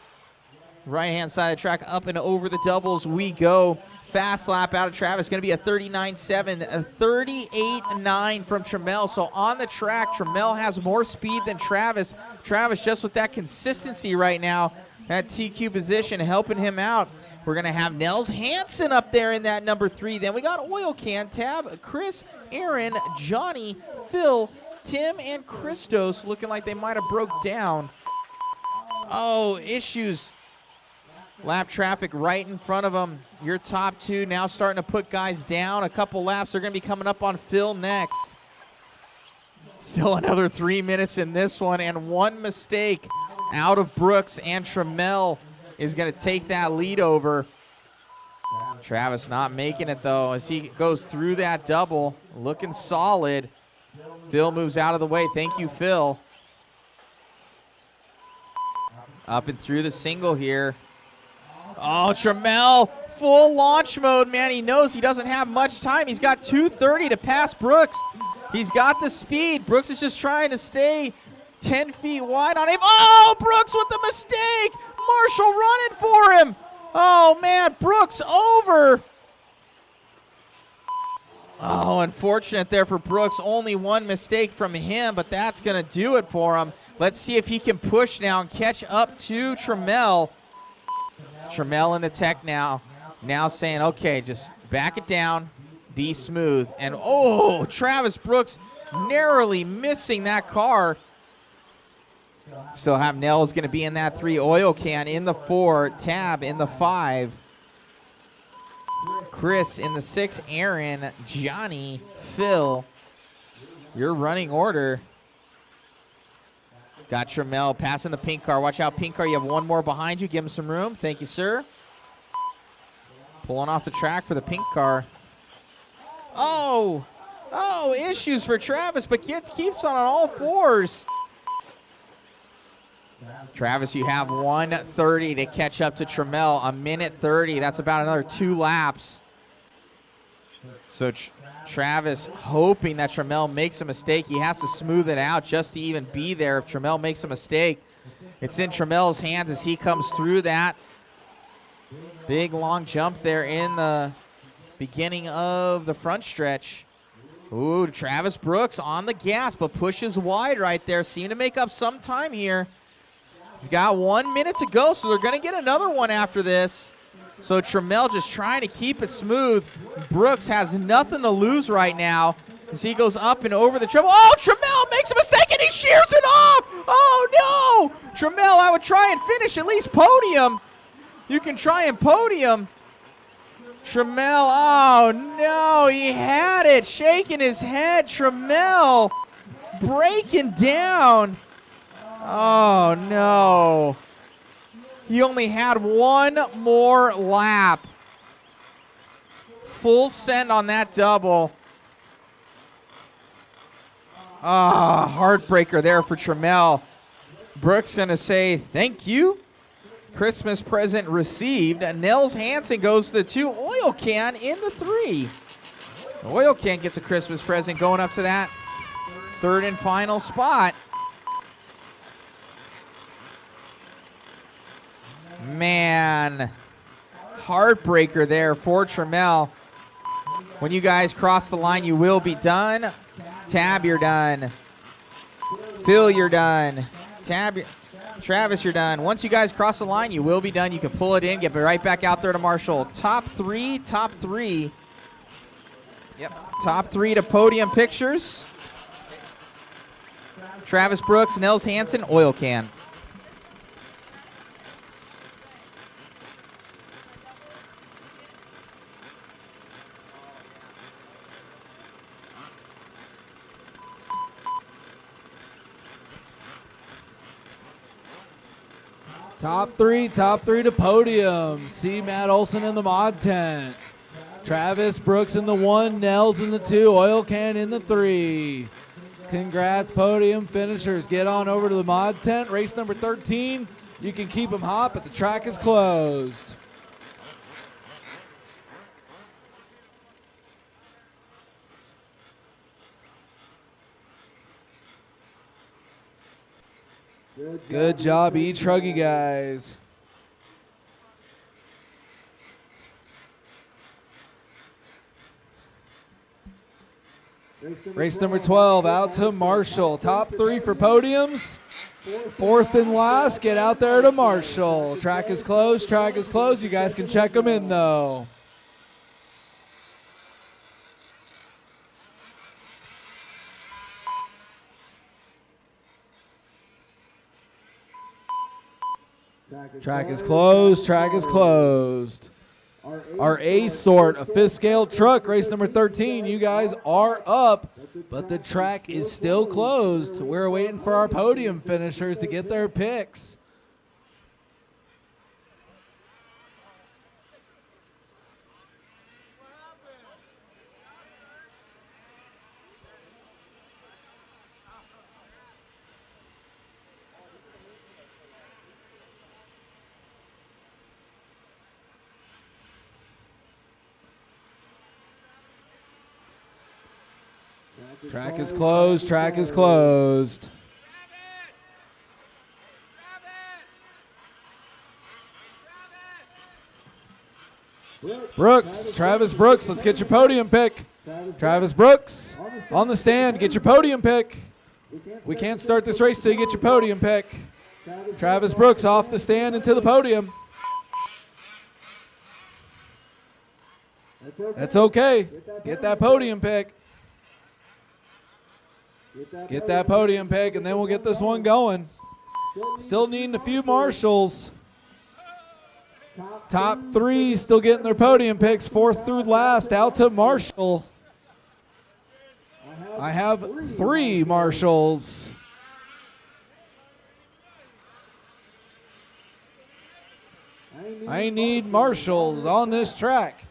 Right-hand side of the track, up and over the doubles we go. Fast lap out of Travis, going to be a 39.7, a 38.9 from Trammell. So on the track, Trammell has more speed than Travis. Travis just with that consistency right now, that TQ position helping him out. We're going to have Nels Hansen up there in that number 3. Then we got Oil Can, Tab, Chris, Aaron, Johnny, Phil, Tim, and Christos looking like they might have broke down. Oh, issues. Lap traffic right in front of them. Your top 2 now starting to put guys down. A couple laps are going to be coming up on Phil next. Still another 3 minutes in this one, and one mistake out of Brooks, and Trammell is going to take that lead over. Travis not making it, though, as he goes through that double. Looking solid. Phil moves out of the way. Thank you, Phil. Up and through the single here. Oh, Trammell, full launch mode, man. He knows he doesn't have much time. He's got 2:30 to pass Brooks. He's got the speed. Brooks is just trying to stay 10 feet wide on him. Oh, Brooks with the mistake. Marshall running for him. Oh, man, Brooks over. Oh, unfortunate there for Brooks. Only one mistake from him, but that's going to do it for him. Let's see if he can push now and catch up to Trammell. Trammell in the tech now saying, okay, just back it down, be smooth. And, oh, Travis Brooks narrowly missing that car. Still have Nels going to be in that 3, Oil Can in the 4, Tab in the 5, Chris in the 6, Aaron, Johnny, Phil. Your running order. Got Trammell passing the pink car. Watch out, pink car. You have one more behind you. Give him some room. Thank you, sir. Pulling off the track for the pink car. Oh, issues for Travis, but keeps on all fours. Travis, you have 1:30 to catch up to Trammell. 1:30. That's about another 2 laps. So Travis hoping that Trammell makes a mistake. He has to smooth it out just to even be there if Trammell makes a mistake. It's in Trammell's hands as he comes through that big long jump there in the beginning of the front stretch. Ooh, Travis Brooks on the gas, but pushes wide right there. Seem to make up some time here. He's got 1 minute to go, so they're going to get another one after this. So Trammell just trying to keep it smooth. Brooks has nothing to lose right now as he goes up and over the triple. Oh, Trammell makes a mistake and he shears it off. Oh, no. Trammell, I would try and finish at least podium. You can try and podium. Trammell, oh, no. He had it, shaking his head. Trammell breaking down. Oh, no. He only had one more lap. Full send on that double. Heartbreaker there for Trammell. Brooks going to say thank you. Christmas present received. Nels Hansen goes to the 2. Oil Can in the 3. Oil Can gets a Christmas present going up to that 3rd and final spot. Man, heartbreaker there for Trammell. When you guys cross the line, you will be done. Tab, you're done. Phil, you're done. Travis, you're done. Once you guys cross the line, you will be done. You can pull it in, get right back out there to Marshall. Top three. Yep, top 3 to podium pictures. Travis Brooks, Nels Hansen, Oil Can. Top three to podium. See Matt Olson in the mod tent. Travis Brooks in the 1, Nels in the 2, Oil Can in the 3. Congrats, podium finishers. Get on over to the mod tent. Race number 13. You can keep them hot, but the track is closed. Good job, E-truggy guys. Race number 12 out to Marshall. Top 3 for podiums. 4th and last, get out there to Marshall. Track is closed, track is closed. You guys can check them in though. Track is closed, track is closed. Our A-sort, a 5th scale truck, race number 13. You guys are up, but the track is still closed. We're waiting for our podium finishers to get their picks. Track is closed, track is closed. Brooks, Travis Brooks, let's get your podium pick. Travis Brooks on the stand, get your podium pick. We can't start this race till you get your podium pick. Travis Brooks off the stand into the podium. That's okay. Get that podium pick. Get that podium pick, and then we'll get this one going. Still needing a few marshals. Top 3 still getting their podium picks. 4th through last out to Marshall. I have 3 marshals. I need marshals on this track.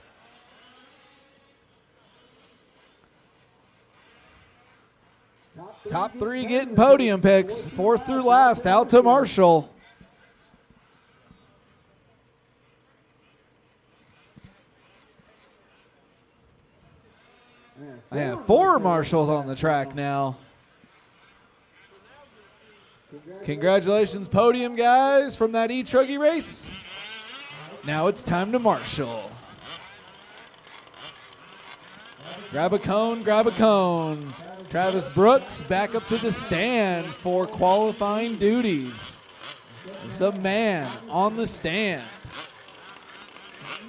Top 3 getting podium picks. 4th through last out to Marshall. I have 4 marshals on the track now. Congratulations, podium guys, from that E-truggy race. Now it's time to marshal. Grab a cone, grab a cone. Travis Brooks back up to the stand for qualifying duties. The man on the stand.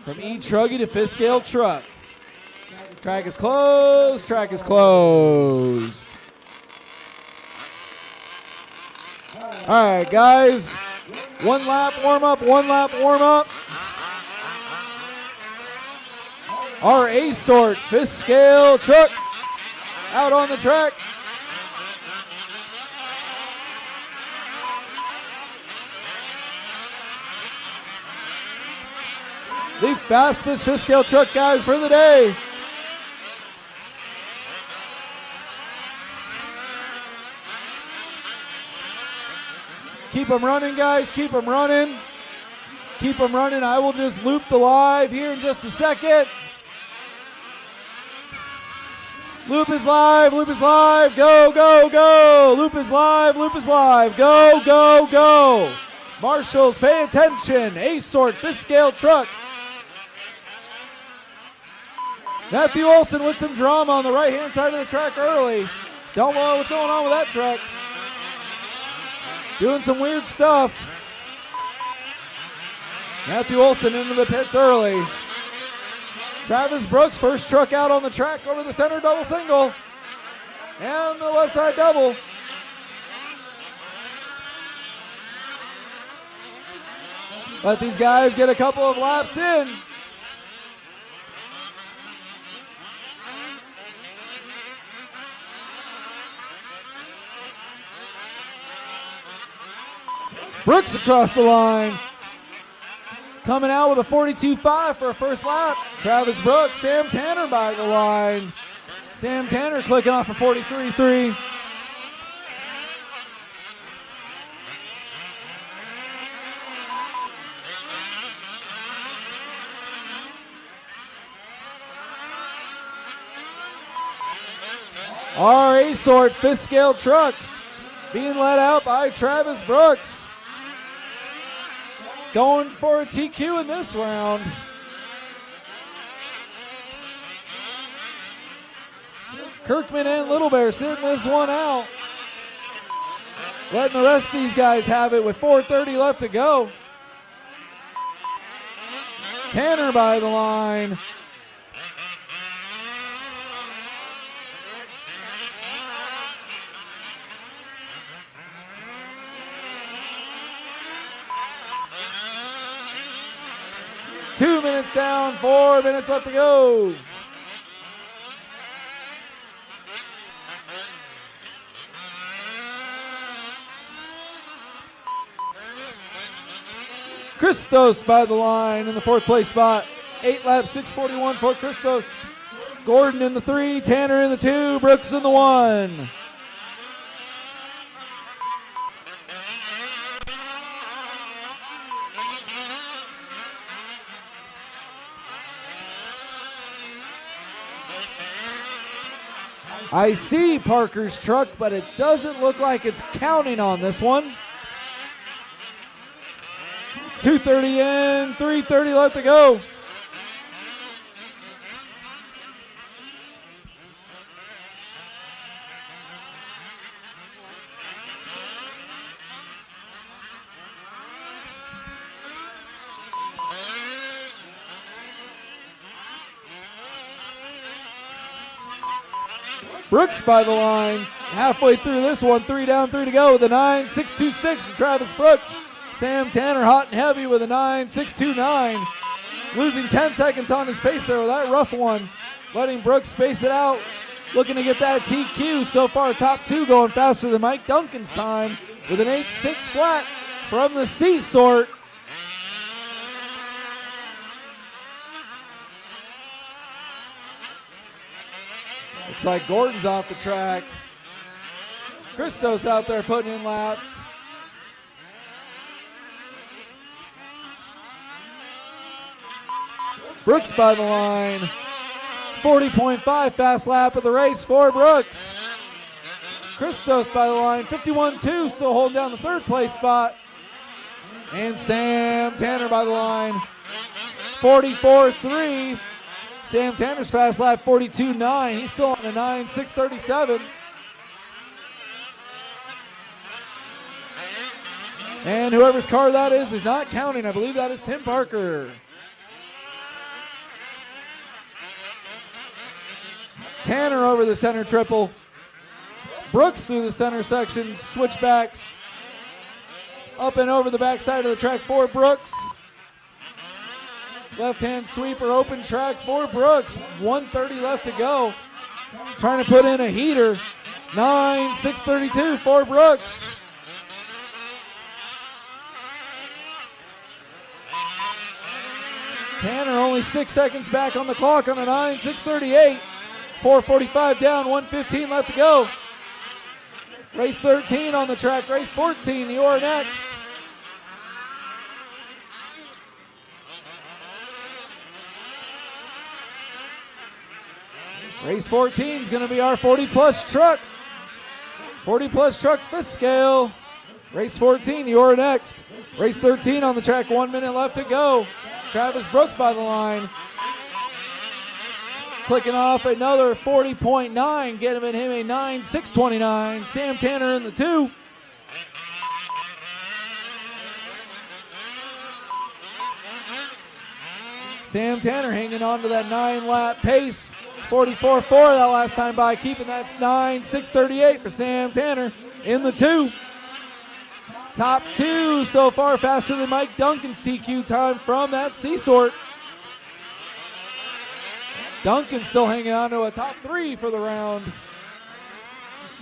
From E-truggy to 5th scale truck. Track is closed, track is closed. All right, guys. 1 lap warm up, 1 lap warm up. Our A-sort 5th scale truck out on the track. The fastest 5th scale truck, guys, for the day. Keep them running, guys. Keep them running. Keep them running. I will just loop the live here in just a second. Loop is live. Loop is live. Go, go, go. Loop is live. Loop is live. Go, go, go. Marshals, pay attention. A-sort 5th scale truck. Matthew Olson with some drama on the right-hand side of the track early. Don't know what's going on with that truck. Doing some weird stuff. Matthew Olson into the pits early. Travis Brooks, first truck out on the track over the center double single. And the left side double. Let these guys get a couple of laps in. Brooks across the line. Coming out with a 42.5 for a first lap. Travis Brooks, Sam Tanner by the line. Sam Tanner clicking off a 43.3. Our A-Sort fifth scale truck being led out by Travis Brooks. Going for a TQ in this round. Kirkman and Little Bear sitting this one out. Letting the rest of these guys have it with 4:30 left to go. Tanner by the line. Two minutes down, 4 minutes left to go. Christos by the line in the 4th place spot. 8 laps, 6:41 for Christos. Gordon in the 3, Tanner in the 2, Brooks in the 1. I see Parker's truck, but it doesn't look like it's counting on this one. 2:30 in, 3:30 left to go. Brooks by the line, halfway through this one, 3 down, 3 to go with a 9.626 from Travis Brooks. Sam Tanner hot and heavy with a 9.629. Losing 10 seconds on his pace there with that rough one. Letting Brooks space it out. Looking to get that TQ. So far, top 2 going faster than Mike Duncan's time with an 8.6 flat from the Seasort. Looks like Gordon's off the track. Christos out there putting in laps. Brooks by the line. 40.5 fast lap of the race for Brooks. Christos by the line. 51.2 still holding down the 3rd place spot. And Sam Tanner by the line. 44.3. Sam Tanner's fast lap, 42.9. He's still on a 9.637. And whoever's car that is not counting. I believe that is Tim Parker. Tanner over the center triple. Brooks through the center section, switchbacks. Up and over the backside of the track for Brooks. Left-hand sweeper, open track for Brooks. 1:30 left to go. Trying to put in a heater. 9.632 for Brooks. Tanner only 6 seconds back on the clock on a 9.638. 4:45 down, 1:15 left to go. Race 13 on the track, race 14, you're next. Race 14 is going to be our 40-plus truck. 40-plus truck, 5th scale. Race 14, you're next. Race 13 on the track, 1 minute left to go. Travis Brooks by the line. Clicking off another 40.9, getting him a 9.629. Sam Tanner in the 2. Sam Tanner hanging on to that 9-lap pace. 44.4 that last time by, keeping that 9.638 for Sam Tanner in the 2. Top 2 so far, faster than Mike Duncan's TQ time from that Seasort. Duncan still hanging on to a top 3 for the round.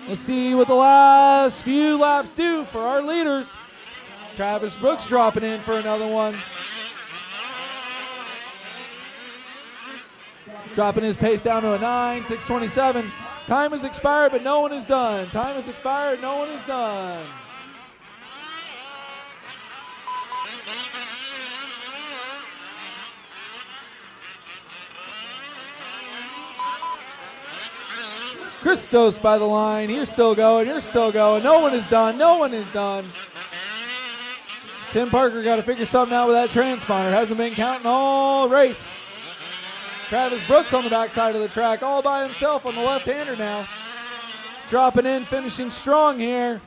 Let's see what the last few laps do for our leaders. Travis Brooks dropping in for another one. Dropping his pace down to a 9.627. Time has expired, but no one is done. Time has expired, no one is done. Christos by the line. You're still going. You're still going. No one is done. No one is done. Tim Parker got to figure something out with that transponder. Hasn't been counting all race. Travis Brooks on the backside of the track all by himself on the left-hander now. Dropping in, finishing strong here.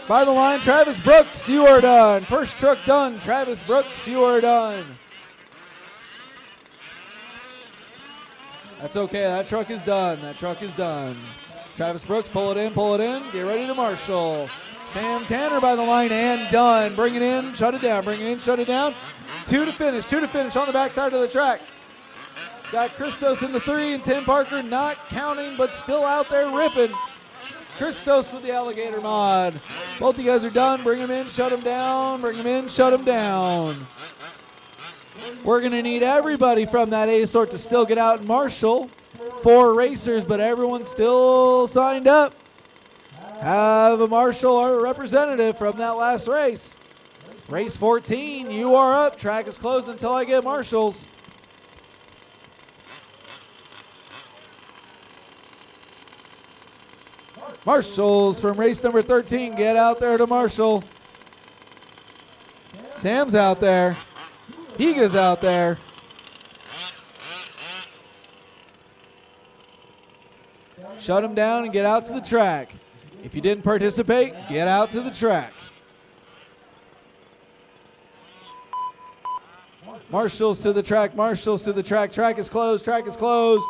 By the line, Travis Brooks, you are done. First truck done. Travis Brooks, you are done. That's okay. That truck is done. That truck is done. Travis Brooks, pull it in, pull it in. Get ready to marshal. Sam Tanner by the line and done. Bring it in, shut it down. Bring it in, shut it down. Two to finish on the backside of the track. Got Christos in the 3 and Tim Parker not counting, but still out there ripping. Christos with the alligator mod. Both you guys are done. Bring them in, shut them down. Bring them in, shut them down. We're going to need everybody from that A sort to still get out and marshal. 4 racers, but everyone's still signed up. Have a marshal or a representative from that last race. Race 14, you are up. Track is closed until I get marshals. Marshals from race number 13, get out there to marshal. Sam's out there. Higa's out there. Shut them down and get out to the track. If you didn't participate, get out to the track. Marshals to the track, marshals to the track. Track is closed, track is closed.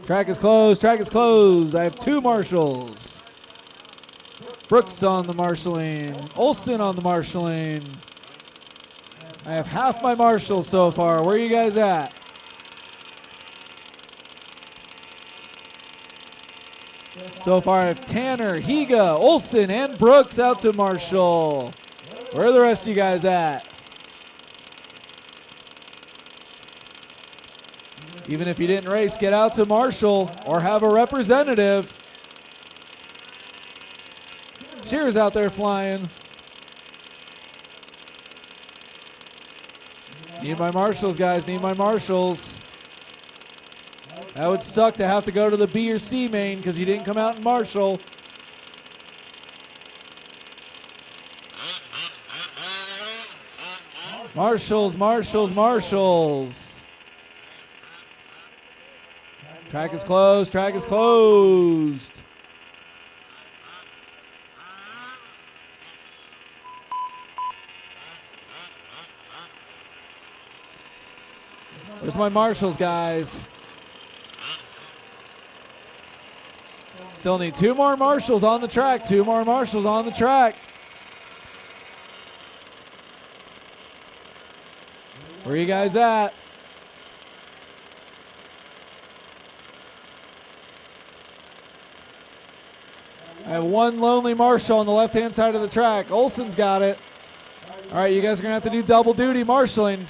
Track is closed, track is closed. I have 2 marshals. Brooks on the marshaling. Olson on the marshaling. I have half my marshals so far. Where are you guys at? So far I have Tanner, Higa, Olson, and Brooks out to marshal. Where are the rest of you guys at? Even if you didn't race, get out to marshal or have a representative. Shear's out there flying. Need my marshals, guys. Need my marshals. That would suck to have to go to the B or C main because you didn't come out and marshal. Marshals, marshals, marshals. Track is closed, track is closed. Where's my marshals, guys? Still need 2 more marshals on the track. 2 more marshals on the track. Where are you guys at? I have 1 lonely marshal on the left-hand side of the track. Olson's got it. All right, you guys are going to have to do double duty marshaling.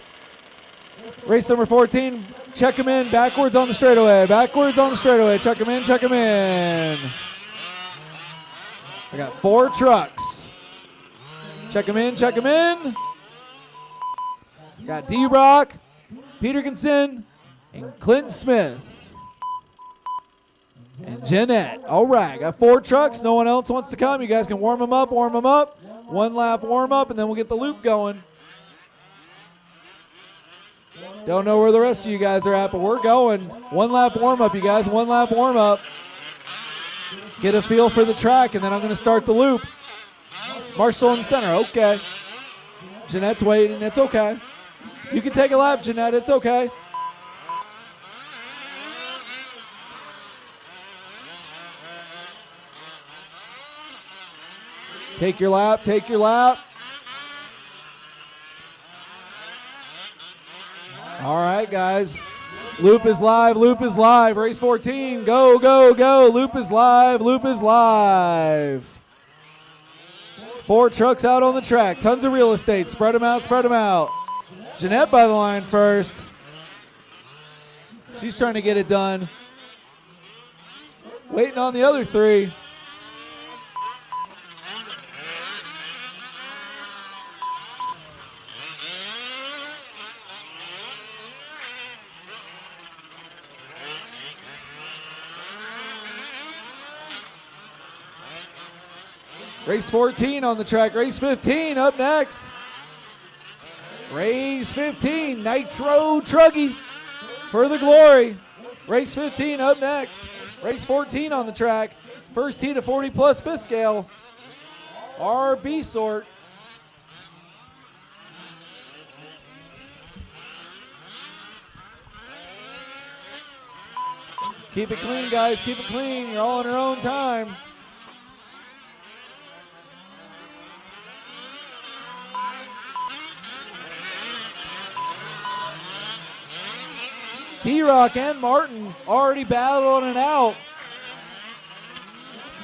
Race number 14, check him in, backwards on the straightaway, backwards on the straightaway, check him in, check him in. I got 4 trucks. Check him in, check him in. Got D-Brock, Peterkinson, and Clinton Smith. And Jeanette. All right, got 4 trucks, no one else wants to come. You guys can warm them up, warm them up. 1 lap warm up, and then we'll get the loop going. Don't know where the rest of you guys are at, but we're going. 1 lap warm-up, you guys. 1 lap warm-up. Get a feel for the track, and then I'm going to start the loop. Marshall in the center. Okay. Jeanette's waiting. It's okay. You can take a lap, Jeanette. It's okay. Take your lap. Take your lap. All right, guys. Loop is live. Loop is live. Race 14. Go, go, go. Loop is live. Loop is live. 4 trucks out on the track. Tons of real estate. Spread them out. Spread them out. Jeanette by the line first. She's trying to get it done. Waiting on the other 3. Race 14 on the track. Race 15 up next. Race 15, Nitro E-truggy for the glory. Race 15 up next. Race 14 on the track. First heat of 40 plus fifth scale. Our Seasort. Keep it clean, guys. Keep it clean. You're all on your own time. D-Rock and Martin already battling it out.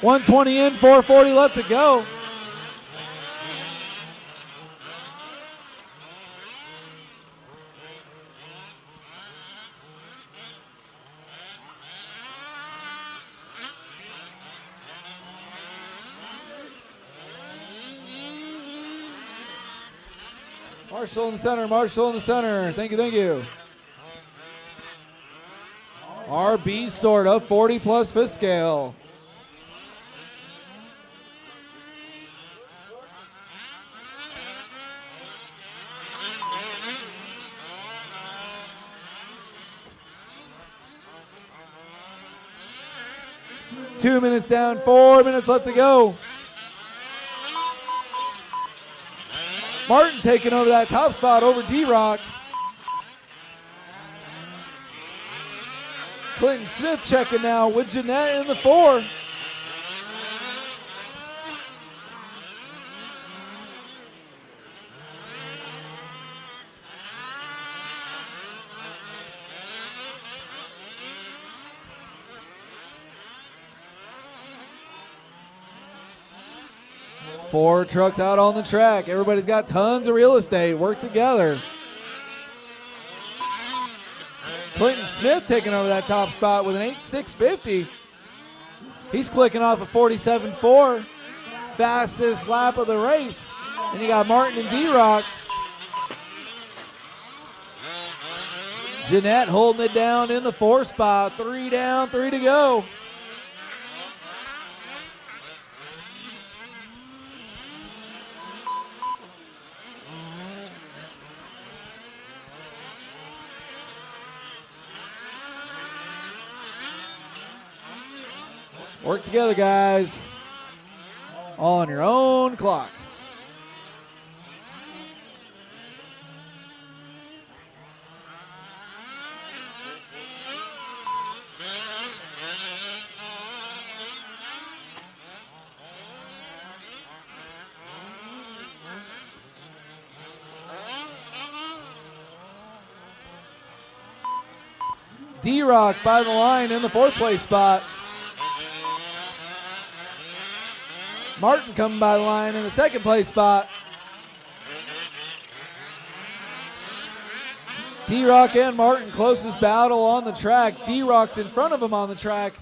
120 in, 440 left to go. Marshall in the center, Marshall in the center. Thank you, thank you. Our Seasort of 40 plus fifth scale. Two minutes down, 4 minutes left to go. Martin taking over that top spot over D-Rock. Clinton Smith checking now with Jeanette in the 4. Four trucks out on the track. Everybody's got tons of real estate. Work together. Clinton Smith taking over that top spot with an 8.650. He's clicking off a 47.4. Fastest lap of the race. And you got Martin and D-Rock. Jeanette holding it down in the 4 spot. 3 down, 3 to go. Work together, guys. All on your own clock. D-Rock by the line in the 4th place spot. Martin coming by the line in the 2nd place spot. D-Rock and Martin closest battle on the track. D-Rock's in front of him on the track.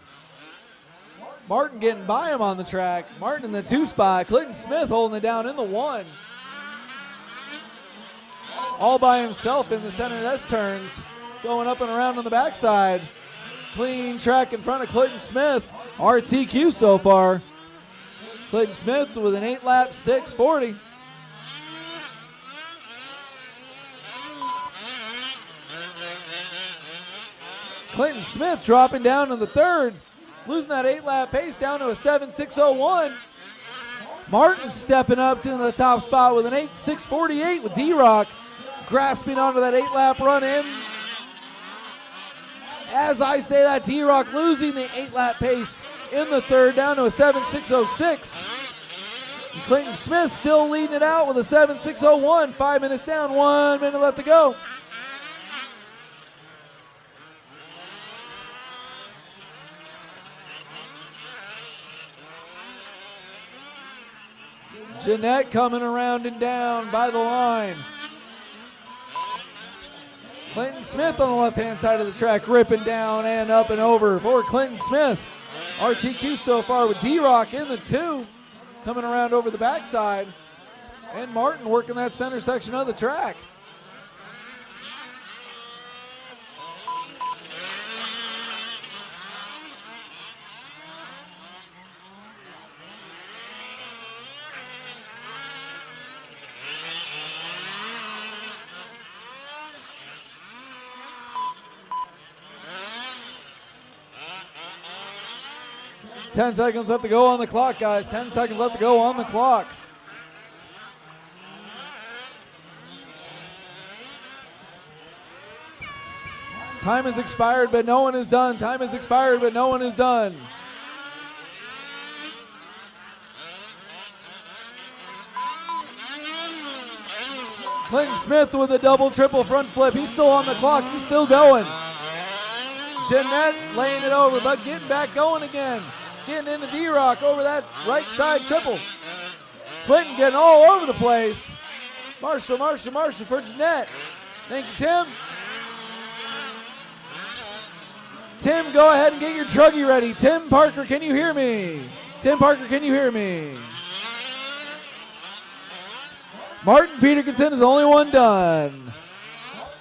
Martin getting by him on the track. Martin in the 2 spot. Clinton Smith holding it down in the 1. All by himself in the center S turns. Going up and around on the backside. Clean track in front of Clinton Smith. RTQ so far. Clinton Smith with an 8-lap 640. Clinton Smith dropping down in the 3rd, losing that 8-lap pace down to a 7.601. Martin stepping up to the top spot with an 8.648 with D-Rock grasping onto that 8-lap run in. As I say that, D-Rock losing the 8-lap pace in the 3rd down to a 7.606. Clinton Smith still leading it out with a 7.601. 5 minutes down, 1 minute left to go. Jeanette coming around and down by the line. Clinton Smith on the left-hand side of the track, ripping down and up and over for Clinton Smith. RTQ so far with D-Rock in the 2, coming around over the backside. And Martin working that center section of the track. 10 seconds left to go on the clock, guys. 10 seconds left to go on the clock. Time has expired, but no one is done. Time has expired, but no one is done. Clinton Smith with a double, triple front flip. He's still on the clock. He's still going. Jeanette laying it over, but getting back going again. Getting into D-Rock over that right side triple. Clinton getting all over the place. Marshall for Jeanette. Thank you, Tim. Tim, go ahead and get your truggy ready. Tim Parker, can you hear me? Tim Parker, can you hear me? Martin Peterkinson is the only one done.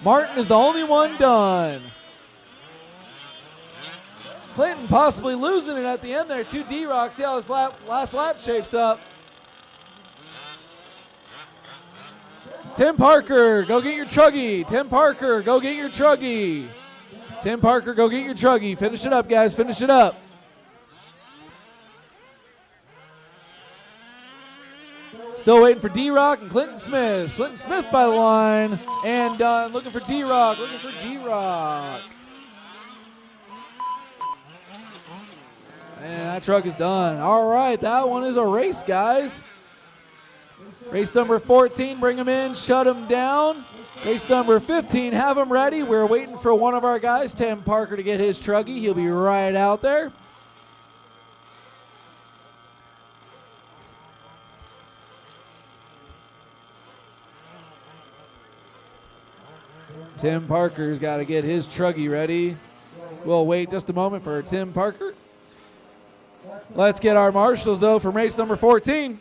Martin is the only one done. Clinton possibly losing it at the end there. 2 D-Rock. See how this last lap shapes up. Tim Parker, go get your truggy. Tim Parker, go get your truggy. Tim Parker, go get your truggy. Finish it up, guys. Finish it up. Still waiting for D-Rock and Clinton Smith. Clinton Smith by the line. And done. Looking for D-Rock. Looking for D-Rock. And that truck is done. All right, that one is a race, guys. Race number 14, bring them in, shut them down. Race number 15, have them ready. We're waiting for one of our guys, Tim Parker, to get his truggy. He'll be right out there. Tim Parker's got to get his truggy ready. We'll wait just a moment for Tim Parker. Let's get our marshals, though, from race number 14.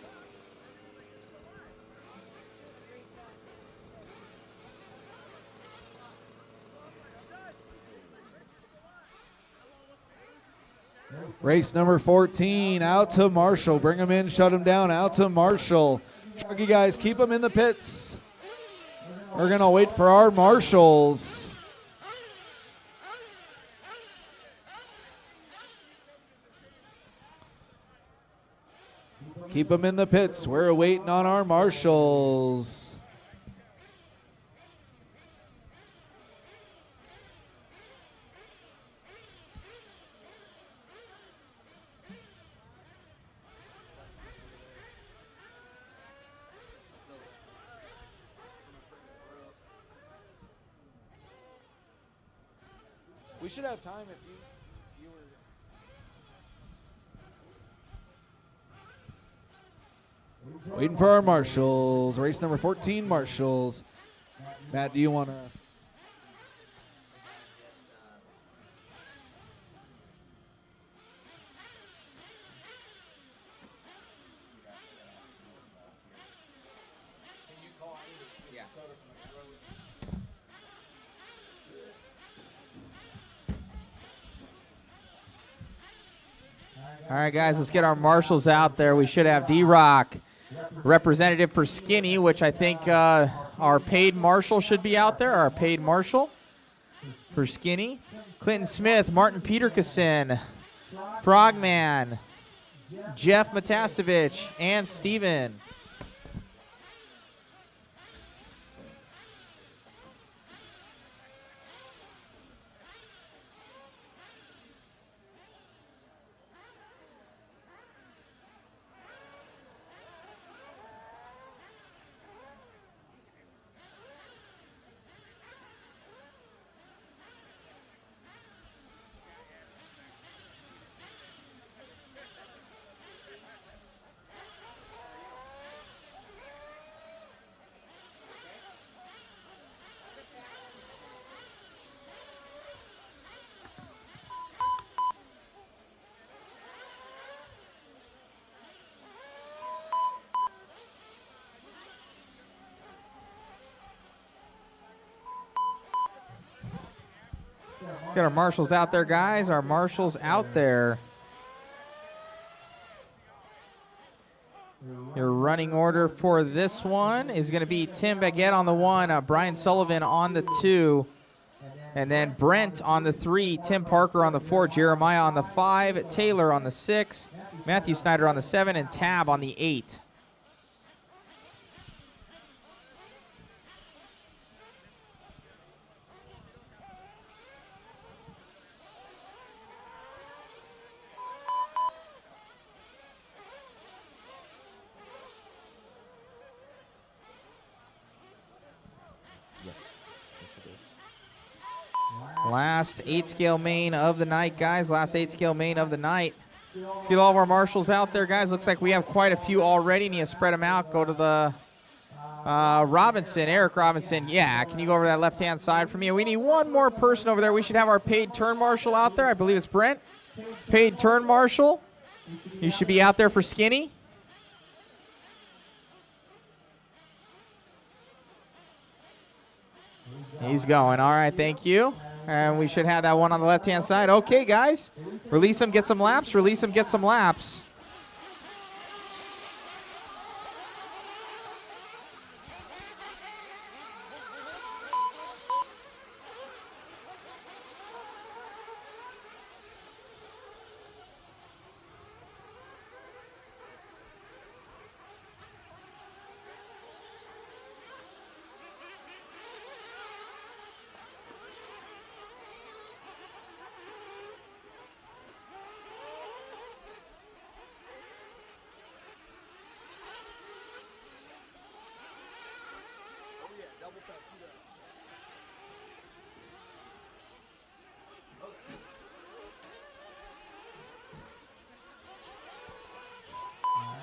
Race number 14, out to Marshall. Bring them in, shut them down, out to Marshall. Truggy guys, keep them in the pits. We're going to wait for our marshals. Keep them in the pits. We're waiting on our marshals. We should have time if you were waiting for our marshals. Race number 14, marshals. Matt, do you want to? All right, guys, let's get our marshals out there. We should have D-Rock, representative for Skinny, which I think our paid marshal should be out there, our paid marshal for Skinny. Clinton Smith, Martin Peterkinson, Frogman, Jeff Matastovich, and Steven. Let's get our marshals out there, guys. Our marshals out there. Your running order for this one is going to be Tim Baguette on the 1, Brian Sullivan on the 2, And then Brent on the 3, Tim Parker on the 4, Jeremiah on the 5, Taylor on the 6, Matthew Snyder on the 7, and Tab on the 8. Last 8-scale main of the night, guys. Last 8-scale main of the night. Let's get all of our marshals out there, guys. Looks like we have quite a few already. Need to spread them out. Go to the Robinson, Eric Robinson. Yeah, can you go over that left-hand side for me? We need one more person over there. We should have our paid turn marshal out there. I believe it's Brent. Paid turn marshal. You should be out there for Skinny. He's going. All right, thank you. And we should have that one on the left-hand side. Okay, guys. Release him, get some laps. Release him, get some laps.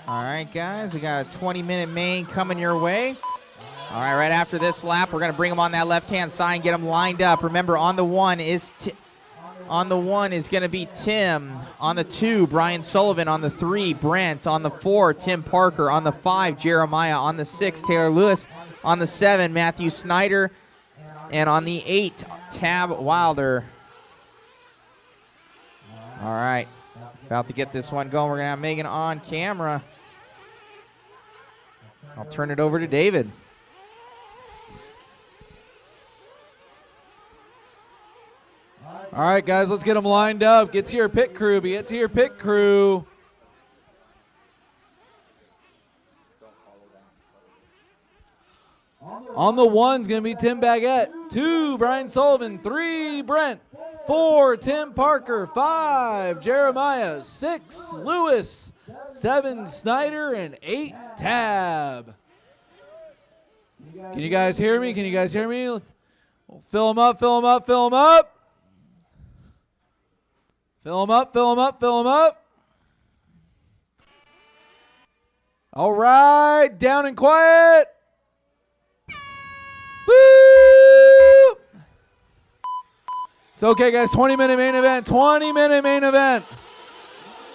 All right, guys, we got a 20-minute main coming your way. All right, right after this lap, we're going to bring them on that left-hand side and get them lined up. Remember, on the 1 is going to be Tim. On the 2, Brian Sullivan. On the 3, Brent. On the 4, Tim Parker. On the 5, Jeremiah. On the 6, Taylor Lewis. On the 7, Matthew Snyder. And on the 8, Tab Wilder. All right, about to get this one going. We're going to have Megan on camera. I'll turn it over to David. All right, guys, let's get them lined up. Get to your pit crew. Get to your pit crew. On the 1's going to be Tim Baguette. 2, Brian Sullivan. 3, Brent. 4, Tim Parker. 5, Jeremiah. 6, Lewis. 7, Snyder. And 8, Tab. Can you guys hear me? Can you guys hear me? Fill them up, fill them up, fill them up. Fill them up, fill them up, fill them up. All right, down and quiet. Woo! It's okay, guys. 20-minute main event. 20-minute main event.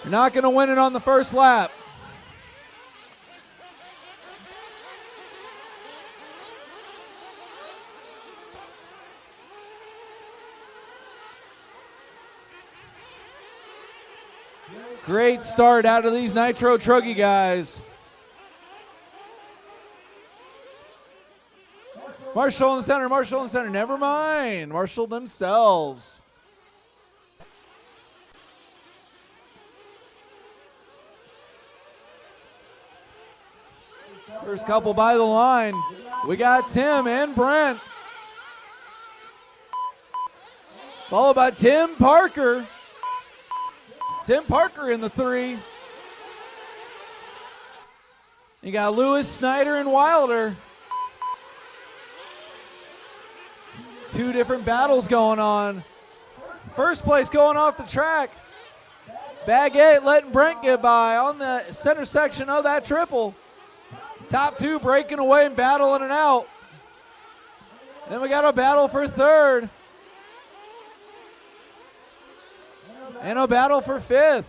You're not going to win it on the first lap. Great start out of these Nitro Truggy guys. Marshall in the center, Marshall in the center. Never mind. Marshall themselves. First couple by the line. We got Tim and Brent. Followed by Tim Parker. Tim Parker in the 3. You got Lewis, Snyder, and Wilder. 2 different battles going on. First place going off the track. Baguette letting Brent get by on the center section of that triple. Top 2 breaking away and battling it out. Then we got a battle for 3rd. And a battle for 5th.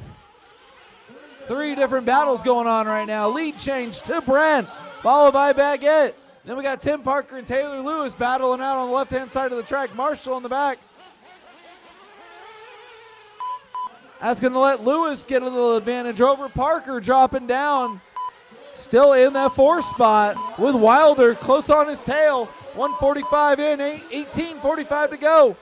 3 different battles going on right now. Lead change to Brent, followed by Baguette. Then we got Tim Parker and Taylor Lewis battling out on the left-hand side of the track. Marshall in the back. That's going to let Lewis get a little advantage over Parker, dropping down. Still in that 4th spot with Wilder close on his tail. 1:45 in, 18:45 to go.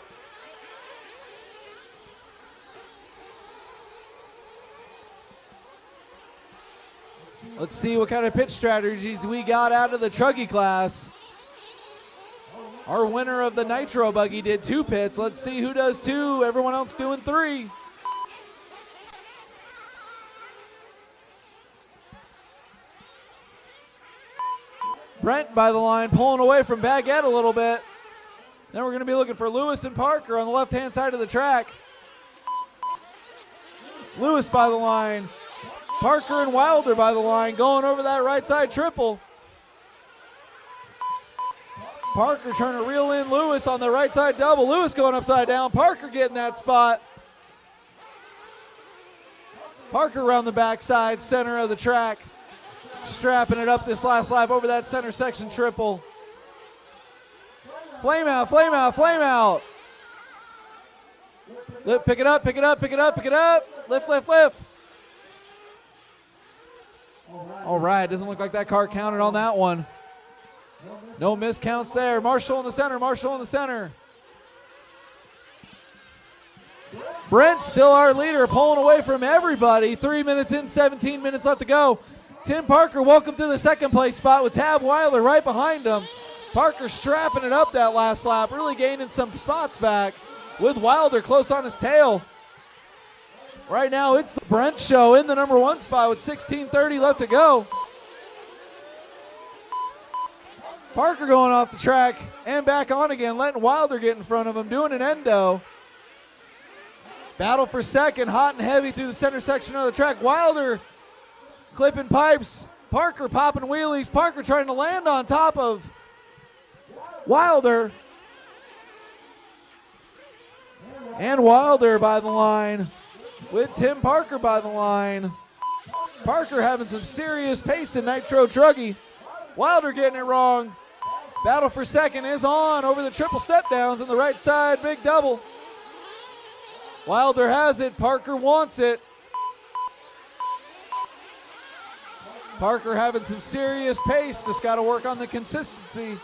Let's see what kind of pitch strategies we got out of the truggy class. Our winner of the Nitro buggy did 2 pits. Let's see who does 2. Everyone else doing 3. Brent by the line, pulling away from Baguette a little bit. Then we're going to be looking for Lewis and Parker on the left-hand side of the track. Lewis by the line. Parker and Wilder by the line, going over that right side triple. Parker trying to reel in Lewis on the right side double. Lewis going upside down. Parker getting that spot. Parker around the backside, center of the track. Strapping it up this last lap over that center section triple. Flame out, flame out, flame out. Pick it up, pick it up, pick it up, pick it up. Lift, lift, lift. All right, doesn't look like that car counted on that one. No miscounts there. Marshall in the center, Marshall in the center. Brent still our leader, pulling away from everybody. 3 minutes in, 17 minutes left to go. Tim Parker, welcome to the second place spot with Tab Weiler right behind him. Parker strapping it up that last lap, really gaining some spots back with Wilder close on his tail. Right now, it's the Brent show in the number 1 spot with 16:30 left to go. Parker going off the track and back on again, letting Wilder get in front of him, doing an endo. Battle for second, hot and heavy through the center section of the track. Wilder clipping pipes. Parker popping wheelies. Parker trying to land on top of Wilder. And Wilder by the line with Tim Parker by the line. Parker having some serious pace in Nitro Truggy. Wilder getting it wrong. Battle for second is on over the triple step downs on the right side, big double. Wilder has it, Parker wants it. Parker having some serious pace, just got to work on the consistency.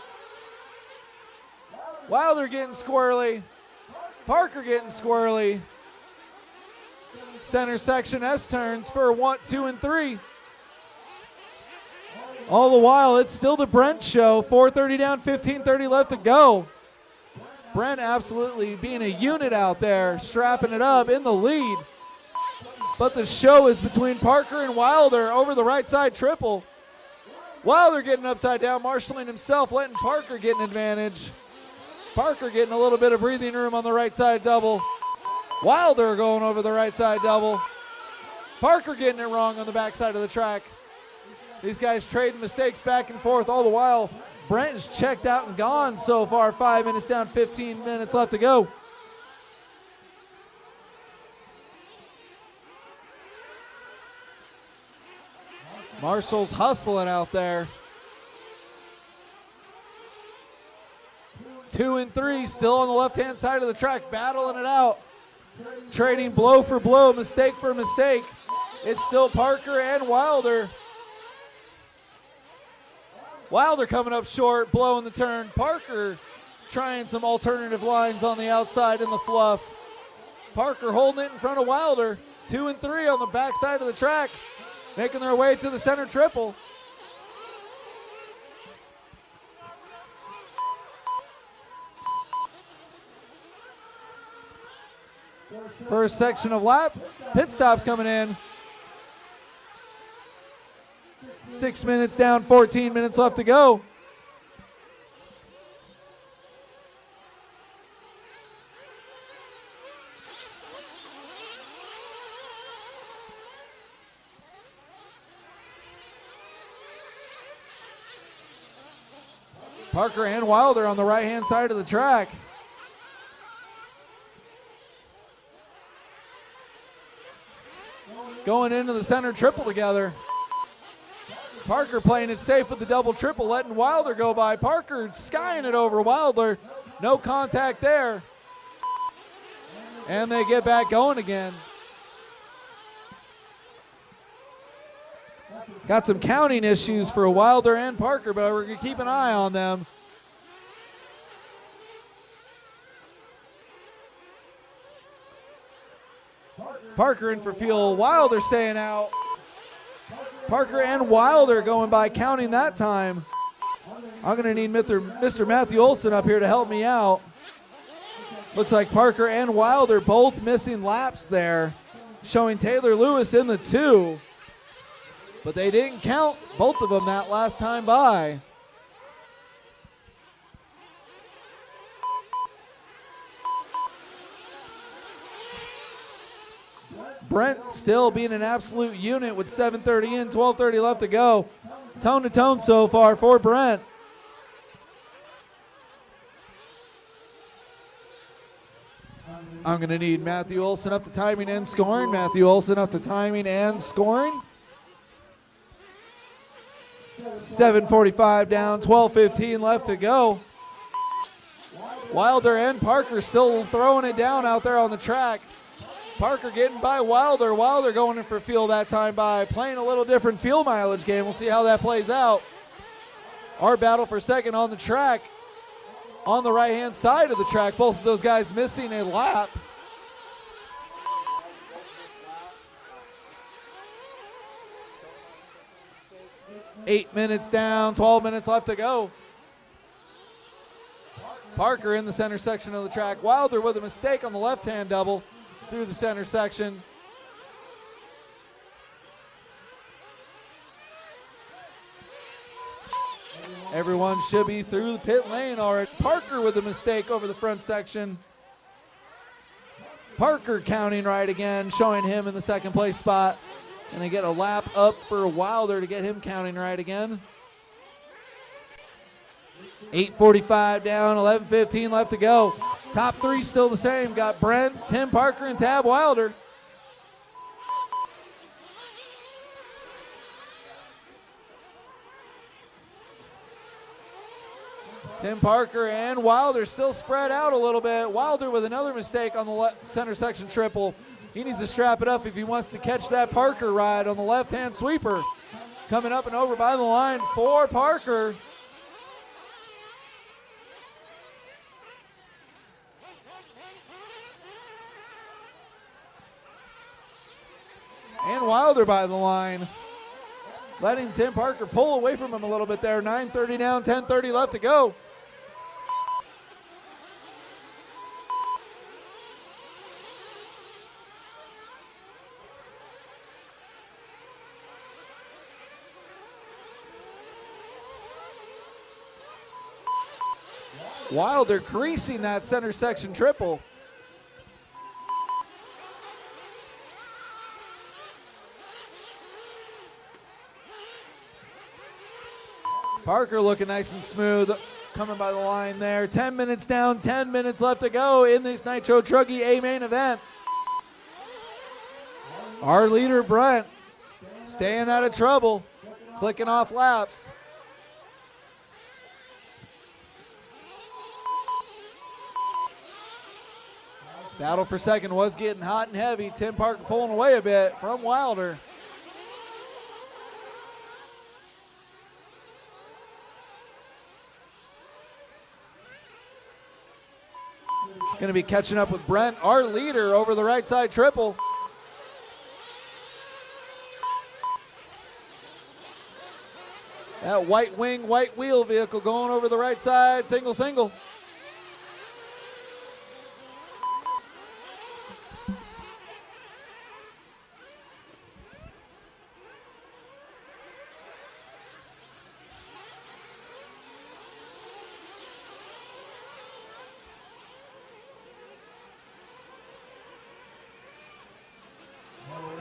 Wilder getting squirrely. Parker getting squirrely. Center section S-turns for 1, 2, and 3. All the while, it's still the Brent show. 4:30 down, 15:30 left to go. Brent absolutely being a unit out there, strapping it up in the lead. But the show is between Parker and Wilder over the right side triple. Wilder getting upside down, marshaling himself, letting Parker get an advantage. Parker getting a little bit of breathing room on the right side double. Wilder going over the right side double. Parker getting it wrong on the backside of the track. These guys trading mistakes back and forth. All the while, Brent is checked out and gone so far. 5 minutes down, 15 minutes left to go. Marshall's hustling out there. 2 and 3 still on the left-hand side of the track, battling it out. Trading blow for blow, mistake for mistake. It's still Parker and Wilder. Wilder coming up short, blowing the turn. Parker trying some alternative lines on the outside in the fluff. Parker holding it in front of Wilder. 2 and 3 on the backside of the track, making their way to the center triple. First section of lap, pit stops coming in. 6 minutes down, 14 minutes left to go. Parker and Wilder on the right-hand side of the track. Going into the center triple together. Parker playing it safe with the double triple, letting Wilder go by. Parker skying it over Wilder. No contact there. And they get back going again. Got some counting issues for Wilder and Parker, but we're going to keep an eye on them. Parker in for fuel. Wilder staying out. Parker and Wilder going by, counting that time. I'm going to need Mr. Matthew Olson up here to help me out. Looks like Parker and Wilder both missing laps there, showing Taylor Lewis in the 2. But they didn't count both of them that last time by. Brent still being an absolute unit with 7:30 in, 12:30 left to go. Tone to tone so far for Brent. I'm going to need Matthew Olson up to timing and scoring. Matthew Olson up to timing and scoring. 7:45 down, 12:15 left to go. Wilder and Parker still throwing it down out there on the track. Parker getting by Wilder. Wilder going in for fuel that time by, playing a little different fuel mileage game. We'll see how that plays out. Our battle for second on the track, on the right-hand side of the track. Both of those guys missing a lap. Eight minutes down, 12 minutes left to go. Parker in the center section of the track. Wilder with a mistake on the left-hand double through the center section. Everyone should be through the pit lane already. Parker with a mistake over the front section. Parker counting right again, showing him in the second place spot. And they get a lap up for Wilder to get him counting right again. 8:45 down, 11:15 left to go. Top three still the same. Got Brent, Tim Parker, and Tab Wilder. Tim Parker and Wilder still spread out a little bit. Wilder with another mistake on the center section triple. He needs to strap it up if he wants to catch that Parker ride on the left-hand sweeper. Coming up and over by the line for Parker. And Wilder by the line, letting Tim Parker pull away from him a little bit there. 9:30 down, 10:30 left to go. Wilder creasing that center section triple. Parker looking nice and smooth, coming by the line there. 10 minutes down, 10 minutes left to go in this Nitro E-truggy A main event. Our leader, Brent, staying out of trouble, clicking off laps. Battle for second was getting hot and heavy. Tim Parker pulling away a bit from Wilder. Going to be catching up with Brent, our leader, over the right side triple. That white wing, white wheel vehicle going over the right side, single, single.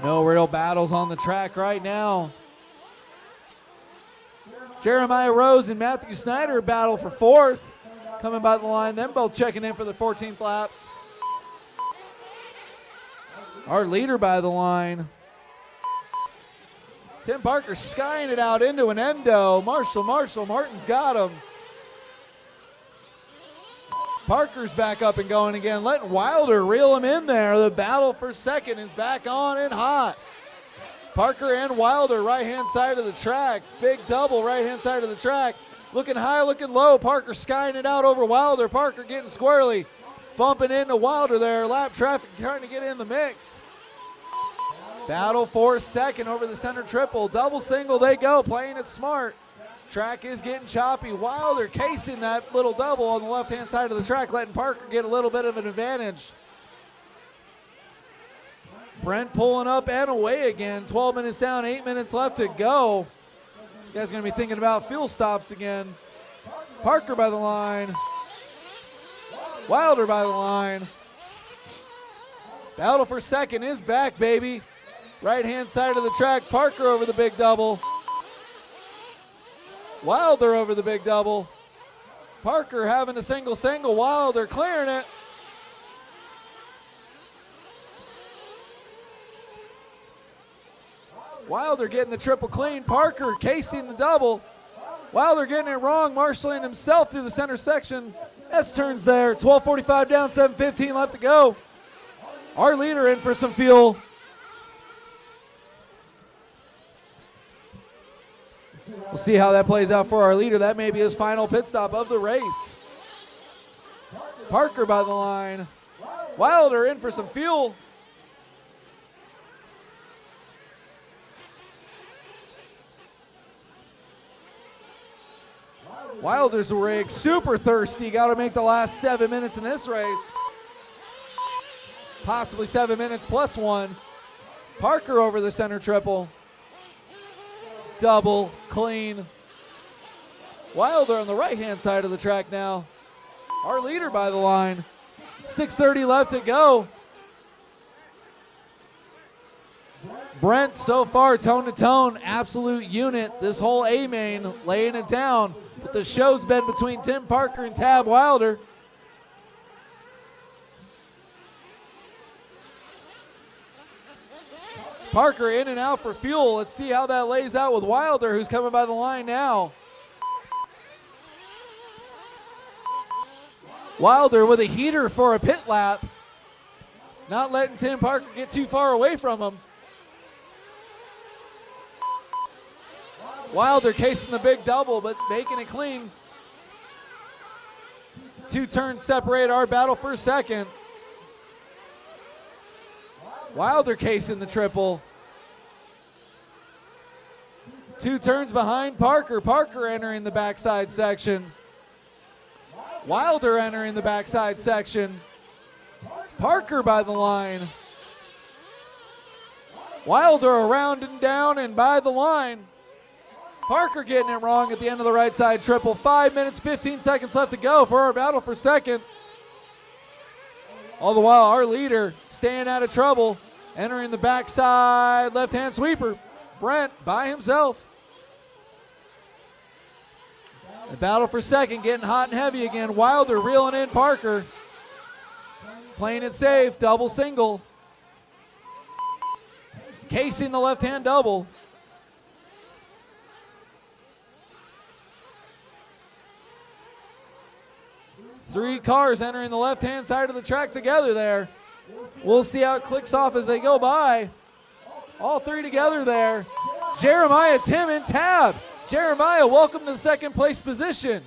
No real battles on the track right now. Jeremiah Rose and Matthew Snyder battle for fourth. Coming by the line, them both checking in for the 14th laps. Our leader by the line. Tim Parker skying it out into an endo. Marshall Martin's got him. Parker's back up and going again, letting Wilder reel him in there. The battle for second is back on and hot. Parker and Wilder, right-hand side of the track. Big double, right-hand side of the track. Looking high, looking low. Parker skying it out over Wilder. Parker getting squirrely. Bumping into Wilder there. Lap traffic trying to get in the mix. Battle for second over the center triple. Double single they go, playing it smart. Track is getting choppy. Wilder casing that little double on the left-hand side of the track, letting Parker get a little bit of an advantage. Brent pulling up and away again. 12 minutes down, 8 minutes left to go. You guys are going to be thinking about fuel stops again. Parker by the line. Wilder by the line. Battle for second is back, baby. Right-hand side of the track, Parker over the big double. Wilder over the big double. Parker having a single, Wilder clearing it. Wilder getting the triple clean. Parker casing the double. Wilder getting it wrong, marshaling himself through the center section. S-turns there. 12:45 down, 7:15 left to go. Our leader in for some fuel. We'll see how that plays out for our leader. That may be his final pit stop of the race. Parker by the line. Wilder in for some fuel. Wilder's rig, super thirsty. Got to make the last 7 minutes in this race. Possibly 7 minutes plus one. Parker over the center triple. Double, clean. Wilder on the right-hand side of the track now. Our leader by the line. 6:30 left to go. Brent so far tone-to-tone, absolute unit. This whole A main laying it down. But the show's been between Tim Parker and Tab Wilder. Parker in and out for fuel. Let's see how that lays out with Wilder, who's coming by the line now. Wilder with a heater for a pit lap. Not letting Tim Parker get too far away from him. Wilder casing the big double, but making it clean. 2 turns separate our battle for second. Wilder casing the triple. 2 turns behind Parker. Parker entering the backside section. Wilder entering the backside section. Parker by the line. Wilder around and down and by the line. Parker getting it wrong at the end of the right side triple. 5 minutes, 15 seconds left to go for our battle for second. All the while, our leader staying out of trouble, entering the backside left-hand sweeper. Brent by himself. The battle for second getting hot and heavy again. Wilder reeling in Parker. Playing it safe, double single. Casing the left-hand double. Three cars entering the left-hand side of the track together there. We'll see how it clicks off as they go by. All three together there. Jeremiah, Tim, and Tab. Jeremiah, welcome to the second place position.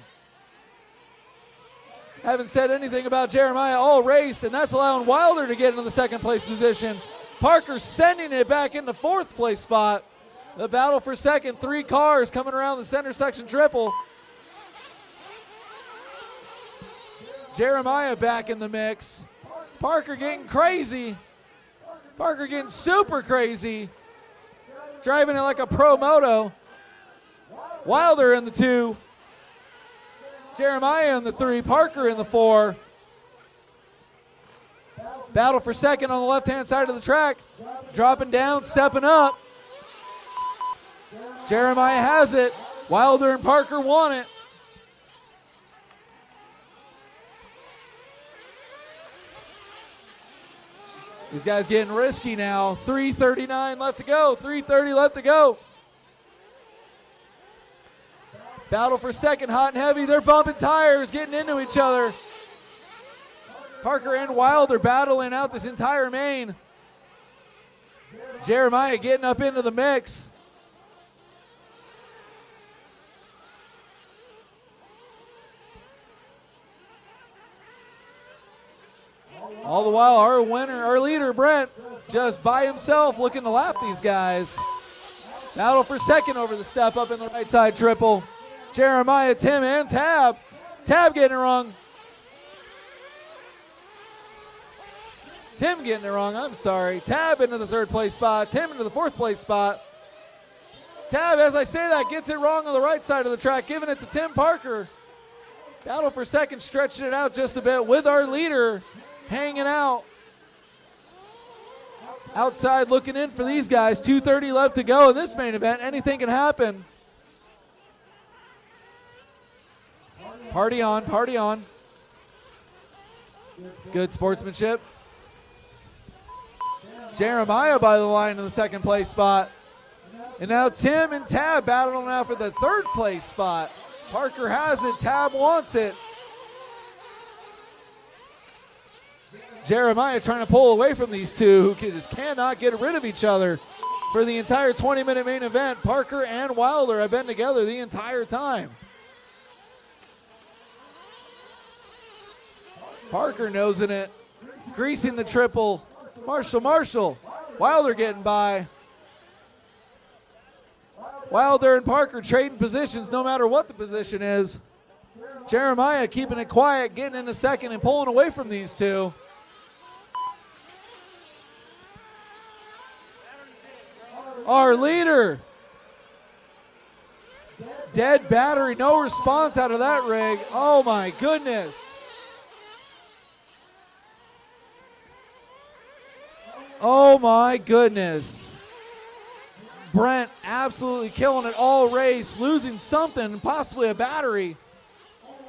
Haven't said anything about Jeremiah all race, and that's allowing Wilder to get into the second place position. Parker sending it back into fourth place spot. The battle for second, 3 cars coming around the center section triple. Jeremiah back in the mix. Parker getting crazy. Parker getting super crazy. Driving it like a Promoto. Wilder in the 2. Jeremiah in the 3. Parker in the 4. Battle for second on the left-hand side of the track. Dropping down, stepping up. Jeremiah has it. Wilder and Parker won it. These guys getting risky now. 3:39 left to go. 3:30 left to go. Battle for second, hot and heavy. They're bumping tires, getting into each other. Parker and Wilder battling out this entire main. Jeremiah getting up into the mix. All the while, our winner, our leader, Brent, just by himself looking to lap these guys. Battle for second over the step up in the right side triple. Jeremiah, Tim, and Tab. Tab getting it wrong. Tim getting it wrong, I'm sorry. Tab into the third place spot. Tim into the fourth place spot. Tab, as I say that, gets it wrong on the right side of the track, giving it to Tim Parker. Battle for second, stretching it out just a bit with our leader hanging out. Outside looking in for these guys. 2:30 left to go in this main event. Anything can happen. Party on, party on. Good sportsmanship. Jeremiah by the line in the second place spot. And now Tim and Tab battling out for the third place spot. Parker has it, Tab wants it. Jeremiah trying to pull away from these two who just cannot get rid of each other for the entire 20-minute main event. Parker and Wilder have been together the entire time. Parker nosing it, greasing the triple. Marshall. Wilder getting by. Wilder and Parker trading positions no matter what the position is. Jeremiah keeping it quiet, getting into second and pulling away from these two. Our leader. Dead battery, no response out of that rig. Oh my goodness. Oh my goodness. Brent absolutely killing it all race, losing something, possibly a battery.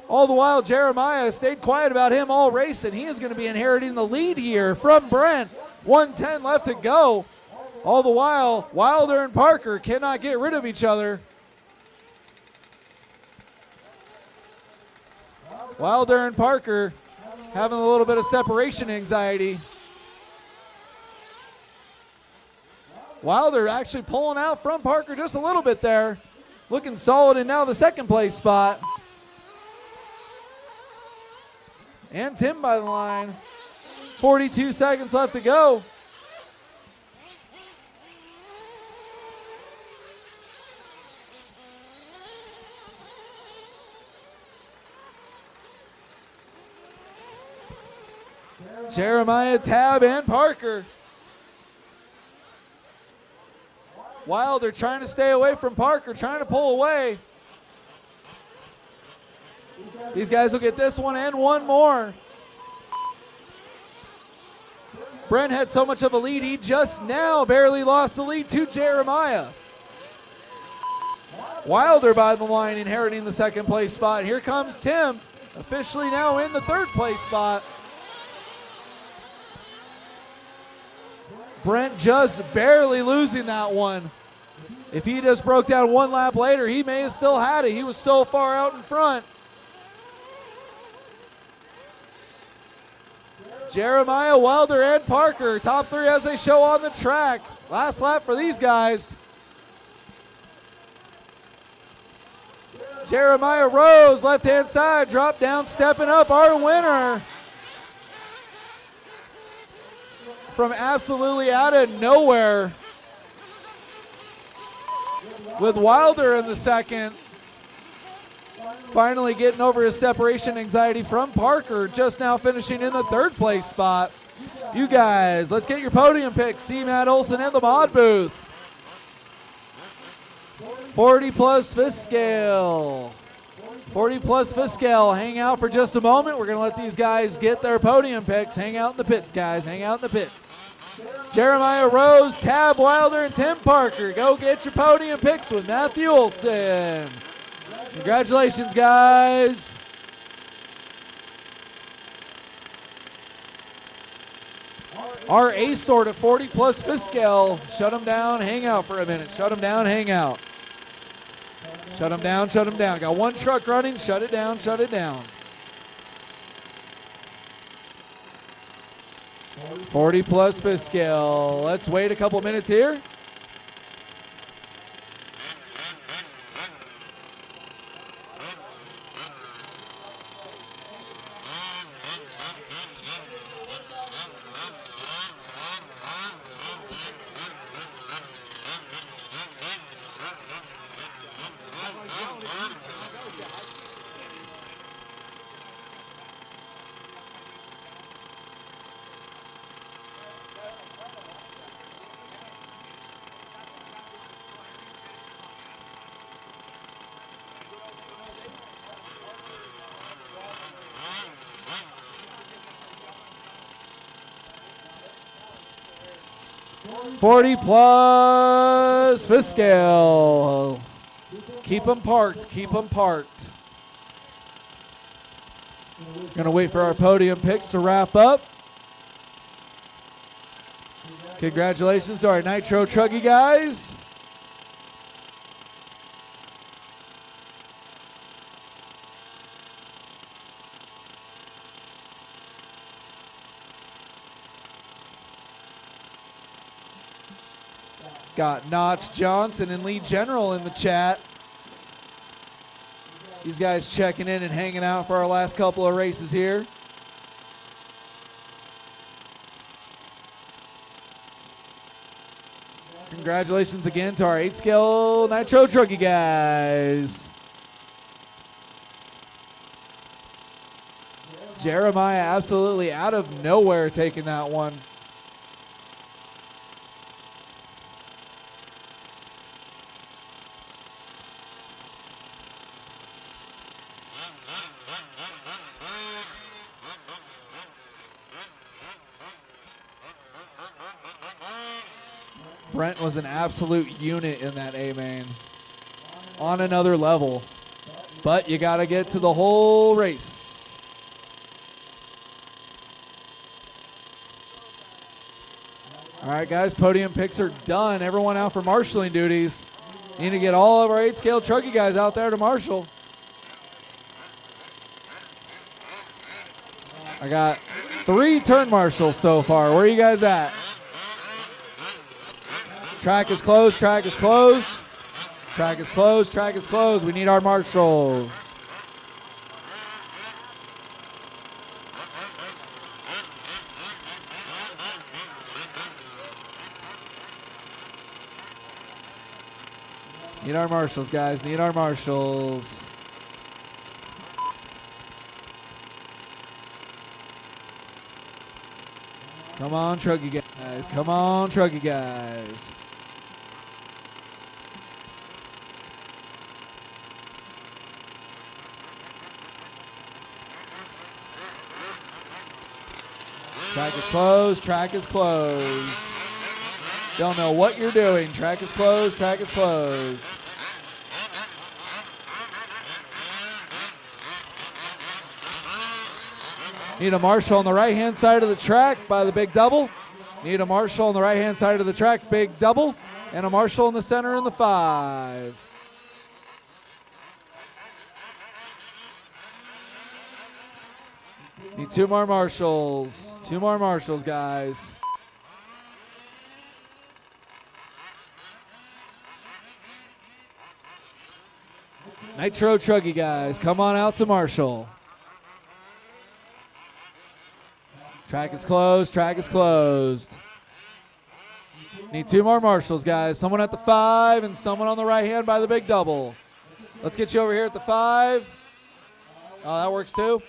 All the while, Jeremiah stayed quiet about him all race, and he is going to be inheriting the lead here from Brent. 1:10 left to go. All the while, Wilder and Parker cannot get rid of each other. Wilder and Parker having a little bit of separation anxiety. Wilder actually pulling out from Parker just a little bit there. Looking solid in now the second place spot. And Tim by the line. 42 seconds left to go. Jeremiah, Tab, and Parker. Wilder trying to stay away from Parker, trying to pull away. These guys will get this one and one more. Brent had so much of a lead, he just now barely lost the lead to Jeremiah. Wilder by the line, inheriting the second place spot. Here comes Tim, officially now in the third place spot. Brent just barely losing that one. If he just broke down one lap later, he may have still had it. He was so far out in front. Jeremiah, Wilder, and Parker, top three as they show on the track. Last lap for these guys. Jeremiah Rose, left-hand side, drop down, stepping up, our winner. From absolutely out of nowhere. With Wilder in the second. Finally getting over his separation anxiety from Parker. Just now finishing in the third place spot. You guys, let's get your podium picks. See Matt Olson in the mod booth. 40 plus fifth scale. 40 plus fifth scale. Hang out for just a moment. We're going to let these guys get their podium picks. Hang out in the pits, guys. Hang out in the pits. Jeremiah Rose, Tab Wilder, and Tim Parker. Go get your podium picks with Matthew Olson. Congratulations, guys. Our A-sort at 40 plus fifth scale. Shut them down, hang out for a minute. Shut them down, hang out. Shut them down, shut them down. Got one truck running, shut it down, shut it down. 40 plus fifth scale. Let's wait a couple minutes here. 40 plus fifth scale. Keep them parked. Keep them parked. Going to wait for our podium picks to wrap up. Congratulations to our Nitro Truggy guys. Got Notch Johnson and Lee General in the chat. These guys checking in and hanging out for our last couple of races here. Congratulations again to our 8-scale Nitro Truggy guys. Jeremiah absolutely out of nowhere taking that one. Brent was an absolute unit in that A-main. On another level. But you got to get to the whole race. All right, guys, podium picks are done. Everyone out for marshalling duties. Need to get all of our 8-scale Truggy guys out there to marshal. I got 3 turn marshals so far. Where are you guys at? Track is closed, track is closed. Track is closed, track is closed. We need our marshals. Need our marshals, guys. Need our marshals. Come on, Truggy guys. Come on, Truggy guys. Track is closed. Track is closed. Don't know what you're doing. Track is closed. Track is closed. Need a marshal on the right-hand side of the track by the big double. Need a marshal on the right-hand side of the track, big double. And a marshal in the center in the 5. Need 2 more marshals. 2 more marshals, guys. Nitro Truggy guys, come on out to marshal. Track is closed. Track is closed. Need 2 more marshals, guys. Someone at the 5 and someone on the right hand by the big double. Let's get you over here at the 5. Oh, that works too.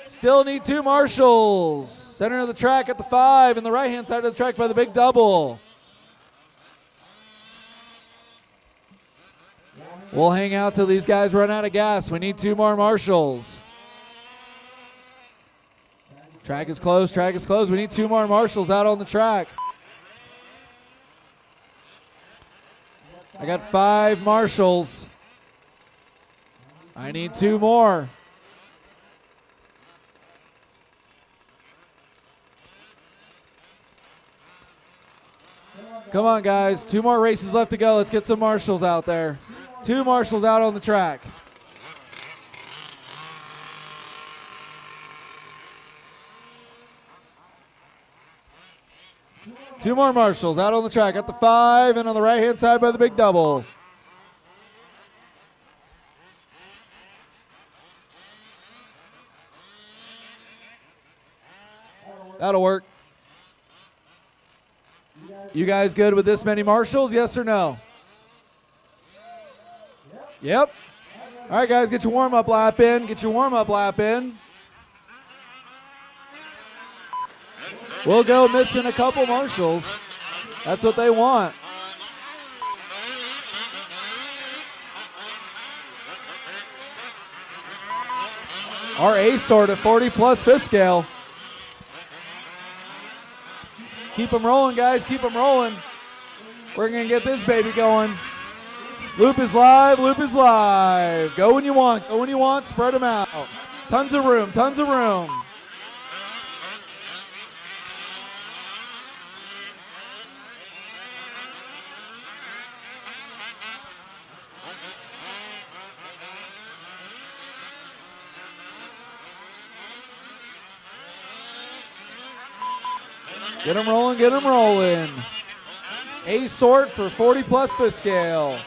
Still need 2 marshals. Center of the track at the 5 and the right hand side of the track by the big double. We'll hang out till these guys run out of gas. We need 2 more marshals. Track is closed. Track is closed. We need 2 more marshals out on the track. I got 5 marshals. I need 2 more. Come on, guys. 2 more races left to go. Let's get some marshals out there. 2 marshals out on the track. Two more marshals out on the track at the 5 and on the right-hand side by the big double. That'll work. You guys good with this many marshals? Yes or no? Yep. All right, guys, get your warm-up lap in. Get your warm-up lap in. We'll go missing a couple marshals. That's what they want. Our A-sort at 40 plus fifth scale. Keep them rolling, guys. Keep them rolling. We're going to get this baby going. Loop is live. Loop is live. Go when you want. Go when you want. Spread them out. Tons of room. Tons of room. Get them rolling, get them rolling. A-sort for 40+ fifth scale.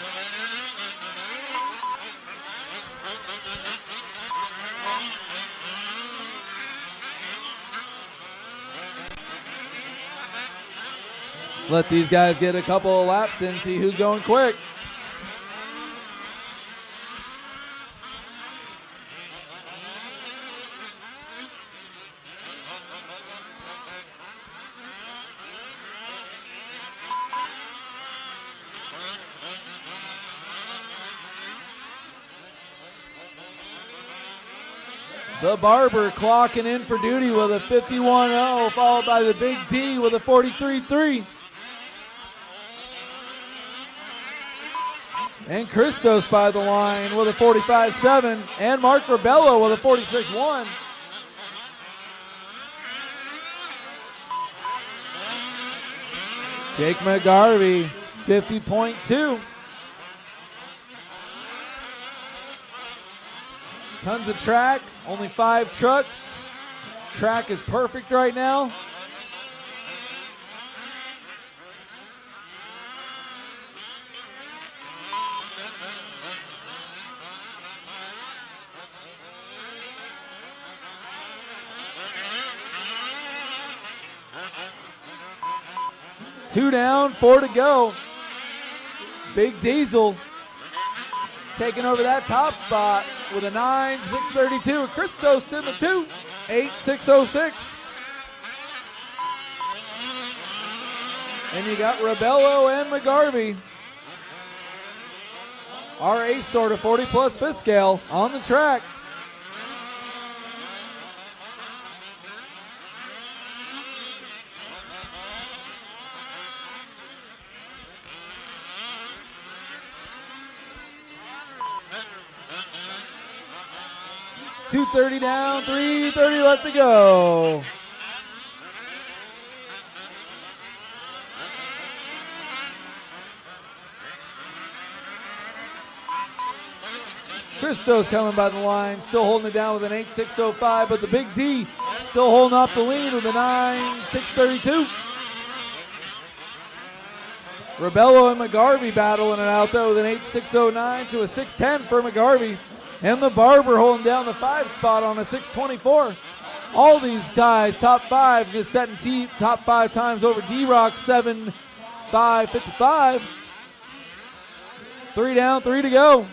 Let these guys get a couple of laps in, see who's going quick. The Barber clocking in for duty with a 51.0, followed by the Big D with a 43.3. And Christos by the line with a 45.7. And Mark Rebello with a 46.1. Jake McGarvey, 50.2. Tons of track, only 5 trucks. Track is perfect right now. Two down, 4 to go. Big Diesel taking over that top spot with a 9.632. Christos in the 2, 8.606. And you got Rebello and McGarvey. Our A-sort of 40+ fifth scale on the track. .230 down, 3:30 left to go. Christos coming by the line, still holding it down with an 8.605, but the Big D still holding off the lead with a 9.632. Rebello and McGarvey battling it out though with an 8.609 to a 6.10 for McGarvey. And the Barber holding down the 5 spot on a 6.24. All these guys, top 5, just setting top 5 times over D-Rock, 7.555. 3 down, 3 to go.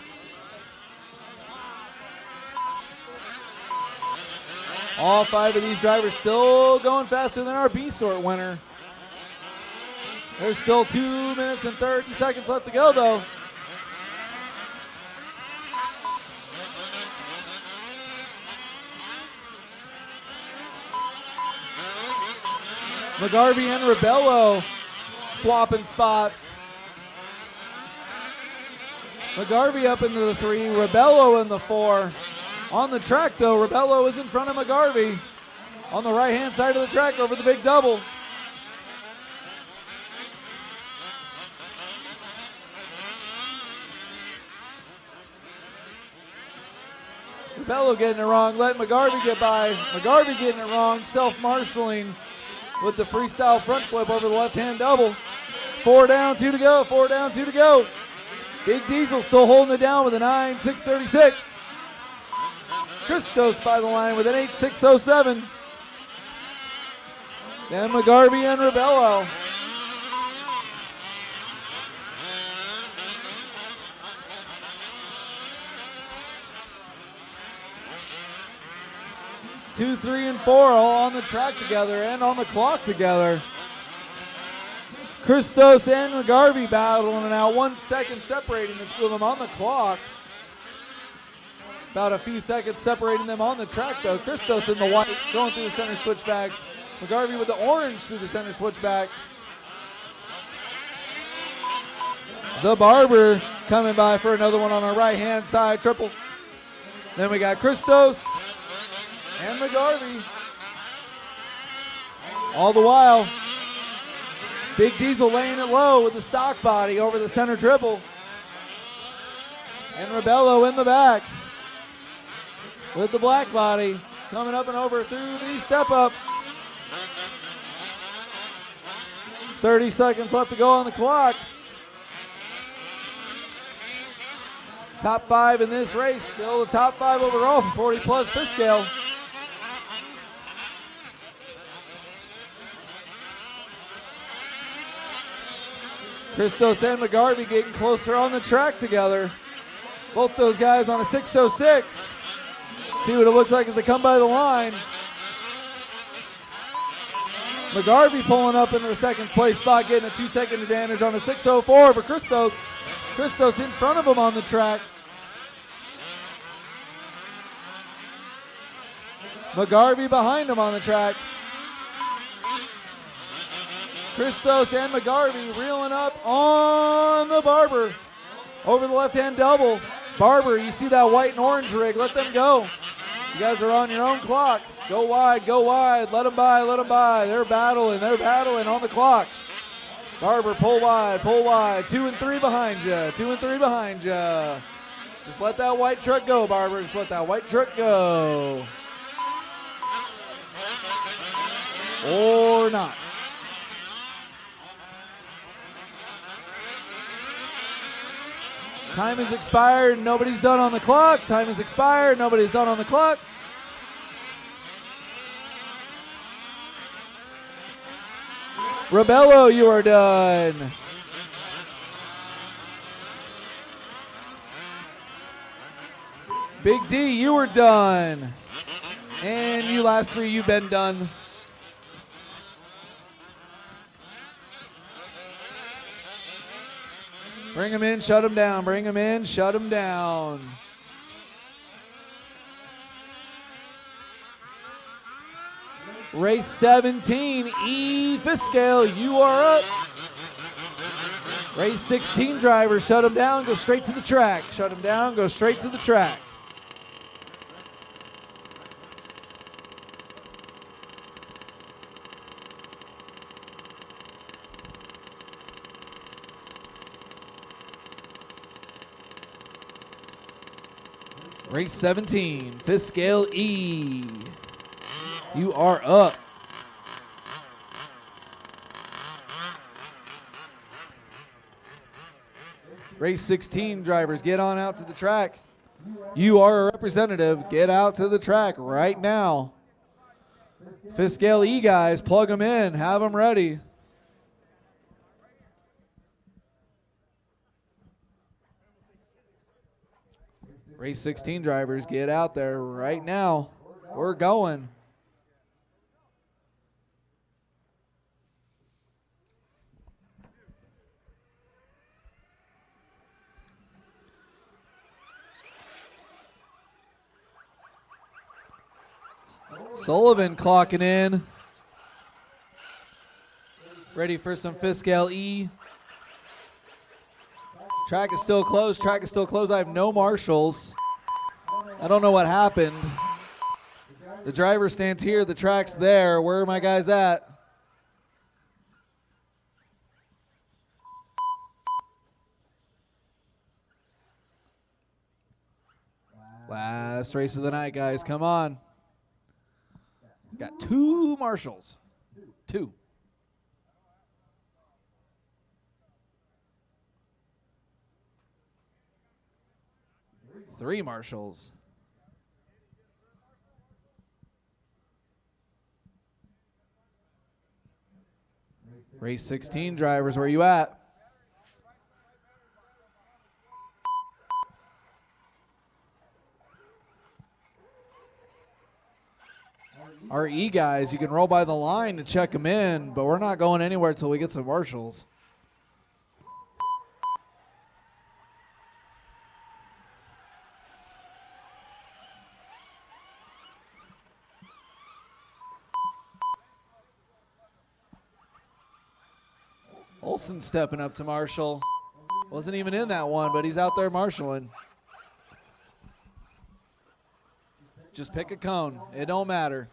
All 5 of these drivers still going faster than our B-sort winner. There's still 2 minutes and 30 seconds left to go though. McGarvey and Rebello swapping spots. McGarvey up into the 3, Rebello in the 4. On the track though, Rebello is in front of McGarvey on the right-hand side of the track over the big double. Rebello getting it wrong, let McGarvey get by. McGarvey getting it wrong, self-marshaling with the freestyle front flip over the left-hand double. 4 down, 2 to go, 4 down, 2 to go. Big Diesel still holding it down with a 9.636. Christos by the line with an 8.607. Then McGarvey and Rebello. Two, 3, and 4 all on the track together and on the clock together. Christos and McGarvey battling now, 1 second separating the two of them on the clock. About a few seconds separating them on the track though. Christos in the white going through the center switchbacks. McGarvey with the orange through the center switchbacks. The Barber coming by for another one on our right-hand side triple. Then we got Christos and McGarvey. All the while, Big Diesel laying it low with the stock body over the center triple. And Rebello in the back with the black body coming up and over through the step up. 30 seconds left to go on the clock. Top 5 in this race, still the top 5 overall for 40 plus fifth scale. Christos and McGarvey getting closer on the track together. Both those guys on a 606. See what it looks like as they come by the line. McGarvey pulling up into the second place spot, getting a 2-second advantage on a 604 for Christos. Christos in front of him on the track. McGarvey behind him on the track. Christos and McGarvey reeling up on the Barber. Over the left-hand double. Barber, you see that white and orange rig. Let them go. You guys are on your own clock. Go wide, go wide. Let them by, let them by. They're battling on the clock. Barber, pull wide, pull wide. 2 and 3 behind you. 2 and 3 behind you. Just let that white truck go, Barber. Just let that white truck go. Or not. Time has expired. Nobody's done on the clock. Time has expired. Nobody's done on the clock. Rebello, you are done. Big D, you are done. And you last 3, you've been done. Bring him in, shut him down. Bring him in, shut him down. Race 17, E fifth scale, you are up. Race 16 drivers, shut him down, go straight to the track. Shut him down, go straight to the track. Race 17, fifth scale E. You are up. Race 16 drivers, get on out to the track. You are a representative. Get out to the track right now. Fifth scale E guys, plug them in. Have them ready. Race 16 drivers, get out there right now. We're going. Sullivan clocking in. Ready for some fifth scale E. Track is still closed. Track is still closed. I have no marshals. I don't know what happened. The driver stands here. The track's there. Where are my guys at? Last race of the night, guys. Come on. Got 2 marshals. 2. Three marshals. Race 16 drivers, where you at? Our E guys, you can roll by the line to check them in, but we're not going anywhere until we get some marshals. Olsen stepping up to marshal. Wasn't even in that one, but he's out there marshaling. Just pick a cone. It don't matter.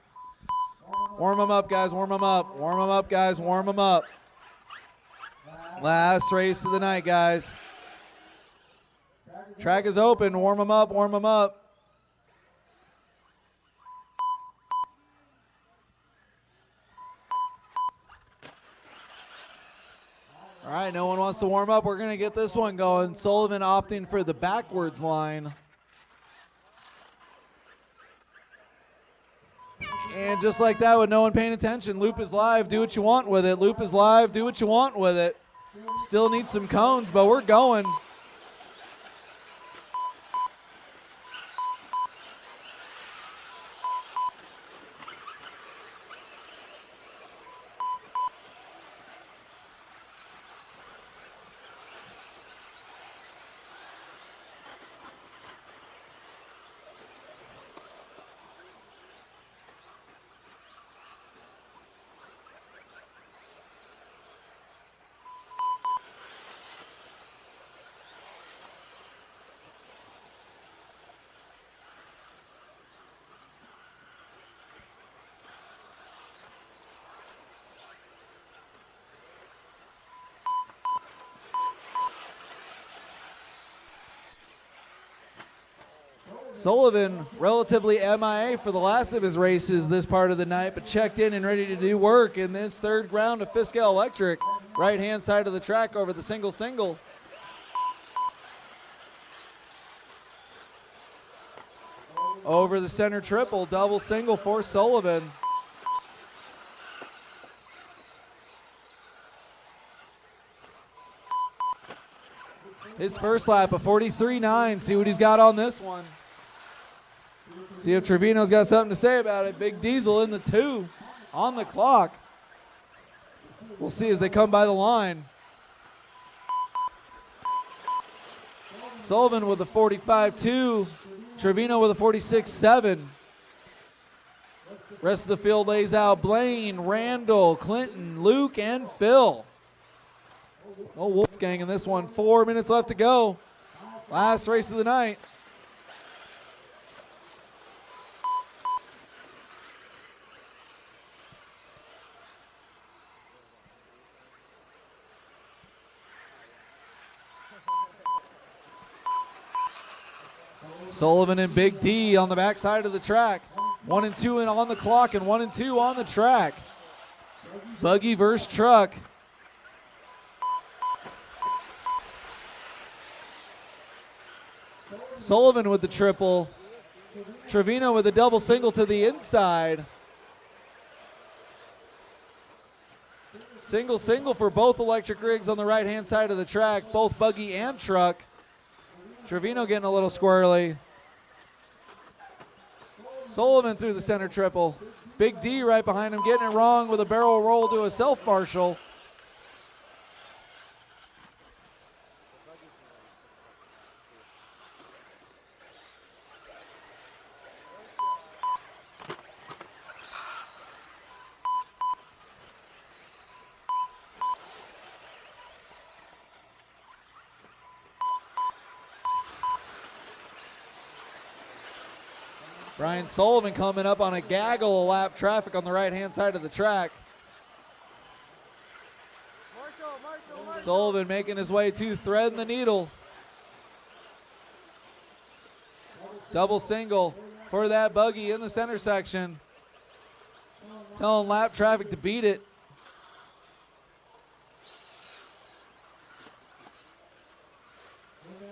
Warm them up, guys. Warm them up. Warm them up, guys. Warm them up. Last race of the night, guys. Track is open. Warm them up. Warm them up. All right, no one wants to warm up. We're going to get this one going. Sullivan opting for the backwards line. And just like that, with no one paying attention, loop is live. Do what you want with it. Loop is live. Do what you want with it. Still need some cones, but we're going. Sullivan relatively MIA for the last of his races this part of the night, but checked in and ready to do work in this third round of Fiskell Electric. Right-hand side of the track over the single-single. Over the center triple, double single for Sullivan. His first lap, a 43.9. See what he's got on this one. See if Trevino's got something to say about it. Big Diesel in the 2 on the clock. We'll see as they come by the line. Sullivan with a 45.2. Trevino with a 46.7. Rest of the field lays out Blaine, Randall, Clinton, Luke, and Phil. No Wolfgang in this one. 4 minutes left to go. Last race of the night. Sullivan and Big D on the backside of the track. 1 and 2 on the clock and 1 and 2 on the track. Buggy versus truck. Sullivan with the triple. Trevino with a double single to the inside. Single for both electric rigs on the right-hand side of the track, both buggy and truck. Trevino getting a little squirrely. Sullivan through the center triple. Big D right behind him, getting it wrong with a barrel roll to a self-marshal. Brian Sullivan coming up on a gaggle of lap traffic on the right-hand side of the track. Sullivan making his way to threading the needle. Double single for that buggy in the center section. Telling lap traffic to beat it.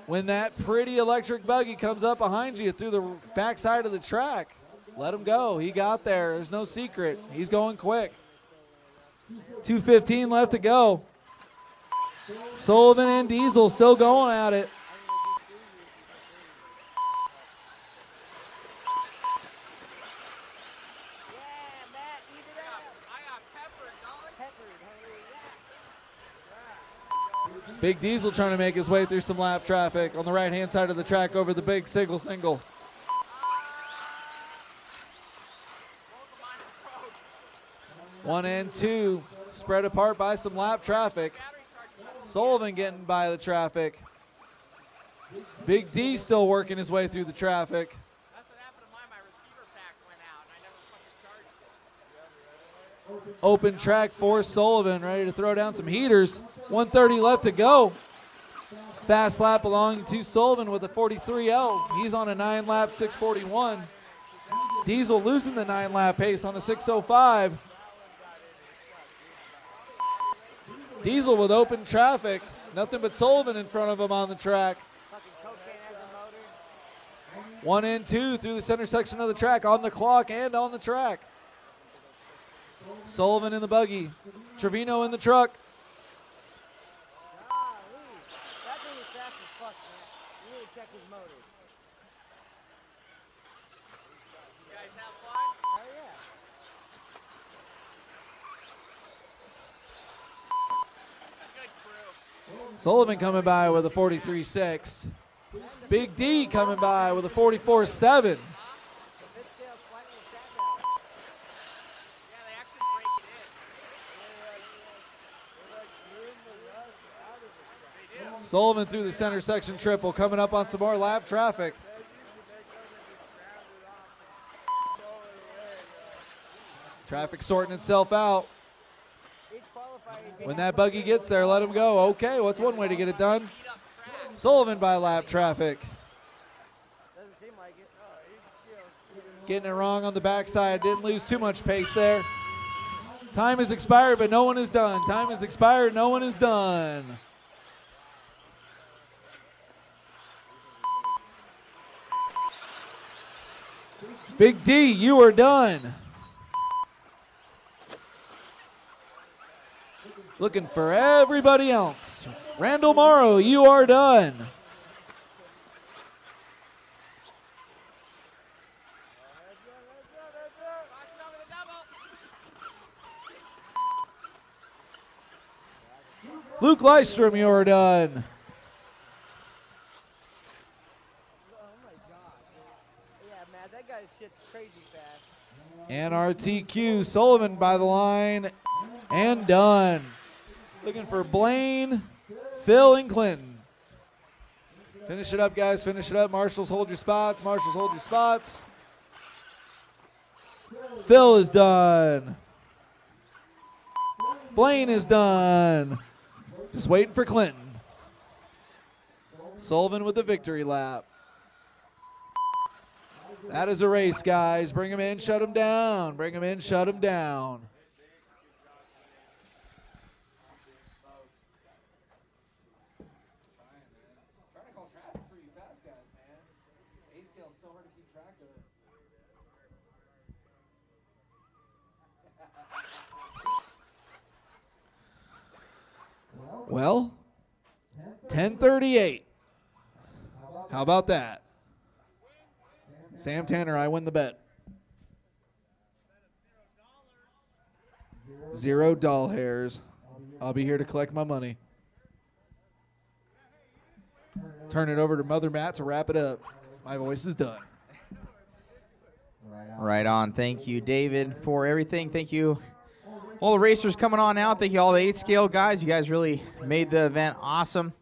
When that pretty electric buggy comes up behind you through the backside of the track, let him go. He got there. There's no secret. He's going quick. 2:15 left to go. Sullivan and Diesel still going at it. Big Diesel trying to make his way through some lap traffic on the right-hand side of the track over the big single. 1 and 2 spread apart by some lap traffic. Sullivan getting by the traffic. Big D still working his way through the traffic. That's what happened to mine. My receiver pack went out, and I never fucking charged it. Open track for Sullivan, ready to throw down some heaters. 1:30 left to go. Fast lap belonging to Sullivan with a 43L. He's on a 9-lap 641. Diesel losing the 9-lap pace on a 605. Diesel with open traffic. Nothing but Sullivan in front of him on the track. 1 and 2 through the center section of the track, on the clock and on the track. Sullivan in the buggy. Trevino in the truck. That thing is fast as fuck, man. You need to check his motor. You guys have fun? Hell yeah. Good crew. Sullivan coming by with a 43.6. Big D coming by with a 44.7. Yeah, they actually break it in. They do. Sullivan through the center section triple, coming up on some more lap traffic. Traffic sorting itself out. When that buggy gets there, let him go. Okay, what's one way to get it done? Sullivan by lap traffic. Doesn't seem like it. Getting it wrong on the backside. Didn't lose too much pace there. Time has expired, but no one is done. Time has expired, no one is done. Big D, you are done. Looking for everybody else. Randall Morrow, you are done. Luke Lystrom, you are done. Yeah, man, that guy's shit's crazy fast. And RTQ, Sullivan by the line and done. Looking for Blaine, Phil, and Clinton. Finish it up, guys. Finish it up. Marshals, hold your spots. Marshals, hold your spots. Phil is done. Blaine is done. Just waiting for Clinton. Sullivan with the victory lap. That is a race, guys. Bring him in, shut him down. Bring him in, shut him down. Well, 10:38. How about that? Sam Tanner, I win the bet. $0 hairs. I'll be here to collect my money. Turn it over to Mother Matt to wrap it up. My voice is done. Right on. Thank you, David, for everything. Thank you, all the racers coming on out. Thank you, all the 8-scale guys. You guys really made the event awesome.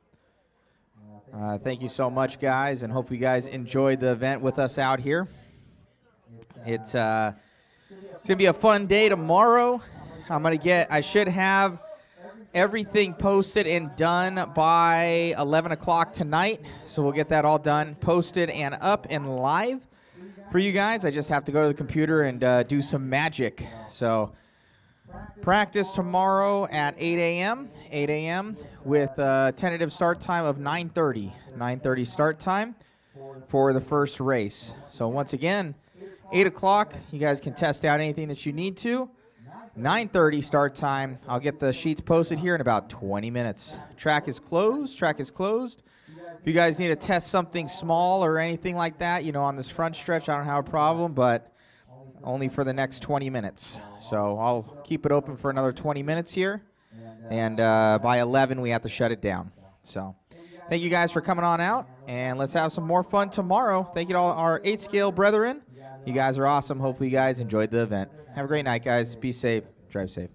Thank you so much, guys, and hope you guys enjoyed the event with us out here. It's going to be a fun day tomorrow. I should have everything posted and done by 11 o'clock tonight. So we'll get that all done, posted and up and live for you guys. I just have to go to the computer and do some magic. So practice tomorrow at 8 a.m. with a tentative start time of 9:30. 9:30 start time for the first race. So once again, 8 o'clock, you guys can test out anything that you need to. 9:30 start time. I'll get the sheets posted here in about 20 minutes. Track is closed. Track is closed. If you guys need to test something small or anything like that, on this front stretch, I don't have a problem, but only for the next 20 minutes. So I'll keep it open for another 20 minutes here. And by 11, we have to shut it down. So thank you guys for coming on out, and let's have some more fun tomorrow. Thank you to all our 8-scale brethren. You guys are awesome. Hopefully you guys enjoyed the event. Have a great night, guys. Be safe. Drive safe.